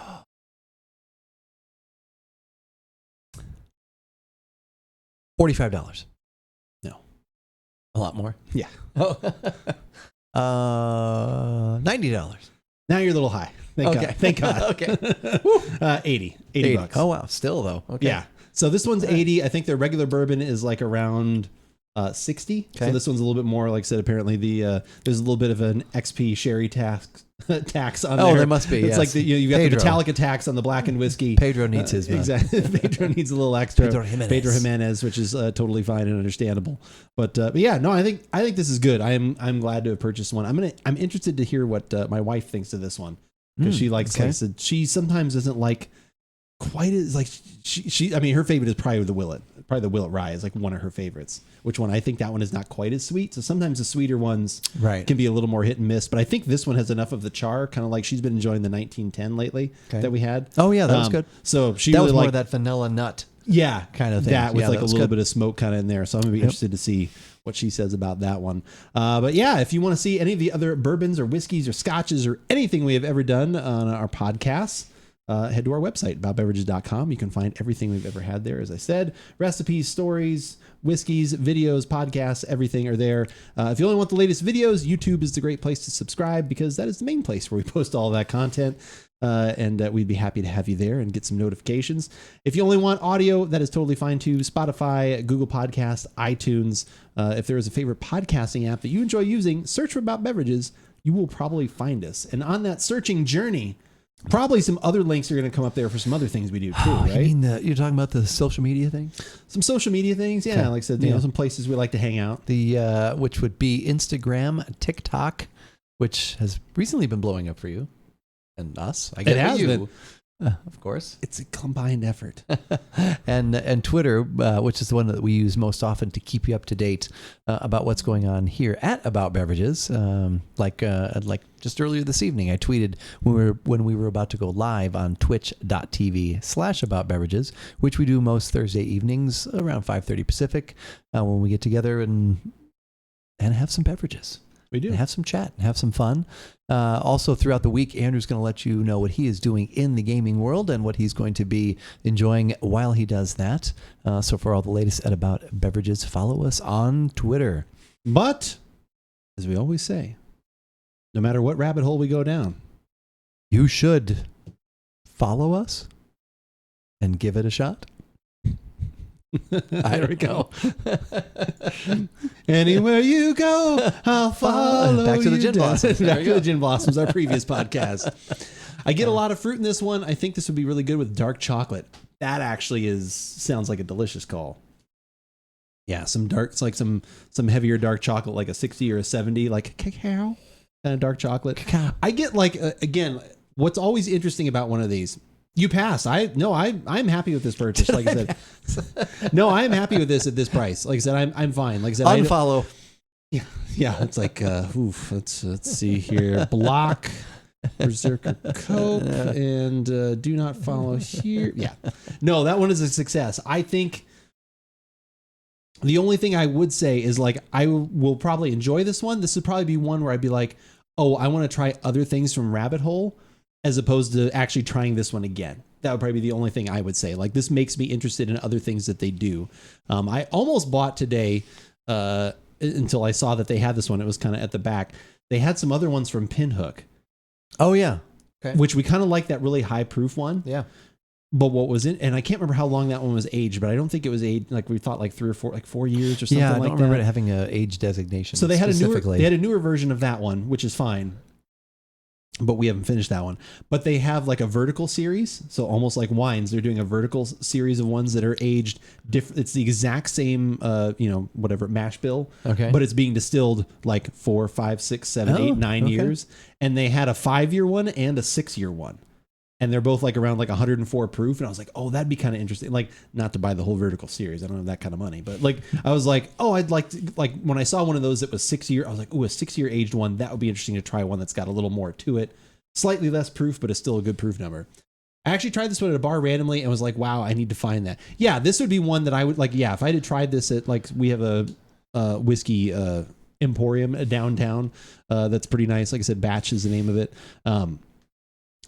$45. A lot more. Yeah. $90. Now you're a little high. Thank God. Okay. 80 bucks. Oh wow. Still though. Okay. Yeah. So this one's 80. I think their regular bourbon is like around 60. Okay. So this one's a little bit more. Like I said, apparently there's a little bit of an XP sherry tax on there. Oh, there must be. It's yes. like you've got the Metallica tax on the blackened whiskey. Pedro needs his. Exactly. Pedro needs a little extra. Pedro Jimenez, which is totally fine and understandable. But yeah, no, I think this is good. I'm glad to have purchased one. I'm interested to hear what my wife thinks of this one because she likes. Like I said, she sometimes doesn't like quite as like she. I mean, her favorite is probably the Willet. probably the Willet Rye is like one of her favorites. Which one? I think that one is not quite as sweet. So sometimes the sweeter ones can be a little more hit and miss. But I think this one has enough of the char, kind of like she's been enjoying the 1910 lately that we had. Oh yeah, that was good. So she that really was more liked that vanilla nut. Yeah, kind of thing. That with yeah, like that a little good. bit of smoke kind of in there. So I'm gonna be interested to see what she says about that one. But yeah, if you want to see any of the other bourbons or whiskeys or scotches or anything we have ever done on our podcasts, head to our website, AboutBeverages.com. You can find everything we've ever had there. As I said, recipes, stories, whiskeys, videos, podcasts, everything are there. If you only want the latest videos, YouTube is the great place to subscribe because that is the main place where we post all that content. And we'd be happy to have you there and get some notifications. If you only want audio, that is totally fine too. Spotify, Google Podcasts, iTunes. If there is a favorite podcasting app that you enjoy using, search for About Beverages. You will probably find us. And on that searching journey, probably some other links are going to come up there for some other things we do too, right? You mean you're talking about the social media thing? Some social media things, yeah. Okay. Like I said, you know, some places we like to hang out. The which would be Instagram, TikTok, which has recently been blowing up for you. And us, I guess. It has been. Of course. It's a combined effort. and Twitter, which is the one that we use most often to keep you up to date about what's going on here at About Beverages. Like just earlier this evening, I tweeted when we were about to go live on twitch.tv/AboutBeverages, which we do most Thursday evenings around 5:30 Pacific, when we get together and have some beverages. We do. And have some chat and have some fun. Also, throughout the week, Andrew's going to let you know what he is doing in the gaming world and what he's going to be enjoying while he does that. So for all the latest at About Beverages, follow us on Twitter. But, as we always say, no matter what rabbit hole we go down, you should follow us and give it a shot. There we go. Anywhere you go, I'll follow. Back to the Gin Blossoms. Back to the Gin Blossoms, our previous podcast. I get a lot of fruit in this one. I think this would be really good with dark chocolate. That actually sounds like a delicious call. Yeah, some dark. It's like some heavier dark chocolate, like a 60 or a 70, like cacao kind of dark chocolate. Cacao. I get like again. What's always interesting about one of these. You pass. I'm happy with this purchase. Like I said, no, I'm happy with this at this price. Like I said, I'm fine. Like I said, unfollow. Yeah. It's like, let's see here. Block, Berserker Coke, and do not follow here. Yeah, no, that one is a success. I think the only thing I would say is like I will probably enjoy this one. This would probably be one where I'd be like, oh, I want to try other things from Rabbit Hole, as opposed to actually trying this one again. That would probably be the only thing I would say. Like, this makes me interested in other things that they do. I almost bought today until I saw that they had this one. It was kind of at the back. They had some other ones from Pinhook. Oh, yeah. Okay. Which we kind of like that really high proof one. Yeah. But what was in, and I can't remember how long that one was aged, but I don't think it was aged, like we thought like 3 or 4, like 4 years or something like that. Yeah, I don't remember it having an age designation. So they had a newer version of that one, which is fine. But we haven't finished that one. But they have like a vertical series. So almost like wines, they're doing a vertical series of ones that are aged different. It's the exact same, whatever mash bill. Okay. But it's being distilled like 4, 5, 6, 7, 8, 9 years. And they had a 5-year one and a 6-year one. And they're both like around like 104 proof. And I was like, oh, that'd be kind of interesting. Like, not to buy the whole vertical series. I don't have that kind of money. But like, I was like, oh, I'd like to, like when I saw one of those that was 6-year, I was like, oh, a 6-year aged one. That would be interesting to try one that's got a little more to it. Slightly less proof, but it's still a good proof number. I actually tried this one at a bar randomly and was like, wow, I need to find that. Yeah, this would be one that I would like. Yeah, if I had tried this at like, we have a whiskey emporium downtown that's pretty nice. Like I said, Batch is the name of it.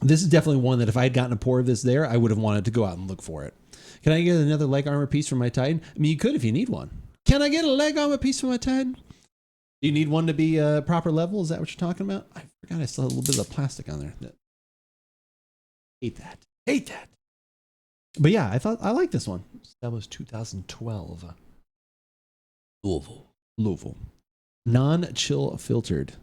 This is definitely one that if I had gotten a pour of this there, I would have wanted to go out and look for it. Can I get another leg armor piece from my Titan? I mean, you could if you need one. Can I get a leg armor piece from my Titan? Do you need one to be proper level? Is that what you're talking about? I forgot I still had a little bit of plastic on there. Hate that. But yeah, I like this one. That was 2012. Louisville. Non-chill filtered.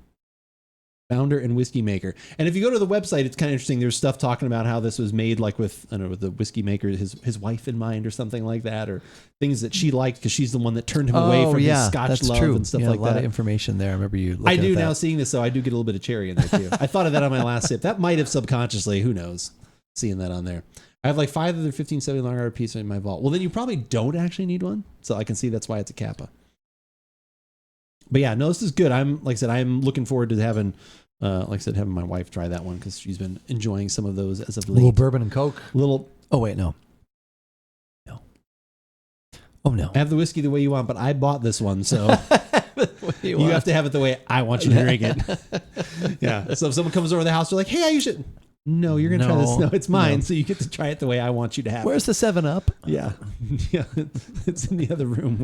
Founder and whiskey maker. And if you go to the website, it's kind of interesting. There's stuff talking about how this was made like with, I don't know, with the whiskey maker, his wife in mind or something like that, or things that she liked because she's the one that turned him away from his Scotch love and stuff like that. A lot of information there. I remember you looking I do at that. now seeing this, though. I do get a little bit of cherry in there too. I thought of that on my last sip. That might have subconsciously, who knows, seeing that on there. I have like 5 other 1570 long hard pieces in my vault. Well, then you probably don't actually need one. So I can see that's why it's a Kappa. But yeah, no, this is good. I'm looking forward to having my wife try that one because she's been enjoying some of those as of late. Little bourbon and Coke. Oh wait, no. Oh no. Have the whiskey the way you want, but I bought this one, so you have to have it the way I want you to drink it. Yeah. So if someone comes over the house, they're like, "Hey, you should." No, you're gonna try this. No, it's mine. No. So you get to try it the way I want you to have Where's it. the 7-Up? Yeah, yeah. It's in the other room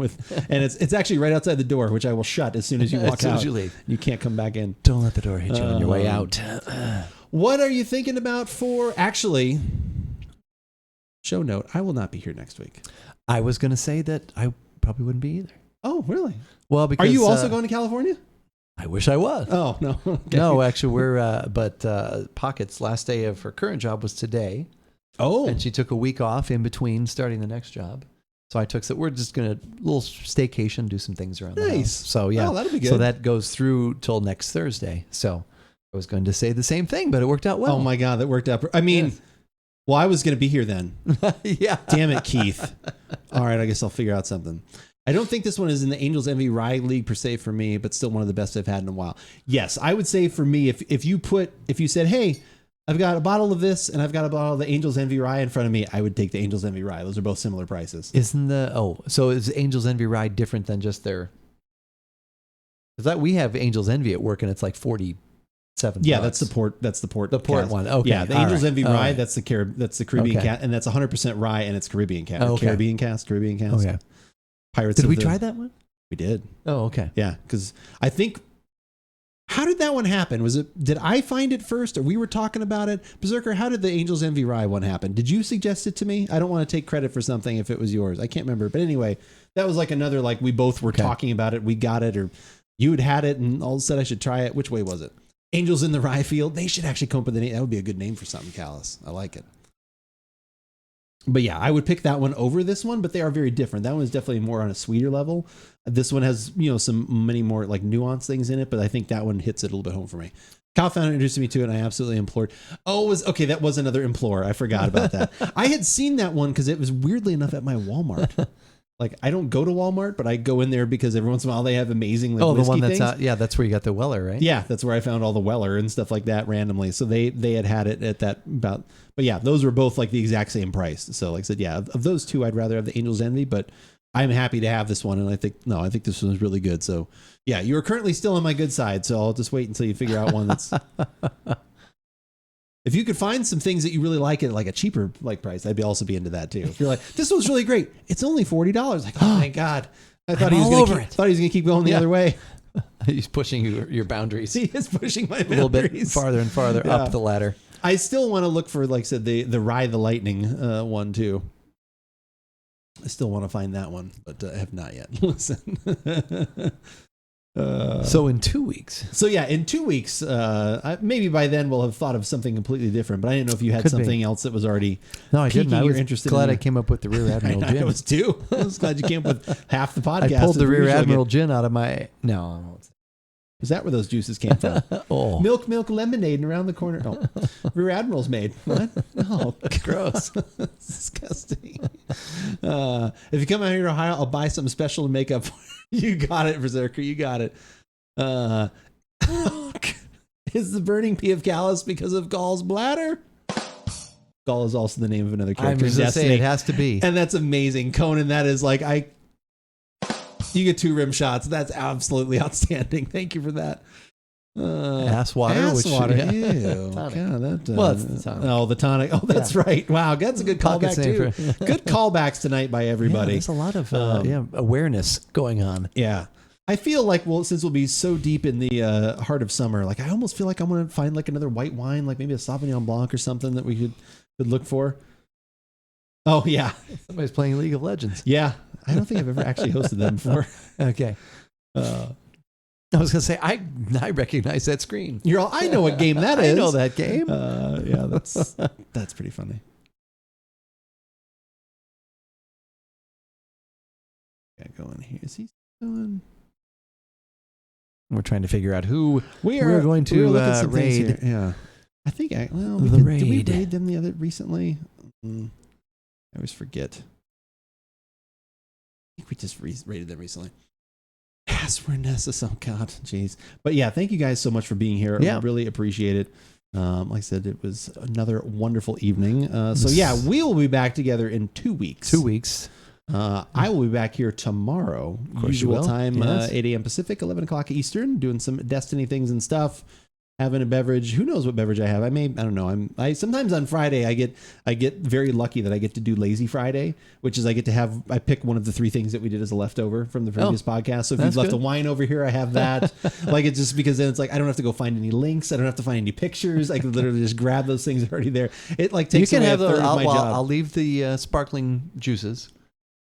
and it's actually right outside the door, which I will shut as soon as you walk as soon out. as you leave. You can't come back in. Don't let the door hit you on your way out. What are you thinking about for actually? Show note: I will not be here next week. I was gonna say that I probably wouldn't be either. Oh, really? Well, because are you also going to California? I wish I was. Oh, no. Okay. No, actually, but Pocket's last day of her current job was today. Oh. And she took a week off in between starting the next job. So I took, we're just going to, little staycation, do some things around the house. So, yeah. Oh, that'll be good. So that goes through till next Thursday. So I was going to say the same thing, but it worked out well. Oh, my God, that worked out. I mean, yes. Well, I was going to be here then. Yeah. Damn it, Keith. All right, I guess I'll figure out something. I don't think this one is in the Angels Envy Rye League per se for me, but still one of the best I've had in a while. Yes, I would say for me, if you said, hey, I've got a bottle of this and I've got a bottle of the Angels Envy Rye in front of me, I would take the Angels Envy Rye. Those are both similar prices. So is Angels Envy Rye different than just their? Because we have Angels Envy at work and it's like $47. Yeah, that's the port. That's the port. The port one. Okay. Yeah, the Angels Envy Rye. That's the Caribbean cask, and that's 100% rye, and it's Caribbean cask. Oh, okay. Caribbean cask. Okay. Pirates. Did we try that one? We did. Oh, okay. Yeah, because I think. How did that one happen? Did I find it first, or we were talking about it? Berserker, how did the Angels Envy Rye one happen? Did you suggest it to me? I don't want to take credit for something if it was yours. I can't remember, but anyway, that was like another we both were talking about it. We got it, or you had it, and all said I should try it. Which way was it? Angels in the Rye Field. They should actually come up with a name. That would be a good name for something, Callus. I like it. But yeah, I would pick that one over this one, but they are very different. That one is definitely more on a sweeter level. This one has, many more nuanced things in it, but I think that one hits it a little bit home for me. Kyle found it, introduced me to it, and I absolutely implored. That was another implore. I forgot about that. I had seen that one because it was weirdly enough at my Walmart. I don't go to Walmart, but I go in there because every once in a while they have amazing the one that's things. that's where you got the Weller, right? Yeah, that's where I found all the Weller and stuff like that randomly. So they had it at that about. But yeah, those were both the exact same price. So like I said, yeah, of those two, I'd rather have the Angels Envy, but I'm happy to have this one, and I think this one is really good. So yeah, you are currently still on my good side. So I'll just wait until you figure out one that's. If you could find some things that you really like at a cheaper price, I'd also be into that too. If you're like, this one's really great, it's only $40. Oh, thank God! I thought he was going to keep going the other way. He's pushing your boundaries. He is pushing my boundaries a little bit farther and farther up the ladder. I still want to look for, like I said, the Rye the Lightning one too. I still want to find that one, but I have not yet. Listen. So in 2 weeks. So yeah, in 2 weeks, maybe by then we'll have thought of something completely different. But I didn't know if you had something else that was already. No, I didn't. I was glad I came up with the Rear Admiral gin. I was too. I was glad you came up with half the podcast. I pulled the Rear Admiral gin out of my. No. Is that where those juices came from? Oh, milk lemonade, and around the corner. Oh, Rear Admiral's made. What? Oh, gross. Disgusting. If you come out here to Ohio, I'll buy something special to make up for you. Got it, Berserker. You got it. Is the burning pee of Callus because of Gaul's bladder? Gaul is also the name of another character. I'm just saying it has to be. And that's amazing. Conan, that is you get 2 rim shots. That's absolutely outstanding. Thank you for that. Ass water. Ew. Tonic. God, that's the tonic. Oh, the tonic. Oh, that's right. Wow, that's a good callback too. Good callbacks tonight by everybody. There's a lot of awareness going on. Yeah. I feel since we'll be so deep in the heart of summer, I almost feel like I'm going to find another white wine, maybe a Sauvignon Blanc or something that we could look for. Oh, yeah. Somebody's playing League of Legends. Yeah. I don't think I've ever actually hosted them before. Okay. I was going to say, I recognize that screen. I know what game that is. I know that game. Yeah, that's pretty funny. Yeah, going here. Is he going? We're trying to figure out who we're going to raid. Yeah. I think, did we raid them recently? I always forget. I think we just rated them recently. Yes, we're Nessus. Oh, God. Jeez. But yeah, thank you guys so much for being here. Yeah. I really appreciate it. Like I said, it was another wonderful evening. So yeah, we will be back together in 2 weeks. 2 weeks. I will be back here tomorrow. Usual time, 8 a.m. Pacific, 11 o'clock Eastern, doing some Destiny things and stuff. Having a beverage. Who knows what beverage I have? I don't know. I sometimes on Friday I get very lucky that I get to do Lazy Friday, which is I pick one of the 3 things that we did as a leftover from the previous podcast. So if you've left a wine over here, I have that. Like, it's just because then it's like I don't have to go find any links. I don't have to find any pictures. I can literally just grab those things already there. It like takes away a third of my job. I'll leave the sparkling juices.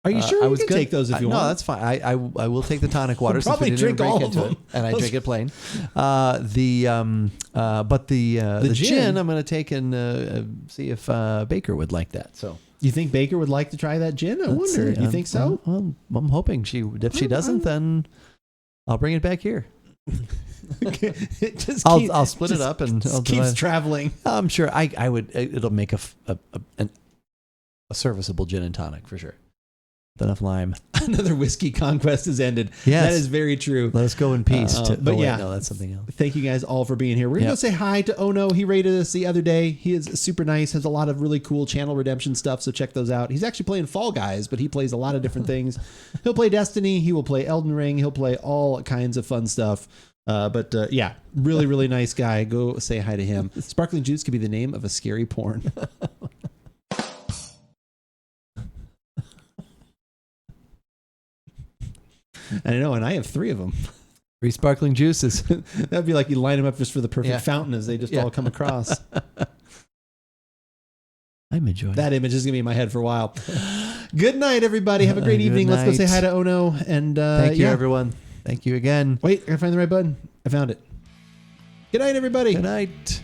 Are you sure? You can take those if you want. No, that's fine. I will take the tonic water. Probably drink all of them, and I drink it plain. The gin I'm going to take and see if Baker would like that. So you think Baker would like to try that gin? I wonder. You think so? Well, I'm hoping she. If she doesn't, then I'll bring it back here. I'll split it up and keeps traveling. I'm sure I would. It'll make a serviceable gin and tonic for sure. Enough lime. Another whiskey conquest has ended. Yes. That is very true. Let us go in peace. No, that's something else. Thank you guys all for being here. We're going to go say hi to Ono. He rated us the other day. He is super nice, has a lot of really cool channel redemption stuff, so check those out. He's actually playing Fall Guys, but he plays a lot of different things. He'll play Destiny. He will play Elden Ring. He'll play all kinds of fun stuff. Yeah, really, really nice guy. Go say hi to him. Sparkling Juice could be the name of a scary porn. I know, and I have 3 of them. 3 sparkling juices. That'd be like you line them up just for the perfect fountain as they just all come across. I'm enjoying that image is going to be in my head for a while. Good night, everybody. Have a great evening. Let's go say hi to Ono. And thank you, everyone. Thank you again. Wait, I gotta find the right button. I found it. Good night, everybody. Good night.